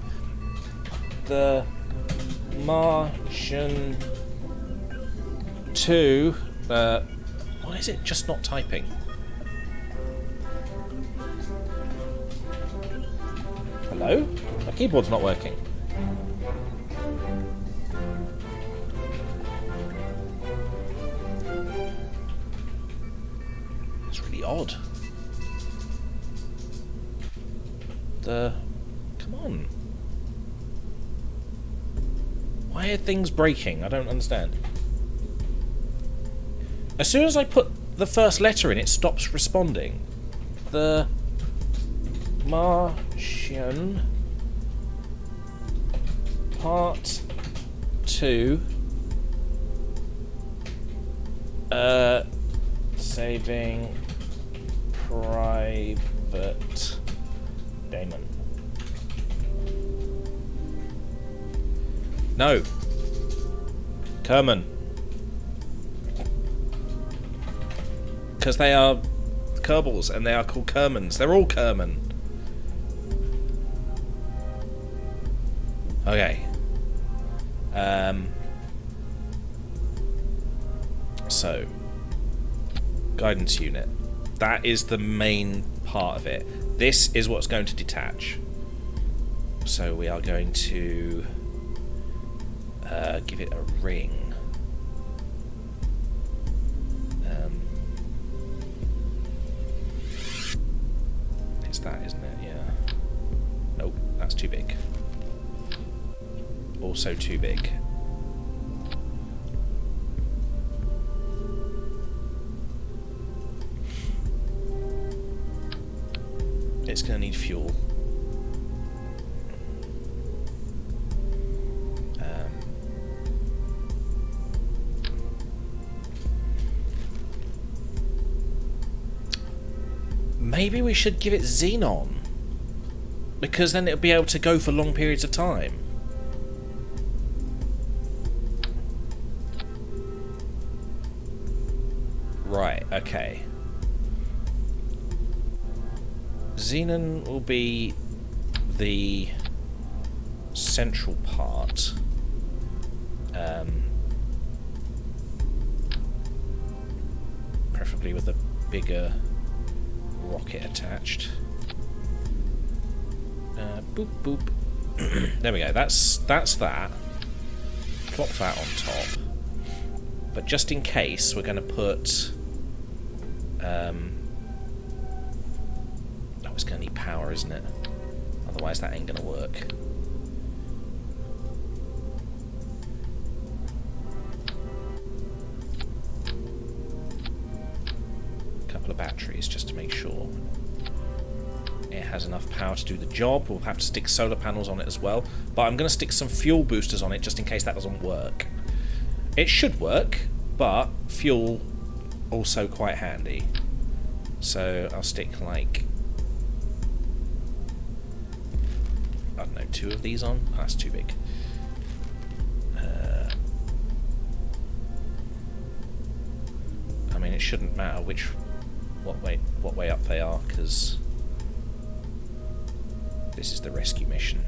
The Martian 2. Why is it just not typing? Hello? My keyboard's not working. It's really odd. Come on. Why are things breaking? I don't understand. As soon as I put the first letter in, it stops responding. The Martian Part 2 Saving Private Damon. No. Kerman. Because they are Kerbals and they are called Kermans. They're all Kerman. Okay. So, guidance unit. That is the main part of it. This is what's going to detach. So we are going to give it a ring. It's that, isn't it? Yeah. Nope, that's too big. Also too big. It's going to need fuel. Maybe we should give it xenon, because then it'll be able to go for long periods of time. Right, okay. Xenon will be the central part. Preferably with a bigger rocket attached. Boop boop. There we go. That's that. Plop that on top. But just in case, we're going to put. Oh, it's going to need power, isn't it? Otherwise, that ain't going to work. Couple of batteries just to make sure it has enough power to do the job. We'll have to stick solar panels on it as well, but I'm going to stick some fuel boosters on it just in case that doesn't work. It should work, but fuel also quite handy. So I'll stick like, I don't know, 2 of these on. Oh, that's too big. I mean, it shouldn't matter what way up they are, because this is the rescue mission.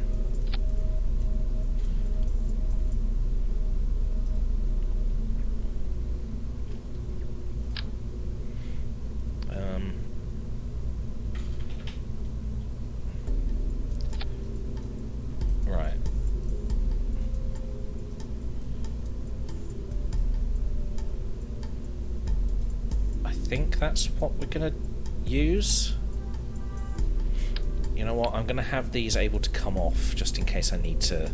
Right. I think that's what we're gonna use. You know what, I'm going to have these able to come off just in case I need to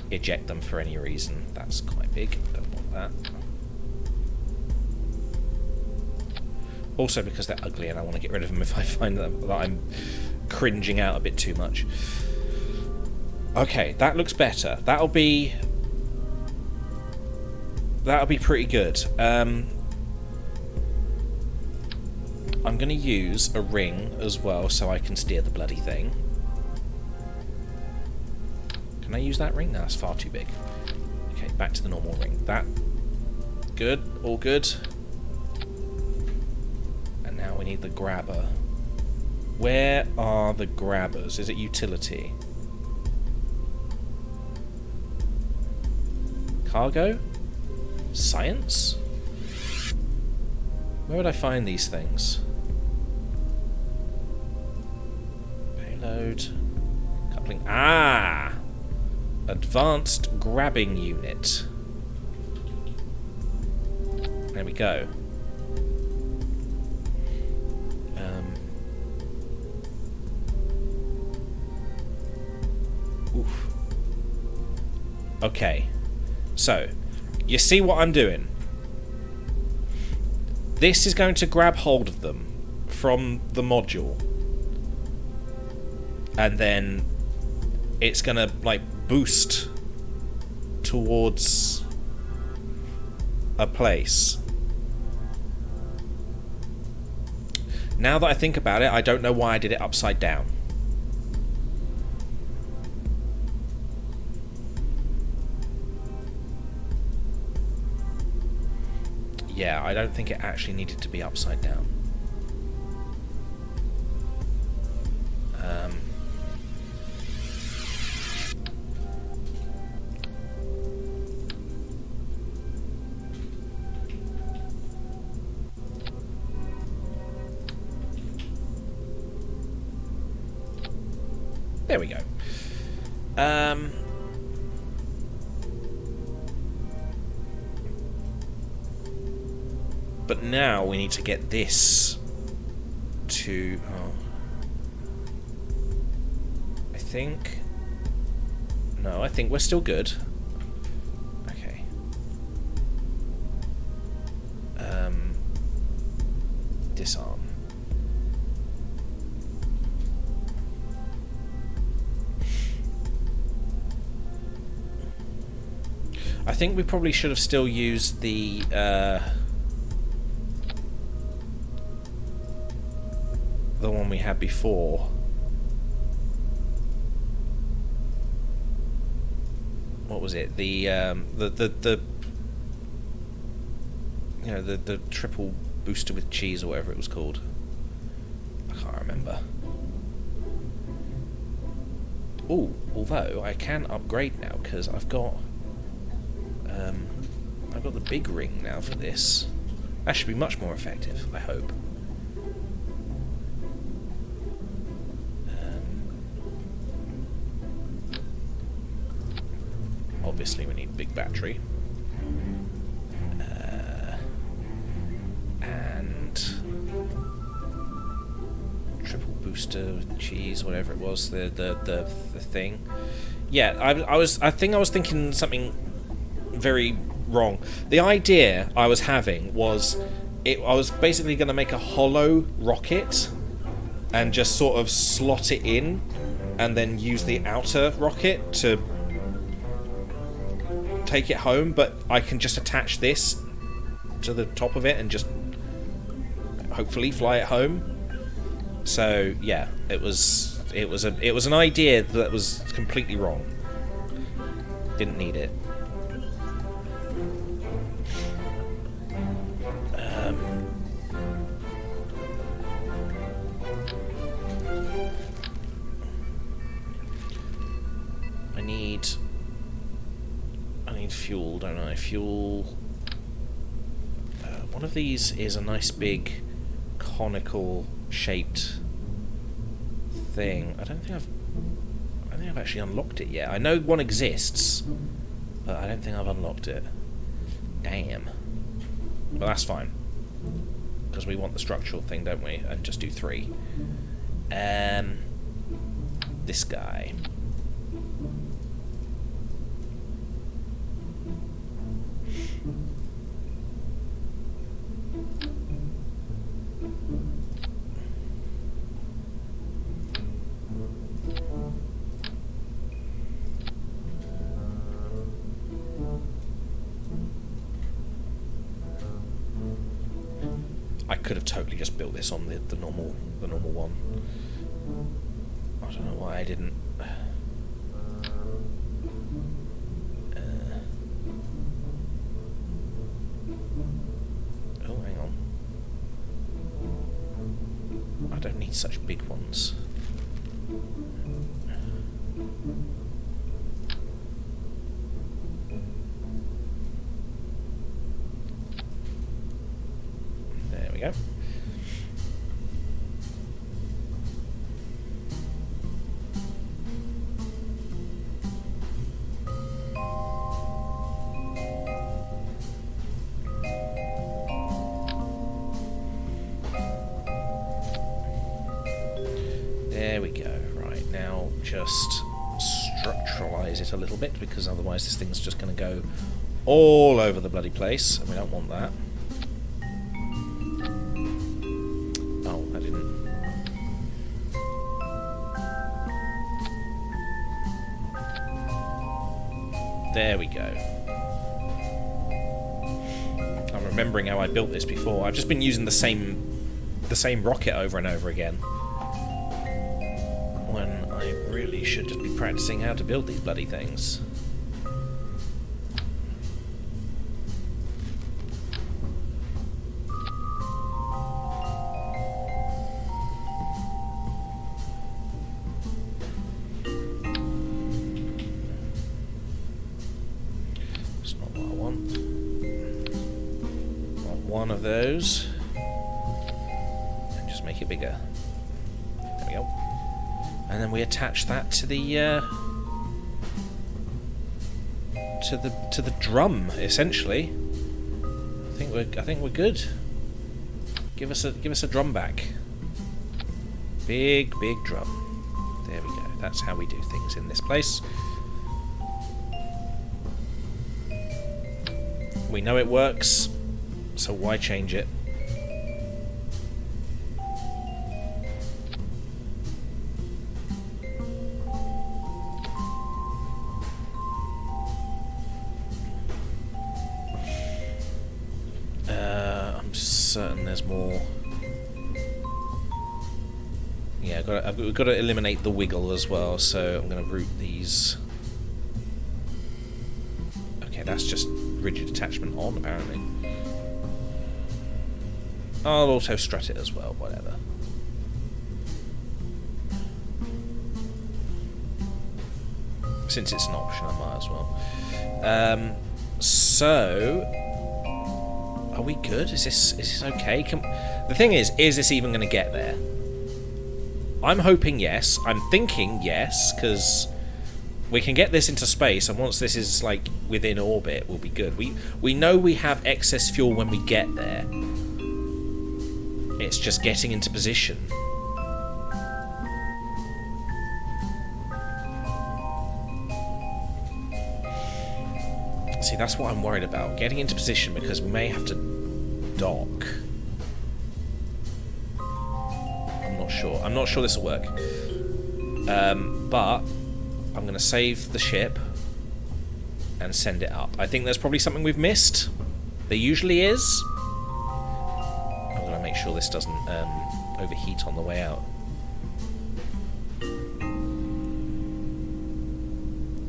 eject them for any reason. That's quite big, don't want that. Also because they're ugly and I want to get rid of them if I find that I'm cringing out a bit too much. Okay, that looks better. That'll be pretty good. I'm going to use a ring as well so I can steer the bloody thing. Can I use that ring? No, that's far too big. Okay, back to the normal ring. That. Good. All good. And now we need the grabber. Where are the grabbers? Is it utility? Cargo? Science? Where would I find these things? Payload. Coupling. Ah! Advanced grabbing unit. There we go. Oof. Okay. So, you see what I'm doing? This is going to grab hold of them from the module. And then it's going to, like, boost towards a place. Now that I think about it, I don't know why I did it upside down. Yeah, I don't think it actually needed to be upside down. There we go. But now we need to get this to... Oh. I think... No, I think we're still good. Okay. Disarm. I think we probably should have still used the one we had before. What was it? The you know, the triple booster with cheese or whatever it was called. I can't remember. Ooh, although I can upgrade now because I've got the big ring now for this. That should be much more effective, I hope. Obviously we need a big battery. And triple booster cheese, whatever it was, the thing. Yeah, I think I was thinking something very wrong. The idea I was having was I was basically going to make a hollow rocket and just sort of slot it in and then use the outer rocket to take it home, but I can just attach this to the top of it and just hopefully fly it home. So yeah, it was an idea that was completely wrong. Didn't need it. I need fuel, don't I? Fuel. One of these is a nice big conical shaped thing. I don't think I've actually unlocked it yet. I know one exists, but I don't think I've unlocked it. Damn. But that's fine, because we want the structural thing, don't we? And just do 3. This guy. I could have totally just built this on the normal one. I don't know why I didn't. Oh, hang on. I don't need such big ones. There we go. There we go. Right, now just structuralize it a little bit, because otherwise this thing's just going to go all over the bloody place, and we don't want that. Oh, I didn't. There we go. I'm remembering how I built this before. I've just been using the same rocket over and over again, when I really should just be practicing how to build these bloody things. It's not what I want. I want one of those. And just make it bigger. There we go. And then we attach that to the to the drum, essentially. I think we're good. Give us a drum back. Big drum. There we go. That's how we do things in this place. We know it works, so why change it? I'm certain there's more. Yeah, we've got to eliminate the wiggle as well, so I'm going to route these. Okay, that's just rigid attachment on, apparently. I'll auto strut it as well, whatever. Since it's an option, I might as well. So, are we good? Is this okay? The thing is this even going to get there? I'm hoping yes. I'm thinking yes, because we can get this into space, and once this is like within orbit, we'll be good. We know we have excess fuel when we get there. It's just getting into position. See, that's what I'm worried about. Getting into position, because we may have to dock. I'm not sure this will work. But I'm going to save the ship and send it up. I think there's probably something we've missed. There usually is. I'm going to make sure this doesn't overheat on the way out.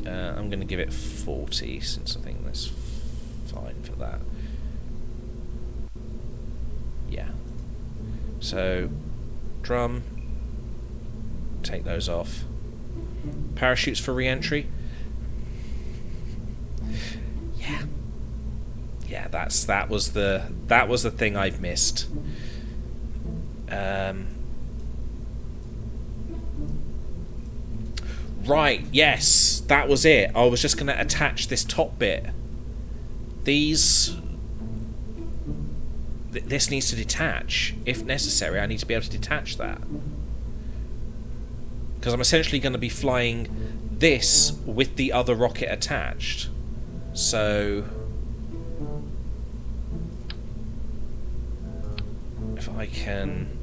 I'm going to give it 40, since I think that's fine for that. Yeah. So, drum. Take those off. Parachutes for re-entry. Yeah, that was the thing I've missed. Right, yes, that was it. I was just going to attach this top bit. This needs to detach. If necessary, I need to be able to detach that. Because I'm essentially going to be flying this with the other rocket attached. So, if I can...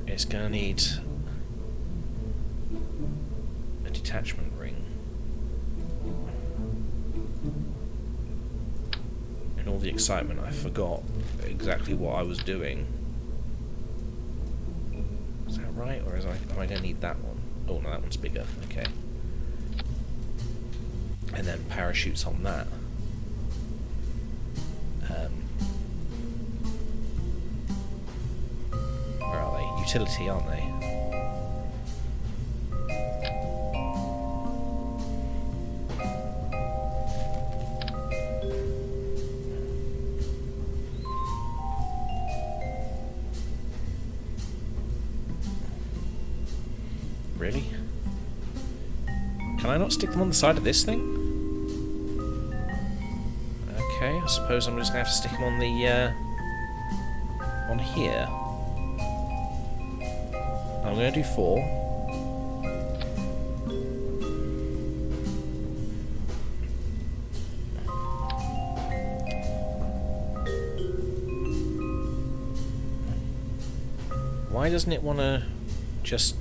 It's gonna need a detachment ring. In all the excitement, I forgot exactly what I was doing. Is that right, or am I gonna need that one? Oh no, that one's bigger. Okay. And then parachutes on that. Where are they? Utility, aren't they? Really? Can I not stick them on the side of this thing? Okay, I suppose I'm just going to have to stick them on the, on here. I'm going to do 4. Why doesn't it want to just...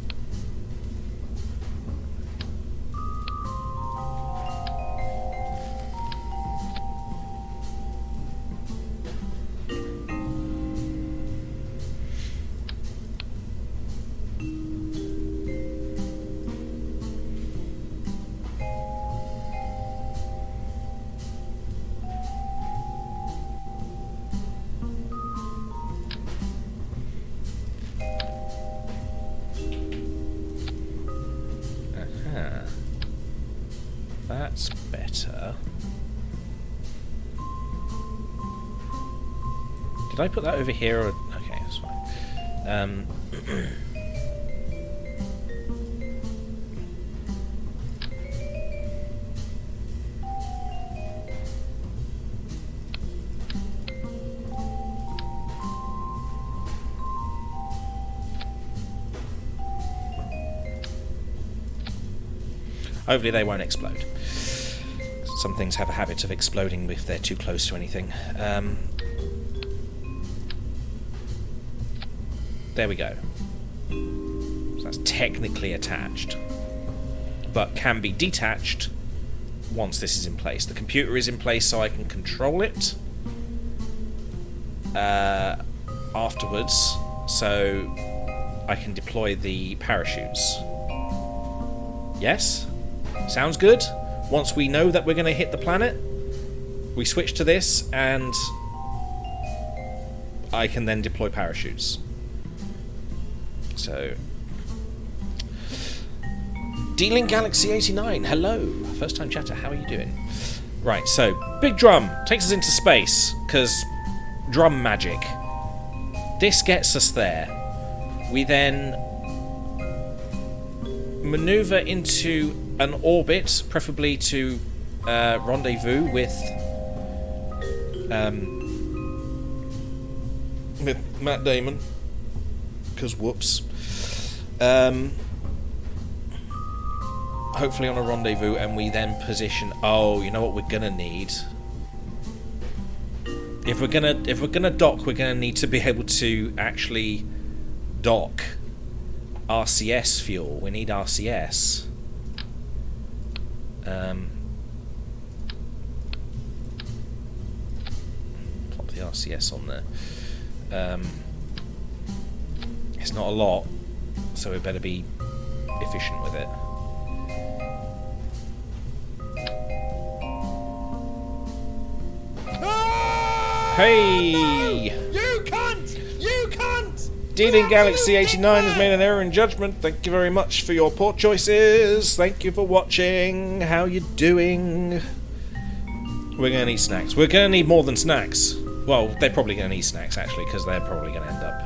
That's better. Did I put that over here? Or... Okay, that's fine. Hopefully they won't explode. Some things have a habit of exploding if they're too close to anything. There we go. So that's technically attached, but can be detached once this is in place. The computer is in place so I can control it afterwards, so I can deploy the parachutes. Yes? Sounds good? Once we know that we're going to hit the planet, we switch to this and I can then deploy parachutes. So, Dealing Galaxy 89, hello, first time chatter, how are you doing? Right, so, big drum takes us into space, because drum magic. This gets us there. We then maneuver into an orbit, preferably to rendezvous with Matt Damon, because whoops. Hopefully on a rendezvous, and we then position. Oh, you know what we're gonna need? If we're gonna dock, we're gonna need to be able to actually dock RCS fuel. We need RCS. Pop the RCS on there. It's not a lot, so we better be efficient with it. Hey! You cunt! You cunt! Dealing Galaxy 89 has made an error in judgment. Thank you very much for your poor choices. Thank you for watching. How you doing? We're going to need snacks. We're going to need more than snacks. Well, they're probably going to need snacks, actually, because they're probably going to end up...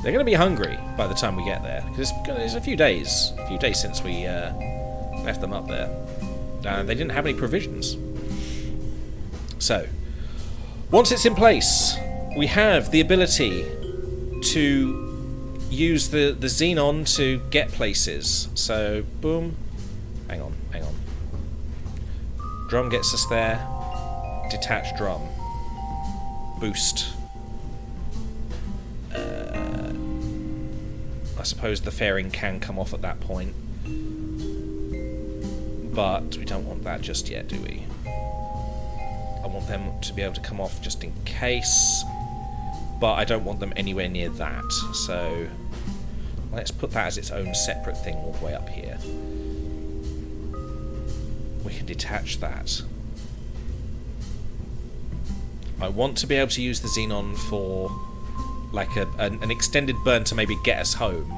they're going to be hungry by the time we get there. Because it's a few days since we left them up there. They didn't have any provisions. So, once it's in place, we have the ability to use the Xenon to get places. So, boom. Hang on. Drum gets us there. Detach drum. Boost. I suppose the fairing can come off at that point. But we don't want that just yet, do we? I want them to be able to come off just in case, but I don't want them anywhere near that, so let's put that as its own separate thing all the way up here. We can detach that. I want to be able to use the Xenon for like an extended burn to maybe get us home.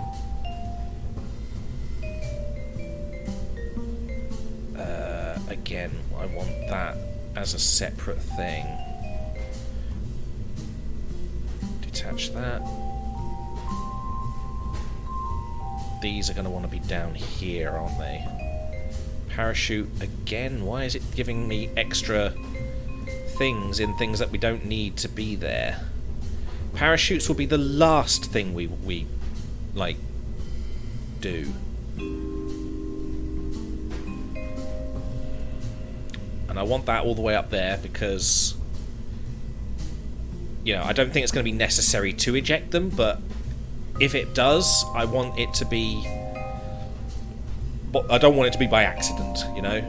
Again, I want that as a separate thing. Detach that. These are going to want to be down here, aren't they? Parachute again. Why is it giving me extra things in things that we don't need to be there? Parachutes will be the last thing we like do. And I want that all the way up there because, you know, I don't think it's going to be necessary to eject them, but if it does, I want it to be... I don't want it to be by accident, you know?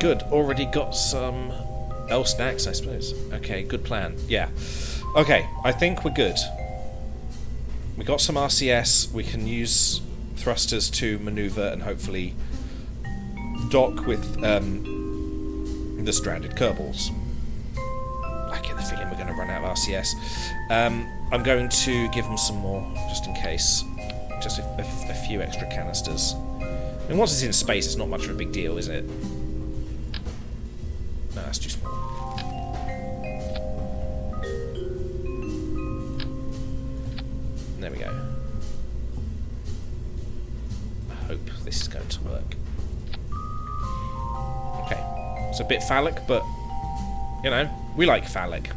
Good. Already got some... snacks, I suppose. Okay, good plan. Yeah. Okay, I think we're good. We got some RCS. We can use thrusters to maneuver and hopefully dock with... the stranded Kerbals. I get the feeling we're going to run out of RCS. I'm going to give them some more, just in case. Just a few extra canisters. I mean, once it's in space, it's not much of a big deal, is it? No, that's too small. There we go. I hope this is going to work. Okay. It's a bit phallic, but, you know, we like phallic.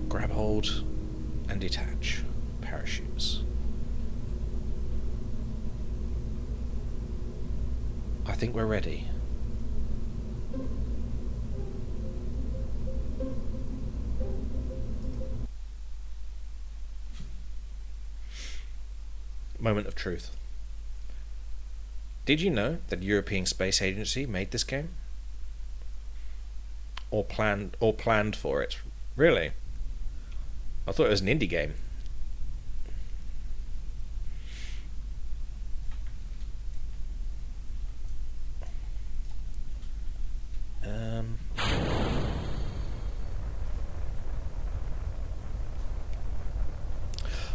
Grab hold and detach parachutes. I think we're ready. Moment of truth. Did you know that the European Space Agency made this game? Or planned for it? Really? I thought it was an indie game.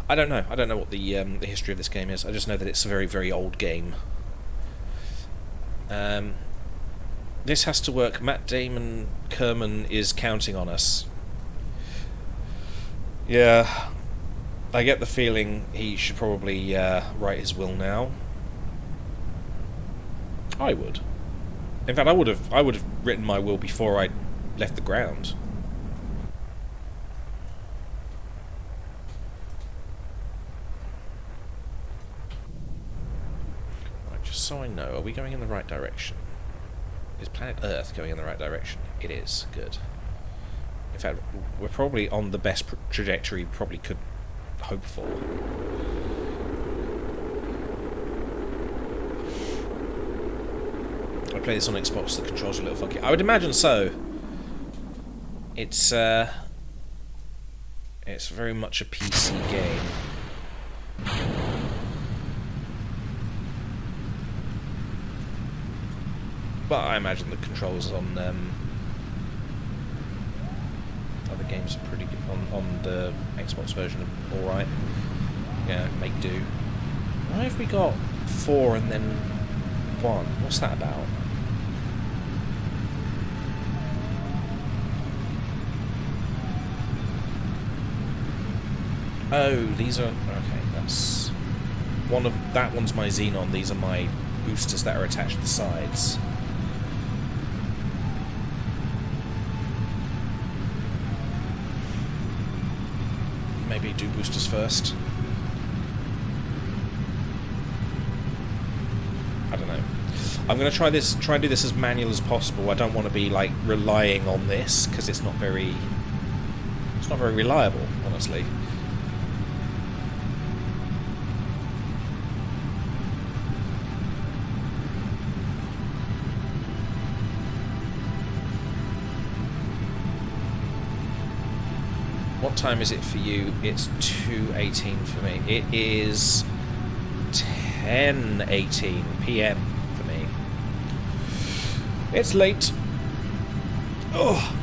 I don't know. I don't know what the history of this game is. I just know that it's a very, very old game. This has to work. Matt Damon Kerman is counting on us. Yeah, I get the feeling he should probably write his will now. I would. In fact, I would have written my will before I left the ground. Right, just so I know, are we going in the right direction? Is planet Earth going in the right direction? It is. Good. In fact, we're probably on the best trajectory we probably could hope for. I play this on Xbox, the controls are a little funky. I would imagine so. It's very much a PC game. But I imagine the controls on other games are pretty good. On the Xbox version are alright. Yeah, make do. Why have we got 4 and then 1? What's that about? Oh, these are... Okay, that's... That one's my Xenon, these are my boosters that are attached to the sides. Maybe do boosters first. I don't know. I'm going to try and do this as manual as possible. I don't want to be like relying on this because it's not very reliable, honestly. What time is it for you? It's 2:18 for me. It is 10:18 PM for me. It's late. Oh.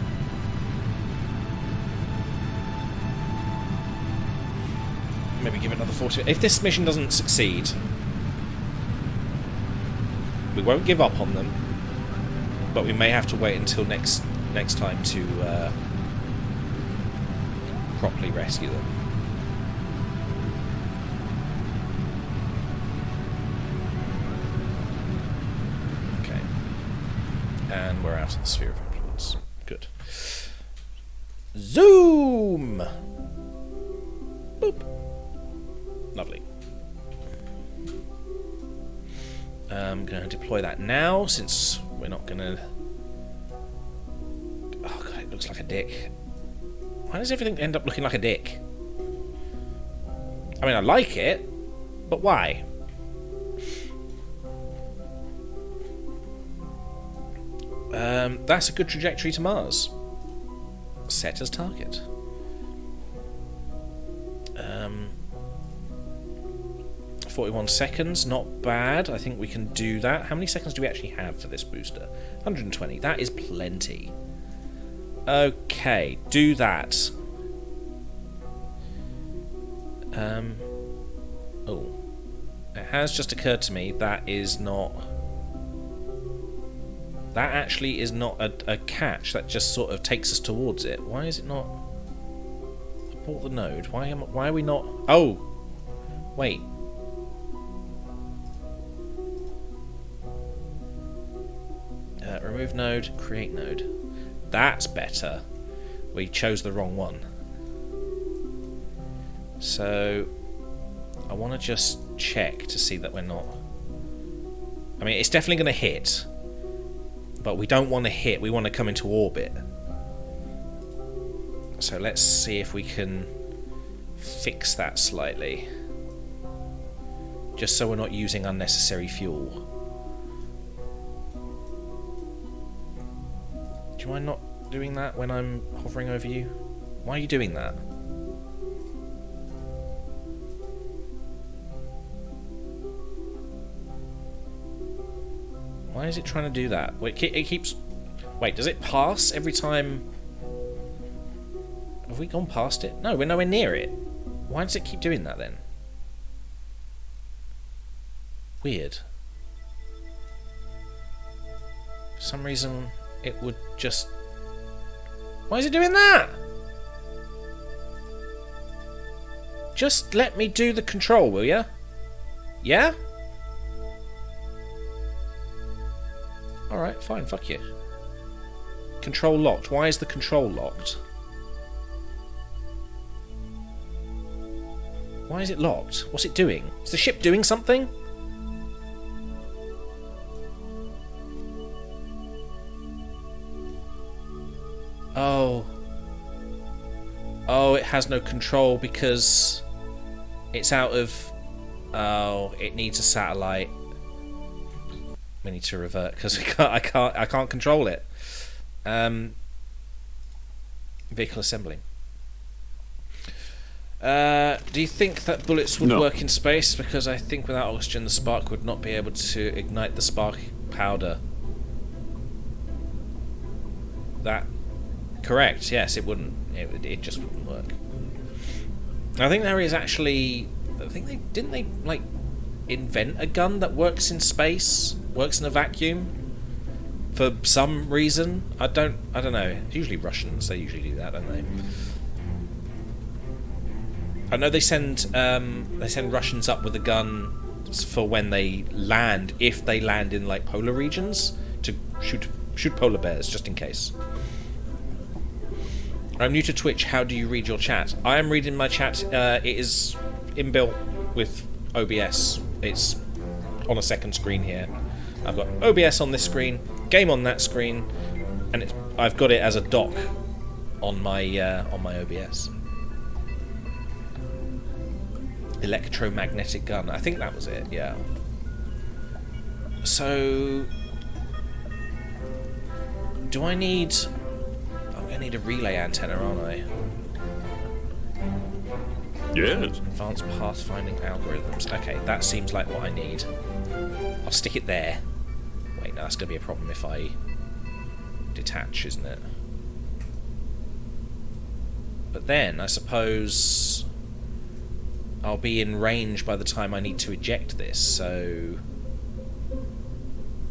Maybe give it another 40 minutes. If this mission doesn't succeed, we won't give up on them, but we may have to wait until next time to properly rescue them. Okay. And we're out of the sphere of influence. Good. Zoom! Boop. Lovely. I'm going to deploy that now, since we're not going to... Oh god, it looks like a dick. Why does everything end up looking like a dick? I mean, I like it, but why? That's a good trajectory to Mars. Set as target. 41 seconds, not bad. I think we can do that. How many seconds do we actually have for this booster? 120. That is plenty. Okay, do that. Oh. It has just occurred to me that is not... That actually is not a catch. That just sort of takes us towards it. Why is it not... Abort the node. Why are we not... Oh! Wait. Remove node, create node. That's better. We chose the wrong one. So I want to just check to see that we're not... I mean, it's definitely going to hit, but we don't want to hit, we want to come into orbit. So let's see if we can fix that slightly, just so we're not using unnecessary fuel. Do you mind not doing that when I'm hovering over you? Why are you doing that? Why is it trying to do that? Wait, it keeps... Wait, does it pass every time? Have we gone past it? No, we're nowhere near it. Why does it keep doing that then? Weird. For some reason, it would just... Why is it doing that? Just let me do the control, will ya? Yeah? Alright, fine, fuck you. Control locked. Why is the control locked? Why is it locked? What's it doing? Is the ship doing something? Oh. Oh, it has no control because it's out of... Oh, it needs a satellite. We need to revert because I can't control it. Vehicle assembly. Do you think that bullets would work in space? Because I think without oxygen the spark would not be able to ignite the spark powder. That... Correct, yes, it wouldn't. It just wouldn't work. I think there is actually... I think they... Didn't they, like, invent a gun that works in space? Works in a vacuum? For some reason? I don't know. It's usually Russians, they usually do that, don't they? I know they send Russians up with a gun for when they land, if they land in, like, polar regions, to shoot polar bears, just in case. I'm new to Twitch. How do you read your chat? I am reading my chat. It is inbuilt with OBS. It's on a second screen here. I've got OBS on this screen, game on that screen, and I've got it as a dock on my OBS. Electromagnetic gun. I think that was it. Yeah. So, do I need? I need a relay antenna, aren't I? Yes. Advanced pathfinding algorithms. Okay, that seems like what I need. I'll stick it there. Wait, no, that's going to be a problem if I detach, isn't it? But then, I suppose I'll be in range by the time I need to eject this, so...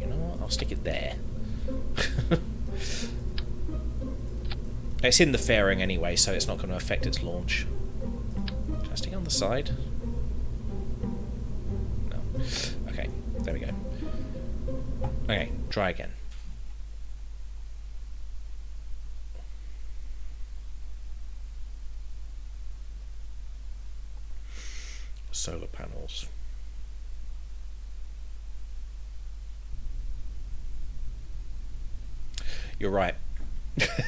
You know what? I'll stick it there. It's in the fairing anyway, so it's not going to affect its launch. Can I stick it on the side? No. Okay, there we go. Okay, try again. Solar panels. You're right.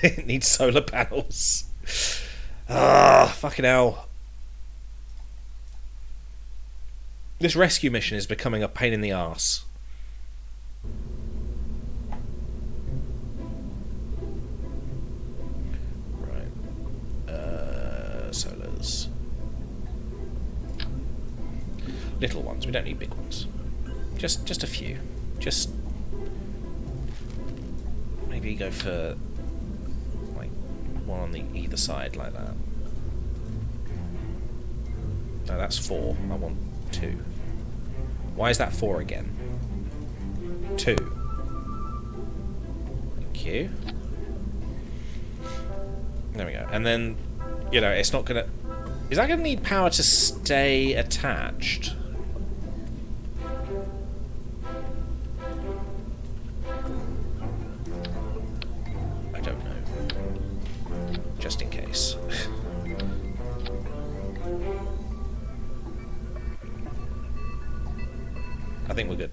It needs solar panels. Ah, fucking hell. This rescue mission is becoming a pain in the arse. Right. Solars. Little ones. We don't need big ones. Just a few. Just maybe go for like one on the either side like that. No, that's 4. I want 2. Why is that 4 again? 2. Thank you. There we go. And then, you know, it's not gonna... Is that gonna need power to stay attached? I don't know. Just in case. I think we're good.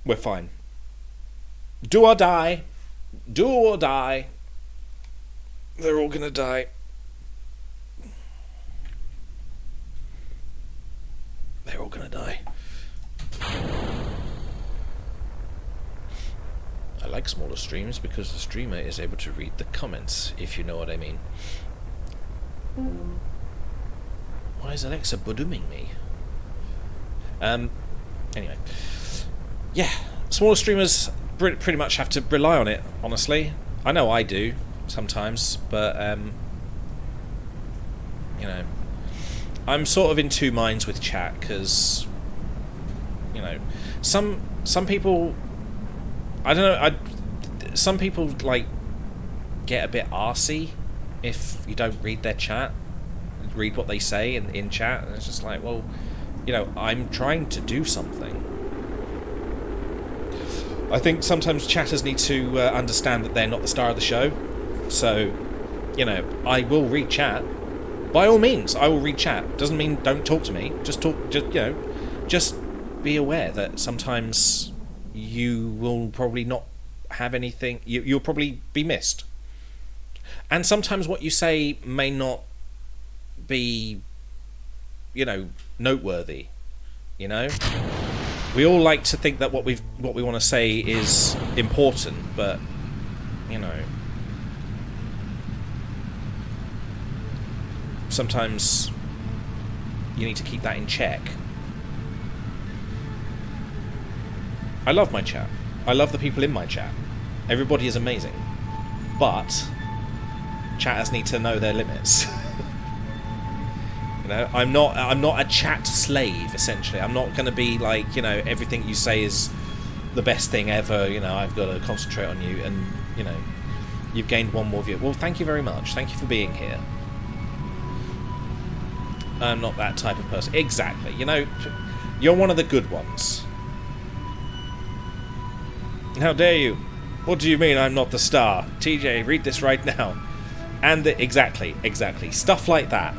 We're fine. Do or die. Do or die. They're all gonna die. They're all gonna die. I like smaller streams because the streamer is able to read the comments, if you know what I mean. Why is Alexa bodoming me? Anyway. Yeah, smaller streamers pretty much have to rely on it, honestly. I know I do. sometimes, but you know, I'm sort of in two minds with chat because, you know, some people, I don't know, some people like get a bit arsey if you don't read their chat, read what they say in chat, and it's just like, well, you know, I'm trying to do something. I think sometimes chatters need to understand that they're not the star of the show, so, you know, I will read chat. By all means, I will read chat. Doesn't mean don't talk to me. Just talk. Just, you know, just be aware that sometimes you will probably not have anything. You'll probably be missed, and sometimes what you say may not be, you know, noteworthy. You know, we all like to think that what we want to say is important, but you know, sometimes you need to keep that in check. I love my chat. I love the people in my chat. Everybody is amazing. But chatters need to know their limits. You know, I'm not a chat slave, essentially. I'm not going to be like, you know, everything you say is the best thing ever, you know, I've got to concentrate on you, and, you know, you've gained one more view. Well, thank you very much. Thank you for being here. I'm not that type of person. Exactly. You know, you're one of the good ones. How dare you? What do you mean I'm not the star? TJ, read this right now. And exactly. Stuff like that.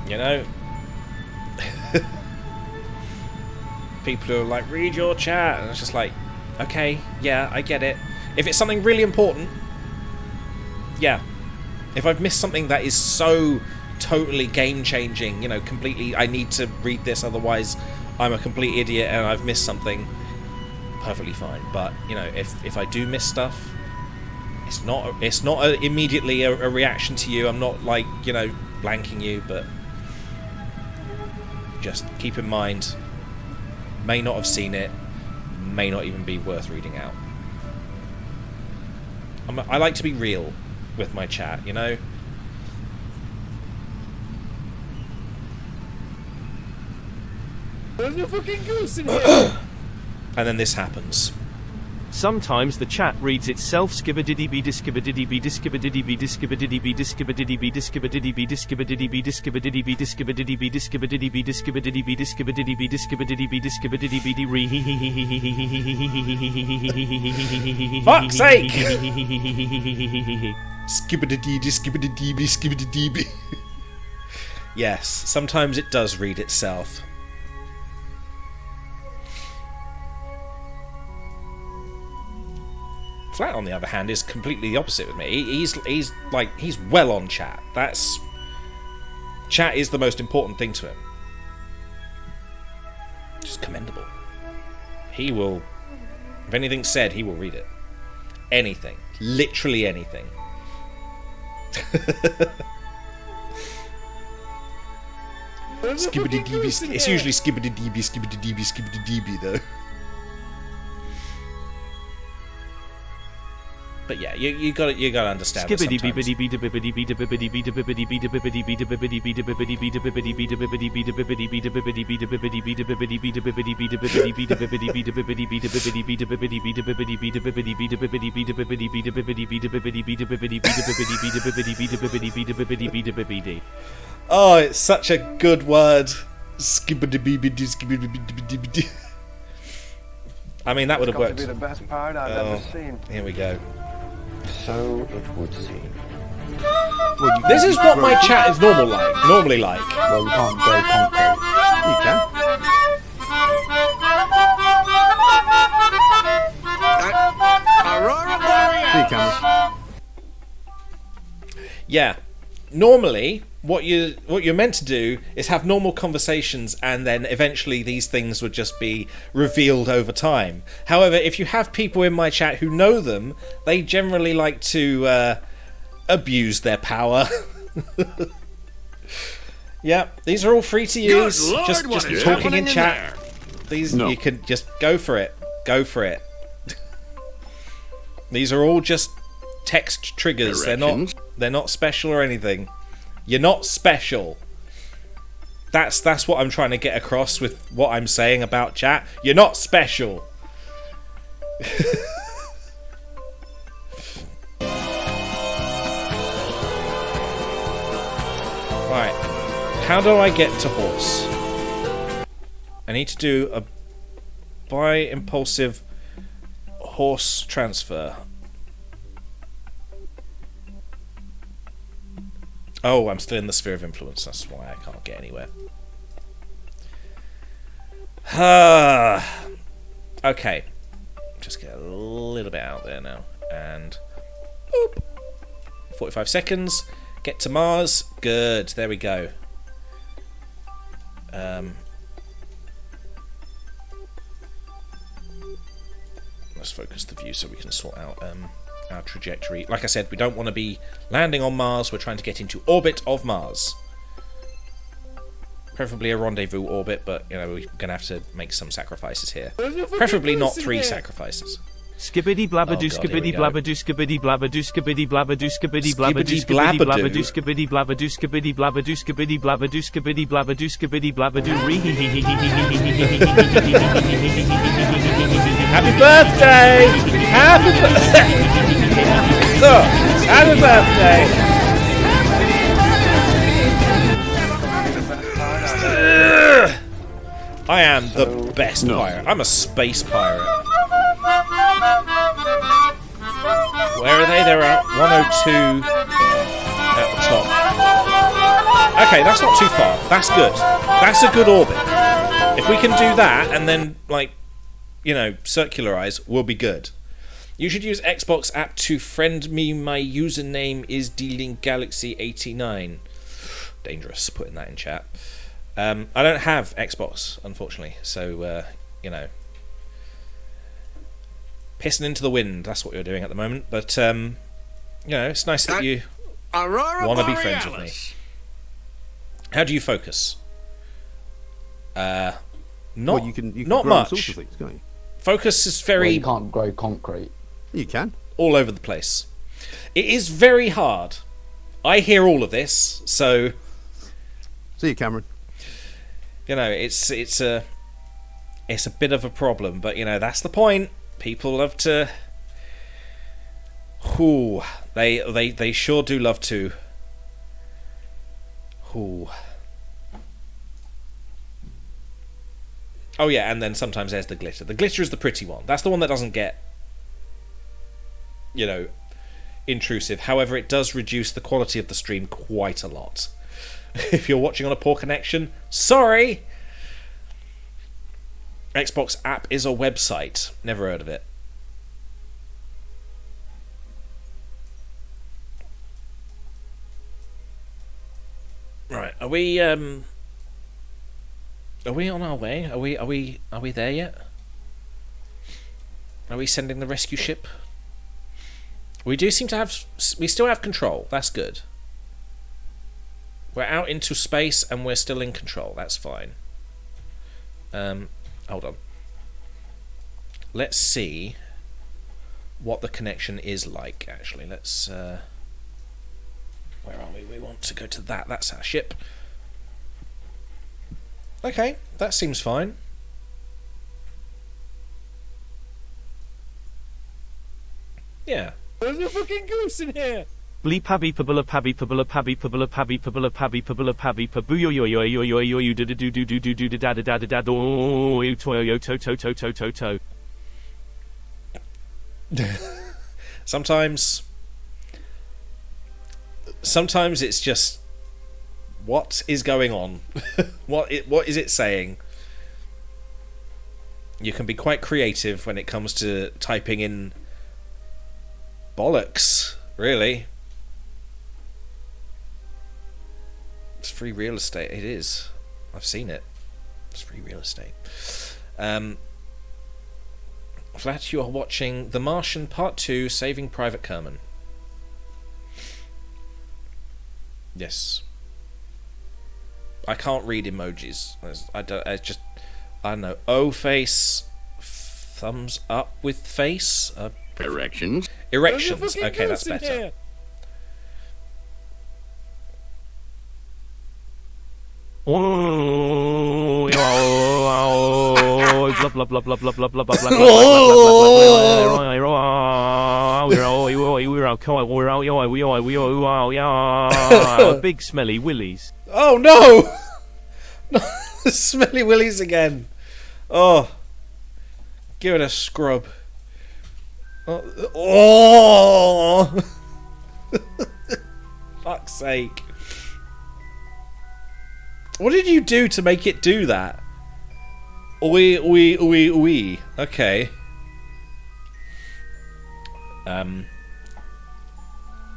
You know? People who are like, read your chat. And it's just like, okay, yeah, I get it. If it's something really important, yeah. If I've missed something that is so totally game-changing, you know, completely, I need to read this, otherwise I'm a complete idiot and I've missed something, perfectly fine. But, you know, if I do miss stuff, it's not immediately a reaction to you. I'm not, like, you know, blanking you, but just keep in mind, may not have seen it, may not even be worth reading out. I like to be real with my chat, you know? There's a fucking goose in here! And then this happens. Sometimes the chat reads itself. Skibadiddy be diskibadiddy be diskibadiddy be diskibadiddy be diskibadiddy be diskibadiddy be diskibadiddy be diskibadiddy be diskibadiddy be diskibadiddy be diskibadiddy be diskibadiddy be diskibadiddy be diskibadiddy be di re Fuck's sake! Skibadidee. Yes, sometimes it does read itself. Flat, on the other hand, is completely the opposite with me. He's well on chat. Chat is the most important thing to him. Just commendable. He will, if anything's said, he will read it. Anything, literally anything. Skibbity-deeby. It's usually skibbity-deeby though. But yeah, you got to understand. Oh, it's such a good word. I mean, that would have worked. To be the best part I've ever seen. Here we go. So it would seem. This is what my chat is normally like. Well, you can't go concrete. You can. Aurora Borealis! See cameras. Yeah. Normally, what you're meant to do is have normal conversations, and then eventually these things would just be revealed over time. However, if you have people in my chat who know them, they generally like to abuse their power. Yeah, these are all free to use. Good Lord, just what is talking happening in in chat. there? These No. You can just go for it. Go for it. These are all just text triggers. Directions. They're not special or anything. You're not special. That's what I'm trying to get across with what I'm saying about chat. You're not special. Right. How do I get to horse? I need to do a buy impulsive horse transfer. Oh, I'm still in the sphere of influence. That's why I can't get anywhere. Okay. Just get a little bit out there now. And... boop. 45 seconds. Get to Mars. Good. There we go. Let's focus the view so we can sort out our trajectory. Like I said, we don't want to be landing on Mars. We're trying to get into orbit of Mars. Preferably a rendezvous orbit, but you know, we're going to have to make some sacrifices here. Preferably not 3 sacrifices. Skibbity blabadoo, skibbity blabadoo, skibbity blabadoo, skibbity blabadoo, skibbity blabadoo, skibbity blabadoo, skibbity blabadoo, skibbity blabadoo, skibbity blabadoo, skibbity blabadoo, skibbity blabadoo, ree hee hee hee hee hee hee hee hee. Happy birthday! Happy birthday! Happy birthday! I am the best pirate. I'm a space pirate. Where are they? They're at 102 at the top. Okay, that's not too far. That's good. That's a good orbit. If we can do that and then, like, you know, circularize, we'll be good. You should use Xbox app to friend me. My username is DLinkGalaxy89. Dangerous putting that in chat. I don't have Xbox, unfortunately, so, you know, pissing into the wind, that's what you're doing at the moment, but, you know, it's nice that you want to be friends with me. How do you focus? Not Well, you can not grow all much. sorts of things, can't you? Focus is Well, very you can't grow concrete. You can. all over the place. It is very hard. I hear all of this, so... See you, Cameron. You know, it's a bit of a problem, but you know that's the point. People love to. Ooh, they sure do love to. Ooh. Oh yeah, and then sometimes there's the glitter. The glitter is the pretty one. That's the one that doesn't get, you know, intrusive. However, it does reduce the quality of the stream quite a lot. If you're watching on a poor connection, sorry! Xbox app is a website. Never heard of it. Right, are we on our way? Are we there yet? Are we sending the rescue ship? We still have control. That's good. We're out into space and we're still in control. That's fine. Hold on. Let's see what the connection is like, actually. Let's... where are we? We want to go to that. That's our ship. Okay, that seems fine. Yeah. There's a fucking goose in here! Bleep pabby pabula pabby pabula pabby pabula pabby pabula pabby pabula pabby pabu yo yo yo yo yo yo yo do do do do do do da da da da da do yo to yo to to to to to to. Sometimes it's just, what is going on? What is it saying? You can be quite creative when it comes to typing in bollocks, really. It's free real estate. It is. I've seen it. It's free real estate. Flat, you are watching The Martian Part 2, Saving Private Kerman. Yes. I can't read emojis. I don't know. O face, thumbs up with face. Erections. Erections. Okay, that's better. Big smelly willies. Oh no! Smelly willies again. Oh, give it a scrub. Oh. Fuck's sake. What did you do to make it do that? Oui. Okay. I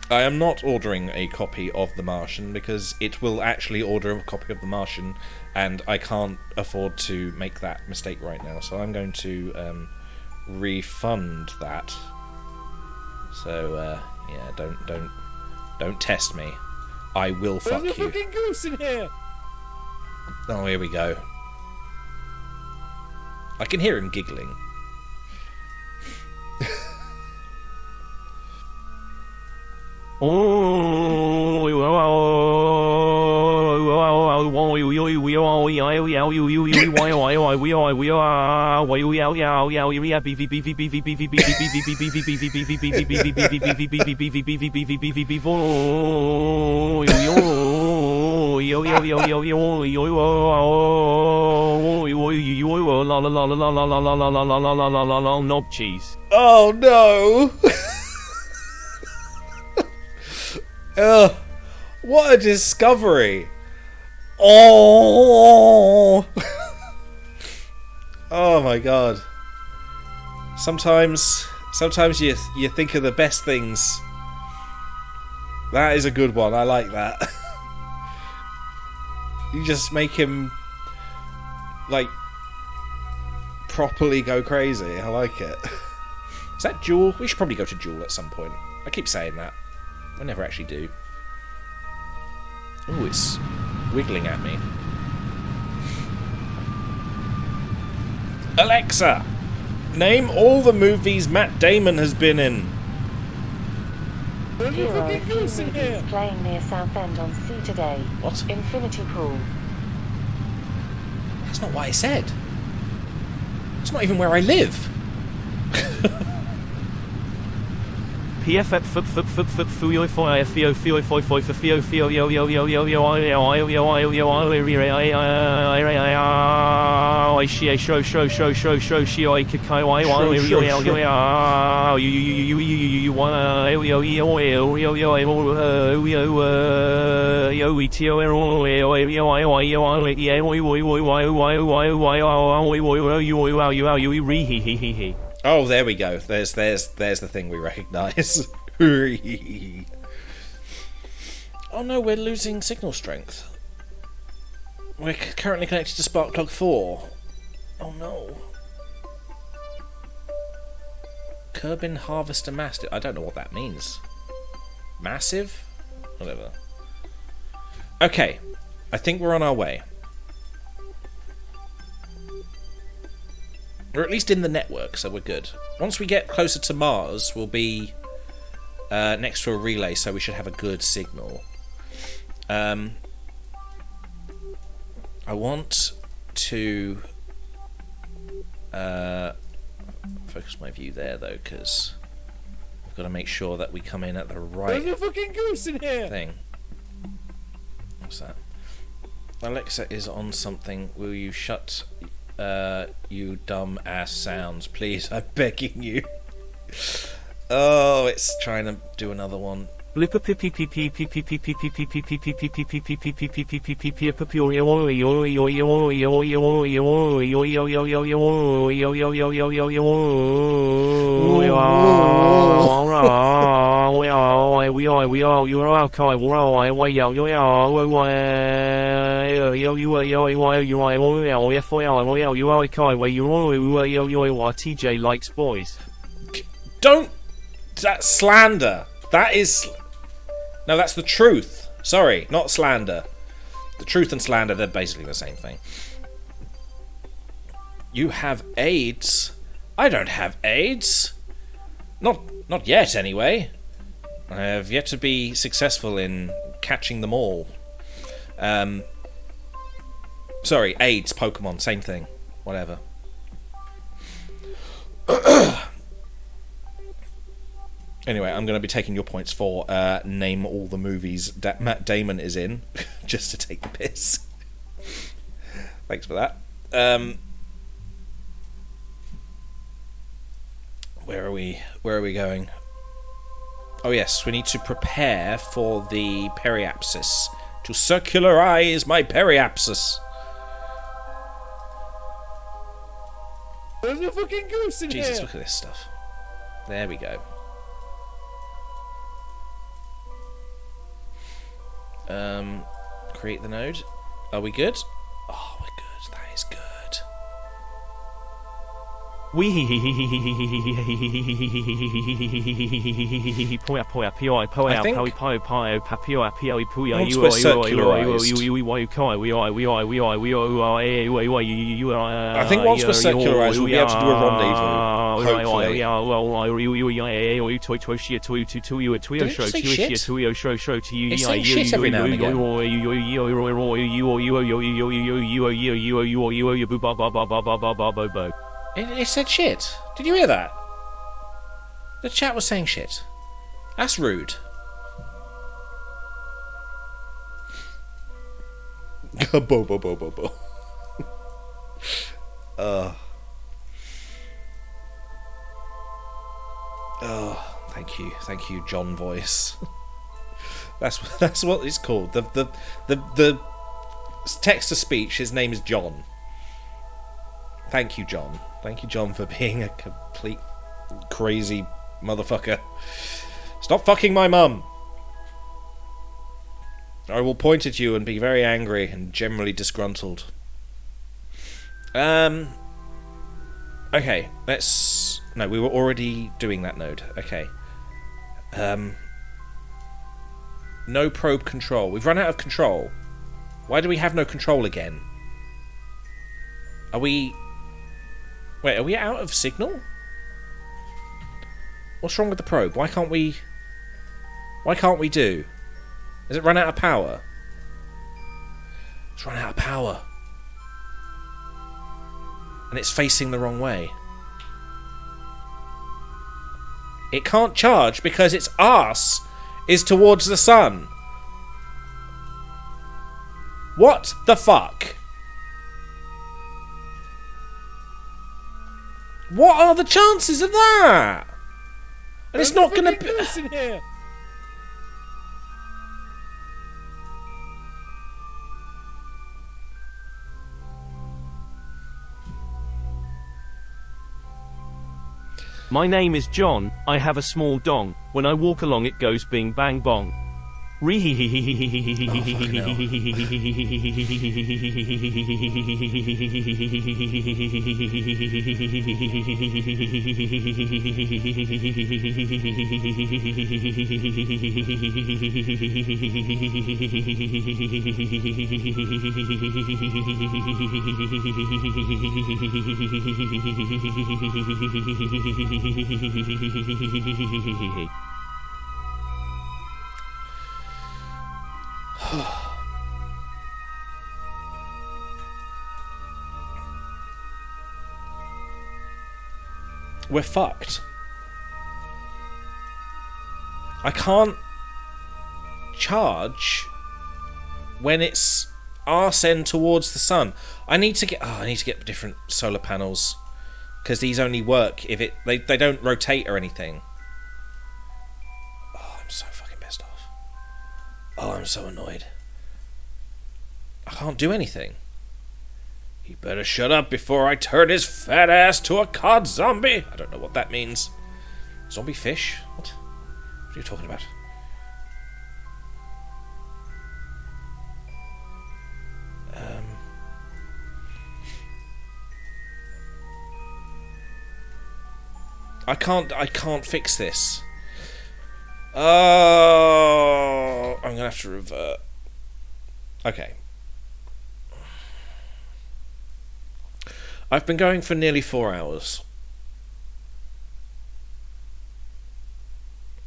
am not ordering a copy of The Martian because it will actually order a copy of The Martian, and I can't afford to make that mistake right now. So I'm going to refund that. So yeah, don't test me. I will fuck you. There's a fucking goose in here. Oh, here we go. I can hear him giggling. Knob cheese. Oh no! What a discovery! Oh! Oh my god! Sometimes you think of the best things. That is a good one. I like that. You just make him like properly go crazy. I like it. Is that Jewel? We should probably go to Jewel at some point. I keep saying that. I never actually do. Oh, it's wiggling at me. Alexa, name all the movies Matt Damon has been in. There's a Here are a fucking few goose in movies here. playing near Southend on Sea today. What? Infinity Pool. That's not what I said. It's not even where I live. PFF Fuyo Fio Fio Fio Fio Fio Fio Fio Yo Yo Yo Yo Yo I Shi Show Show Show Show Show Shi I Kakai I Oh, there we go. There's the thing we recognise. Oh no, we're losing signal strength. We're currently connected to Sparkplug 4. Oh no. Kerbin Harvester Mastiff. I don't know what that means. Massive? Whatever. Okay. I think we're on our way. Or at least in the network, so we're good. Once we get closer to Mars, we'll be next to a relay, so we should have a good signal. I want to focus my view there, though, because I've got to make sure that we come in at the right There's a fucking goose in here. thing. What's that? Alexa is on something. Will you shut... you dumb ass sounds, please, I'm begging you. Oh, it's trying to do another one. TJ likes boys. Don't. That's slander. That is. No, that's the truth. Sorry, not slander. The truth and slander, they're basically the same thing. You have AIDS? I don't have AIDS. Not yet, anyway. I have yet to be successful in catching them all. Sorry, AIDS, Pokemon, same thing. Whatever. Anyway, I'm going to be taking your points for name all the movies that Matt Damon is in, just to take the piss. Thanks for that. Where are we going? Oh yes, we need to prepare for the periapsis. To circularize my periapsis. There's a fucking goose in Jesus, here. look at this stuff. There we go. Create the node. Are we good? Oh, we're good. That is good. I think once we're circularized, we'll be able to do a rendezvous. Hopefully. Did it just say shit? It's saying shit every now and again. It said shit. Did you hear that? The chat was saying shit. That's rude. Bo bo bo bo bo. Thank you, John voice. that's what it's called. The text to speech. His name is John. Thank you, John. Thank you, John, for being a complete crazy motherfucker. Stop fucking my mum. I will point at you and be very angry and generally disgruntled. Okay, let's... No, we were already doing that node. Okay. No probe control. We've run out of control. Why do we have no control again? Are we... Wait, are we out of signal? What's wrong with the probe? Why can't we do? Has it run out of power? It's run out of power. And it's facing the wrong way. It can't charge because its arse is towards the sun. What the fuck? What are the chances of that? And it's not gonna be... Goose in here. My name is John, I have a small dong. When I walk along it goes bing bang bong. We're fucked. I can't charge when it's arse end towards the sun. I need to get different solar panels because these only work if they don't rotate or anything. Oh, I'm so fucking pissed off. Oh, I'm so annoyed. I can't do anything. He better shut up before I turn his fat ass to a cod zombie. I don't know what that means. Zombie fish? What are you talking about? I can't fix this. Oh, I'm gonna have to revert. Okay. I've been going for nearly 4 hours.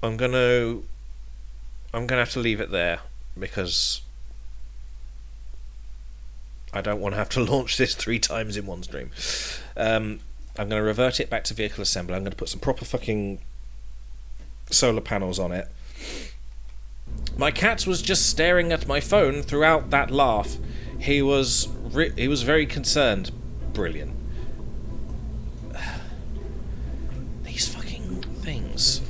I'm gonna have to leave it there because I don't want to have to launch this 3 times in one stream. I'm going to revert it back to vehicle assembly. I'm going to put some proper fucking solar panels on it. My cat was just staring at my phone throughout that laugh. He was very concerned. Brilliant. These fucking things.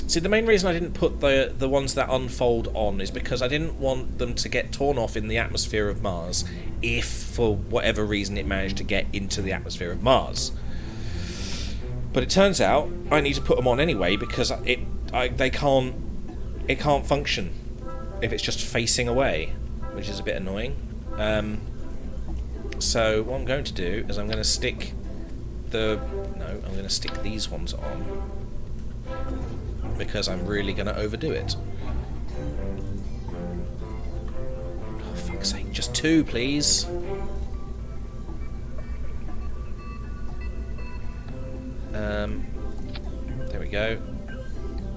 See, the main reason I didn't put the ones that unfold on is because I didn't want them to get torn off in the atmosphere of Mars if, for whatever reason, it managed to get into the atmosphere of Mars. But it turns out I need to put them on anyway because it can't function if it's just facing away, which is a bit annoying. So what I'm going to do is I'm going to stick these ones on. Because I'm really going to overdo it. Oh, fuck's sake. Just 2, please. There we go.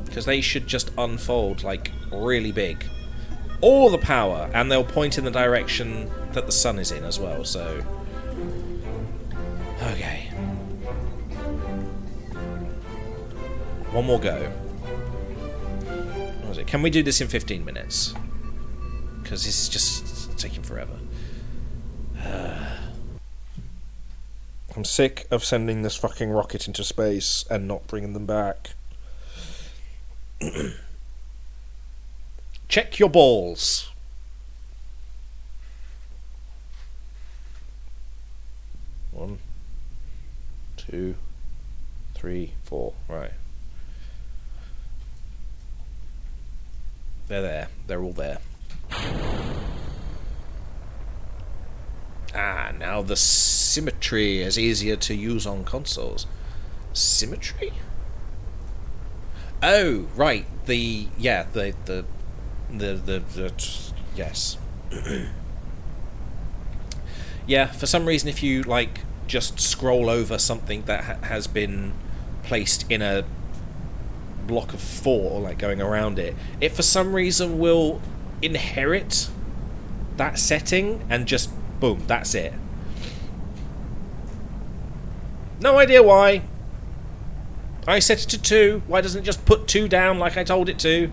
Because they should just unfold, like, really big. All the power, and they'll point in the direction that the sun is in as well, so... Okay. One more go. Can we do this in 15 minutes? Because this is just taking forever. I'm sick of sending this fucking rocket into space and not bringing them back. Check your balls. One, 2, 3, 4. Right. They're there. They're all there. Ah, now the symmetry is easier to use on consoles. Symmetry? Oh, right. Yes. Yeah, for some reason if you, like, just scroll over something that has been placed in a block of 4, like going around it, it for some reason will inherit that setting and just boom, that's it. No idea why. I set it to 2. Why doesn't it just put 2 down like I told it to?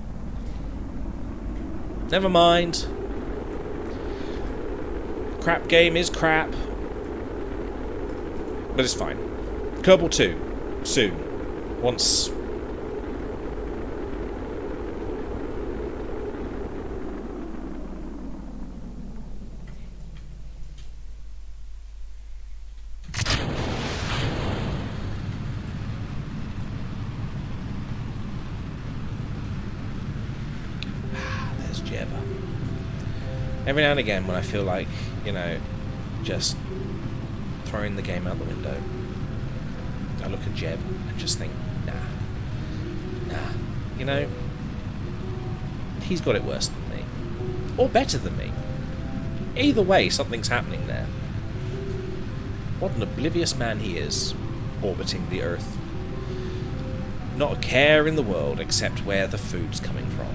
Never mind. Crap game is crap. But it's fine. Kerbal 2. Soon. Once... Every now and again when I feel like, you know, just throwing the game out the window, I look at Jeb and just think, nah, you know, he's got it worse than me. Or better than me. Either way, something's happening there. What an oblivious man he is, orbiting the Earth. Not a care in the world except where the food's coming from.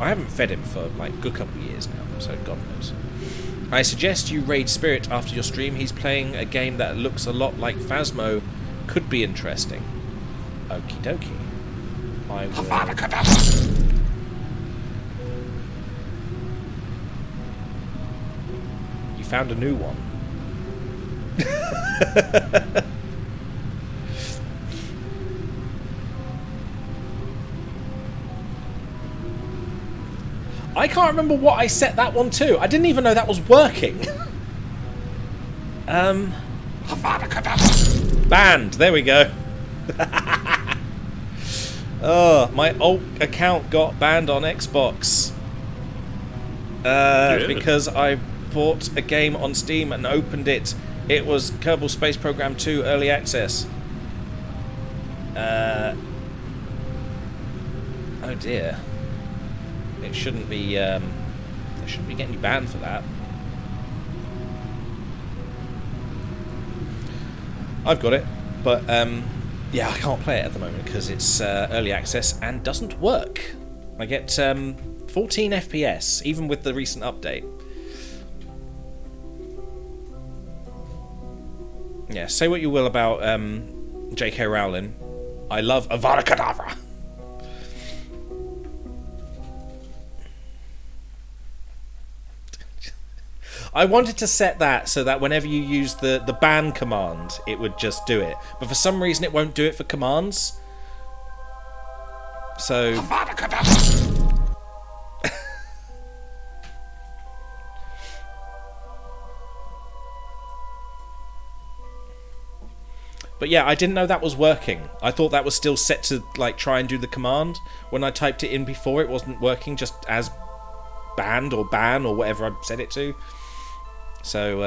I haven't fed him for, like, a good couple of years now, so God knows. I suggest you raid Spirit after your stream. He's playing a game that looks a lot like Phasmo. Could be interesting. Okie dokie. I will... You found a new one. I can't remember what I set that one to. I didn't even know that was working. Banned. There we go. Oh, my old account got banned on Xbox. Because I bought a game on Steam and opened it. It was Kerbal Space Program 2 Early Access. Oh dear. It shouldn't be. They shouldn't be getting you banned for that. I've got it, but yeah, I can't play it at the moment because it's early access and doesn't work. I get 14 FPS, even with the recent update. Yeah, say what you will about J.K. Rowling. I love Avada Kedavra. I wanted to set that so that whenever you use the ban command, it would just do it. But for some reason, it won't do it for commands. So... Avada Kedavra! But yeah, I didn't know that was working. I thought that was still set to like try and do the command. When I typed it in before, it wasn't working just as banned or ban or whatever I set it to. So,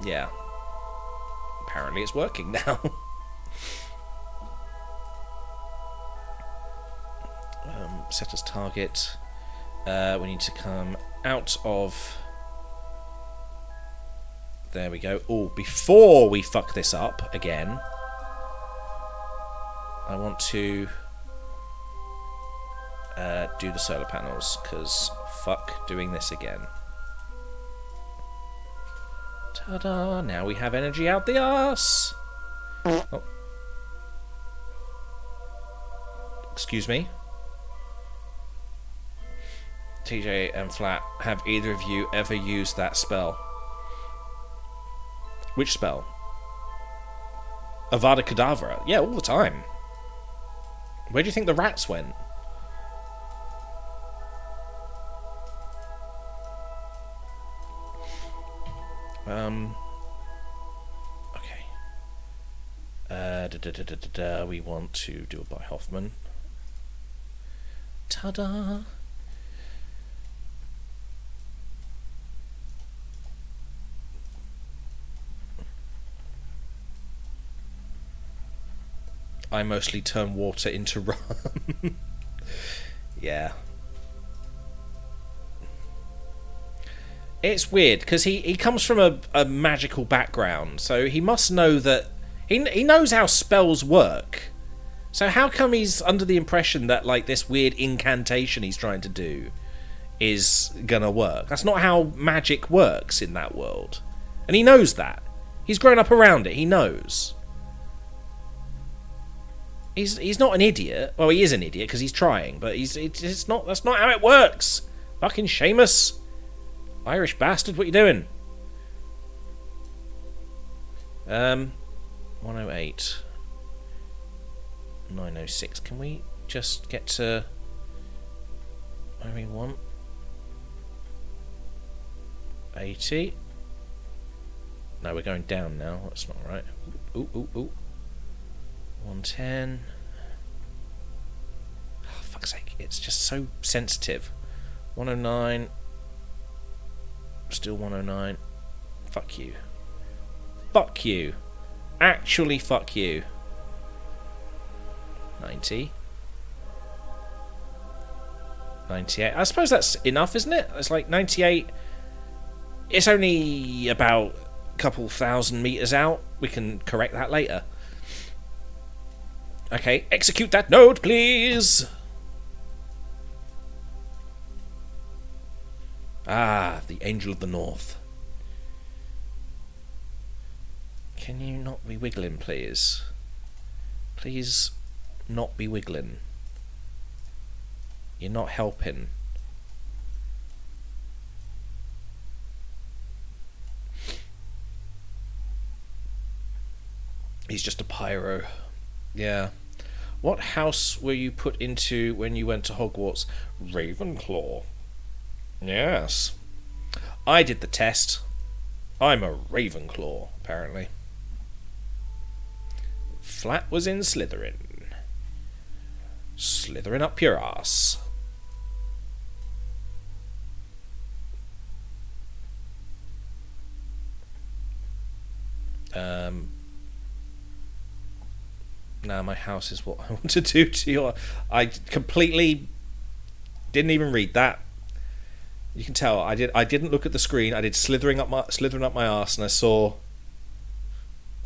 yeah. Apparently it's working now. Set as target. We need to come out of... There we go. Oh, before we fuck this up again, I want to do the solar panels, because fuck doing this again. Ta-da! Now we have energy out the arse! Oh. Excuse me? TJ and Flat, have either of you ever used that spell? Which spell? Avada Kedavra. Yeah, all the time. Where do you think the rats went? Okay. We want to do it by Hoffman. Ta-da! I mostly turn water into rum. Yeah. It's weird, because he comes from a magical background, so he must know that... He knows how spells work. So how come he's under the impression that, like, this weird incantation he's trying to do is gonna work? That's not how magic works in that world. And he knows that. He's grown up around it, he knows. He's not an idiot. Well, he is an idiot because he's trying, but it's not. That's not how it works. Fucking Seamus, Irish bastard, what you doing? 108, 906. Can we just get to where we want? 80. No, we're going down now. That's not right. Ooh, ooh, ooh. 110. Oh, fuck's sake, it's just so sensitive. 109. Still 109. Fuck you. Fuck you. Actually, fuck you. 90. 98. I suppose that's enough, isn't it? It's like 98. It's only about a couple thousand meters out. We can correct that later. Okay, execute that node, please! Ah, the Angel of the North. Can you not be wiggling, please? Please not be wiggling. You're not helping. He's just a pyro. Yeah. What house were you put into when you went to Hogwarts? Ravenclaw. Yes. I did the test. I'm a Ravenclaw, apparently. Flat was in Slytherin. Slytherin up your ass. Now my house is what I want to do to your... I completely didn't even read that. You can tell I didn't look at the screen. I did slithering up my arse, and I saw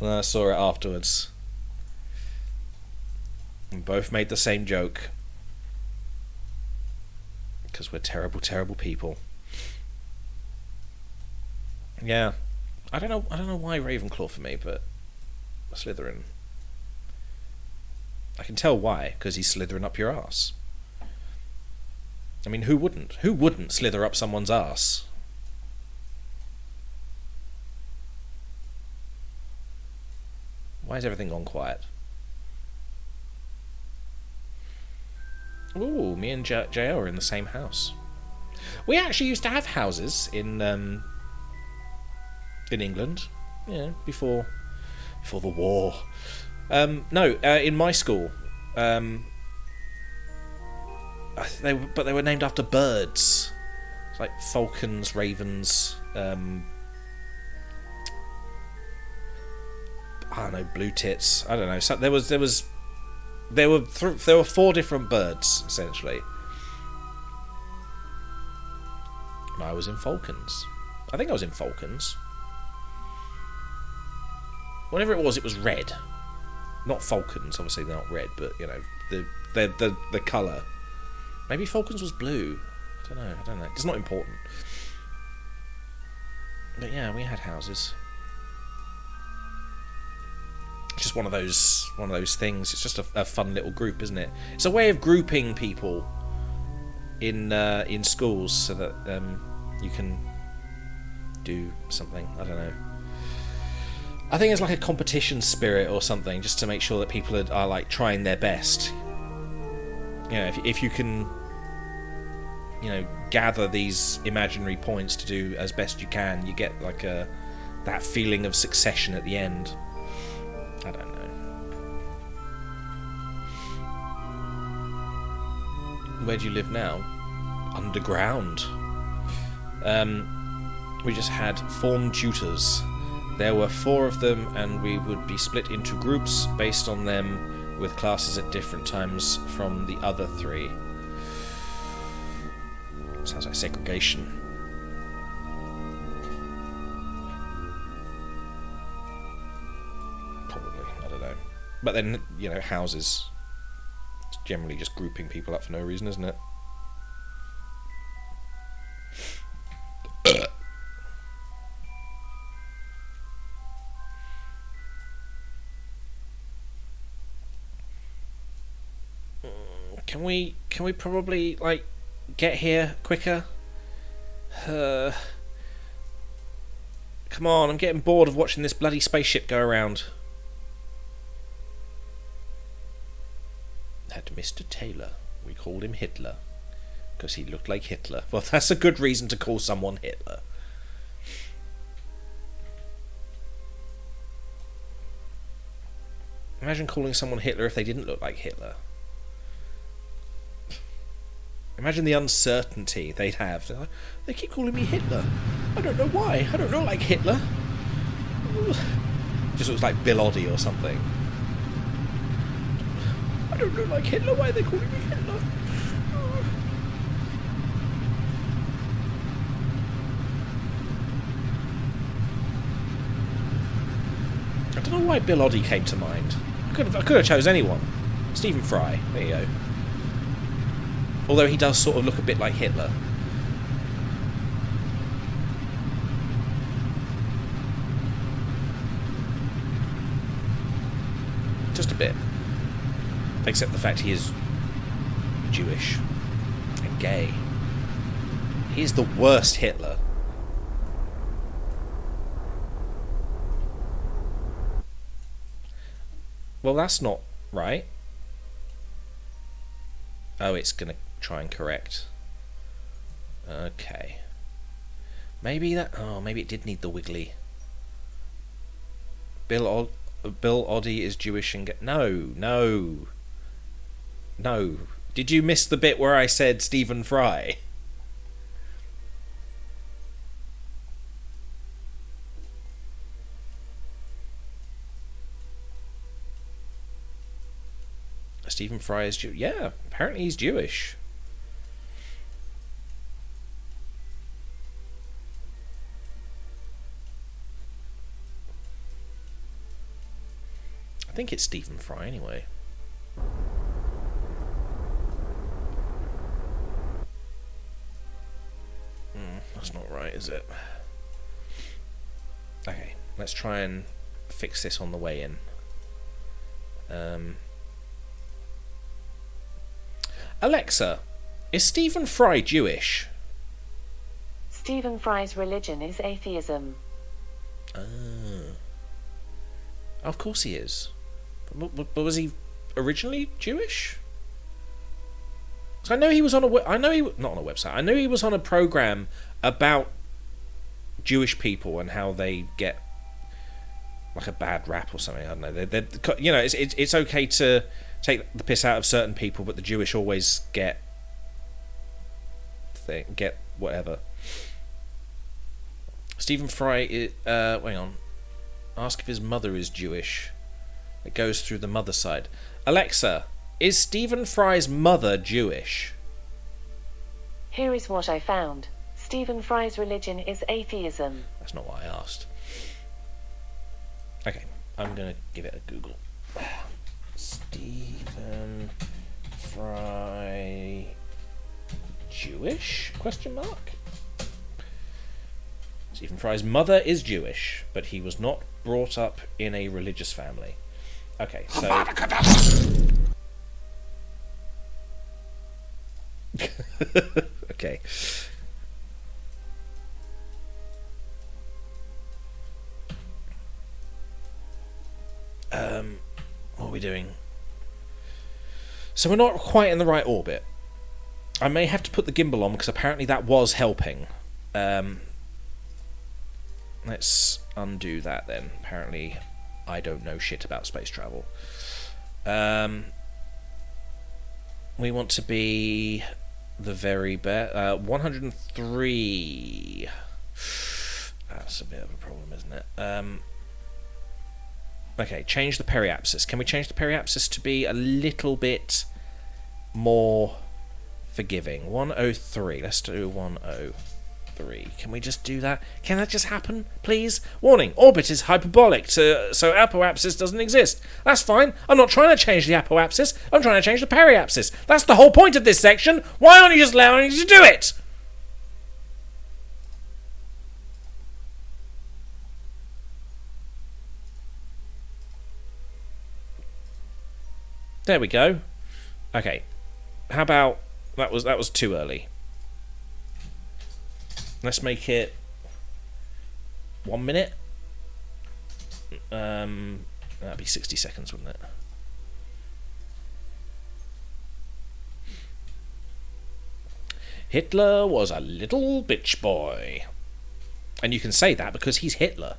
And I saw it afterwards. We both made the same joke. Because we're terrible, terrible people. Yeah. I don't know why Ravenclaw for me, but Slytherin. I can tell why, because he's slithering up your ass. I mean, who wouldn't? Who wouldn't slither up someone's ass? Why has everything gone quiet? Ooh, me and JL are in the same house. We actually used to have houses in England, yeah, before the war. In my school, they were named after birds, it's like falcons, ravens. I don't know, blue tits. I don't know. So there were 4 different birds essentially. And I was in falcons. I think I was in falcons. Whatever it was red. Not falcons, obviously they're not red, but you know, the colour. Maybe falcons was blue. I don't know. It's not important. But yeah, we had houses. It's just one of those things. It's just a fun little group, isn't it? It's a way of grouping people in schools so that you can do something. I don't know. I think it's like a competition spirit or something, just to make sure that people are like trying their best. You know, if you can, you know, gather these imaginary points to do as best you can, you get like that feeling of succession at the end. I don't know. Where do you live now? Underground. We just had form tutors. There were 4 of them, and we would be split into groups based on them, with classes at different times from the other 3. Sounds like segregation. Probably, I don't know. But then, you know, houses. It's generally just grouping people up for no reason, isn't it? Can we probably like get here quicker? Come on, I'm getting bored of watching this bloody spaceship go around. That Mr. Taylor, we called him Hitler because he looked like Hitler. Well, that's a good reason to call someone Hitler. Imagine calling someone Hitler if they didn't look like Hitler. Imagine the uncertainty they'd have. Like, they keep calling me Hitler. I don't know why. I don't look like Hitler. Just looks like Bill Oddie or something. I don't look like Hitler. Why are they calling me Hitler? I don't know why Bill Oddie came to mind. I could have chose anyone. Stephen Fry. There you go. Although he does sort of look a bit like Hitler. Just a bit. Except the fact he is Jewish and gay. He is the worst Hitler. Well, that's not right. Oh, it's gonna try and correct. Okay. Maybe that... Oh, maybe it did need the wiggly. Bill Oddie is Jewish and... No. Did you miss the bit where I said Stephen Fry? Stephen Fry is Jewish. Yeah, apparently he's Jewish. I think it's Stephen Fry anyway. That's not right, is it? Okay, let's try and fix this on the way in. Alexa, is Stephen Fry Jewish? Stephen Fry's religion is atheism. Of course he is. But was he originally Jewish? So I know he was on a. Not on a website. I know he was on a program about Jewish people and how they get like a bad rap or something. I don't know. You know, it's okay to take the piss out of certain people, but the Jewish always get whatever. Stephen Fry. Hang on. Ask if his mother is Jewish. It goes through the mother side. Alexa, is Stephen Fry's mother Jewish? Here is what I found. Stephen Fry's religion is atheism. That's not what I asked. Okay, I'm going to give it a Google. Stephen Fry Jewish? Question mark? Stephen Fry's mother is Jewish, but he was not brought up in a religious family. Okay, so... okay. What are we doing? So we're not quite in the right orbit. I may have to put the gimbal on because apparently that was helping. Let's undo that then. Apparently I don't know shit about space travel. We want to be the very best. 103. That's a bit of a problem, isn't it? Okay, change the periapsis. Can we change the periapsis to be a little bit more forgiving? 103. Let's do 103. Can we just do that? Can that just happen, please? Warning, orbit is hyperbolic, so apoapsis doesn't exist. That's fine. I'm not trying to change the apoapsis. I'm trying to change the periapsis. That's the whole point of this section. Why aren't you just allowing me to do it? There we go. Okay. How about... That was too early. Let's make it 1 minute. That'd be 60 seconds, wouldn't it? Hitler was a little bitch boy. And you can say that because he's Hitler.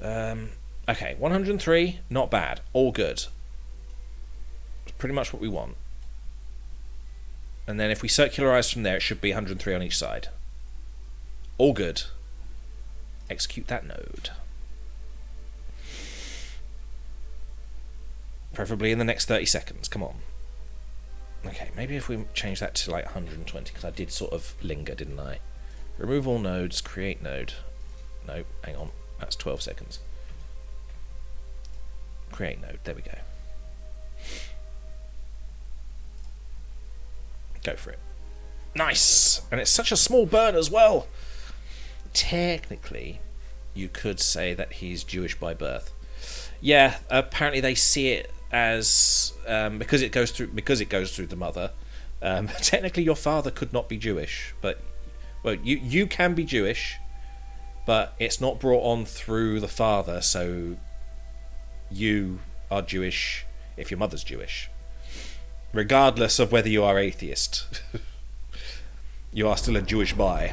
Okay, 103, not bad. All good. It's pretty much what we want. And then if we circularize from there, it should be 103 on each side. All good. Execute that node. Preferably in the next 30 seconds. Come on. Okay, maybe if we change that to like 120, because I did sort of linger, didn't I? Remove all nodes, create node. No, hang on. That's 12 seconds. Create node. There we go. Go for it. Nice! And it's such a small burn as well. Technically, you could say that he's Jewish by birth. Yeah, apparently they see it as because it goes through the mother. Technically, your father could not be Jewish, but well, you can be Jewish, but it's not brought on through the father. So you are Jewish if your mother's Jewish. Regardless of whether you are atheist, you are still a Jewish boy.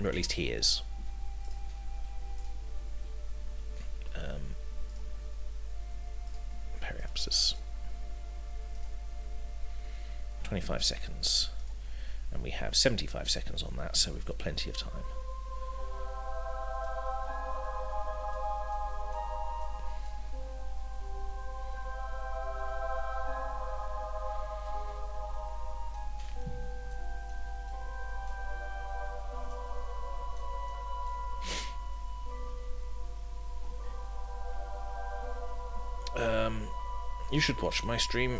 Or at least he is. Periapsis. 25 seconds. And we have 75 seconds on that, so we've got plenty of time. You should watch my stream.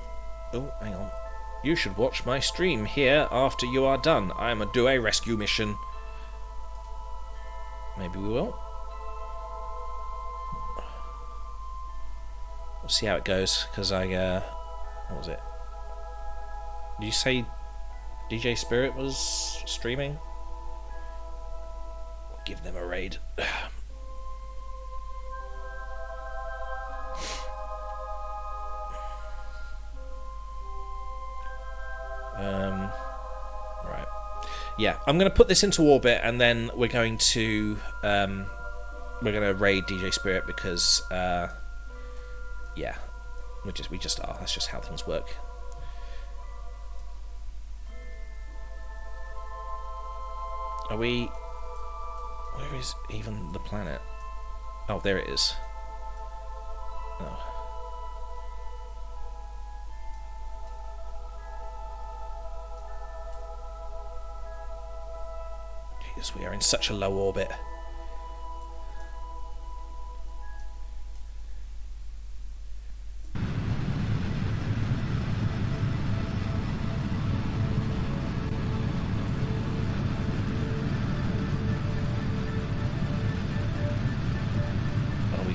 Oh, hang on. You should watch my stream here after you are done. I am do a rescue mission. Maybe we will. We'll see how it goes, because I, what was it? Did you say DJ Spirit was streaming? We'll give them a raid. Right. Yeah, I'm going to put this into orbit, and then we're going to raid DJ Spirit because yeah, we just are. That's just how things work. Are we? Where is even the planet? Oh, there it is. Oh. Jesus, we are in such a low orbit.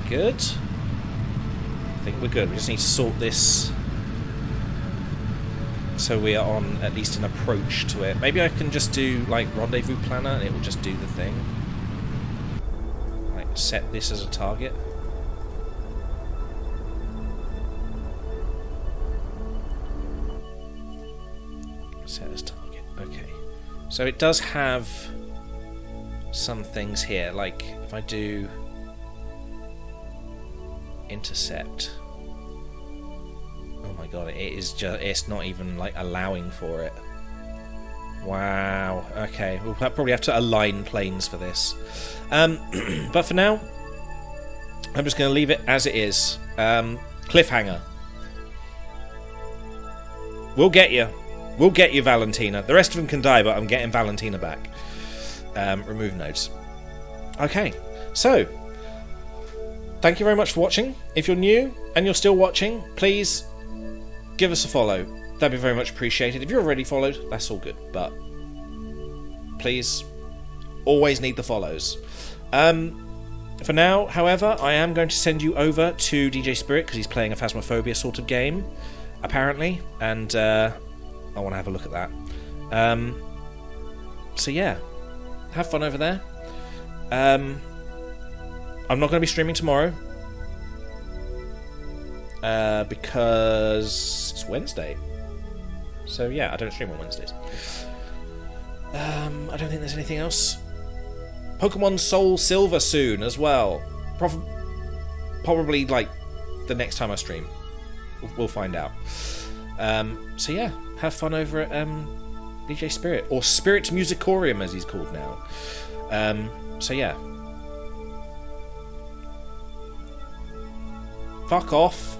Good. I think we're good. We just need to sort this so we are on at least an approach to it. Maybe I can just do like rendezvous planner and it will just do the thing. Like set this as a target. Set as target. Okay. So it does have some things here. Like if I do intercept. Oh my god, it is just, it's not even like allowing for it. Wow. Okay, we'll probably have to align planes for this. But for now, I'm just going to leave it as it is. Cliffhanger. We'll get you. We'll get you, Valentina. The rest of them can die, but I'm getting Valentina back. Remove nodes. Okay, so thank you very much for watching. If you're new and you're still watching, please give us a follow. That'd be very much appreciated. If you're already followed, that's all good. But please, always need the follows. For now, however, I am going to send you over to DJ Spirit because he's playing a Phasmophobia sort of game, apparently. And I want to have a look at that. So yeah, have fun over there. I'm not going to be streaming tomorrow because it's Wednesday. So yeah, I don't stream on Wednesdays. I don't think there's anything else. Pokemon Soul Silver soon as well. Probably like the next time I stream. We'll find out. So yeah, have fun over at DJ Spirit, or Spirit Musicorium as he's called now. So yeah. Fuck off.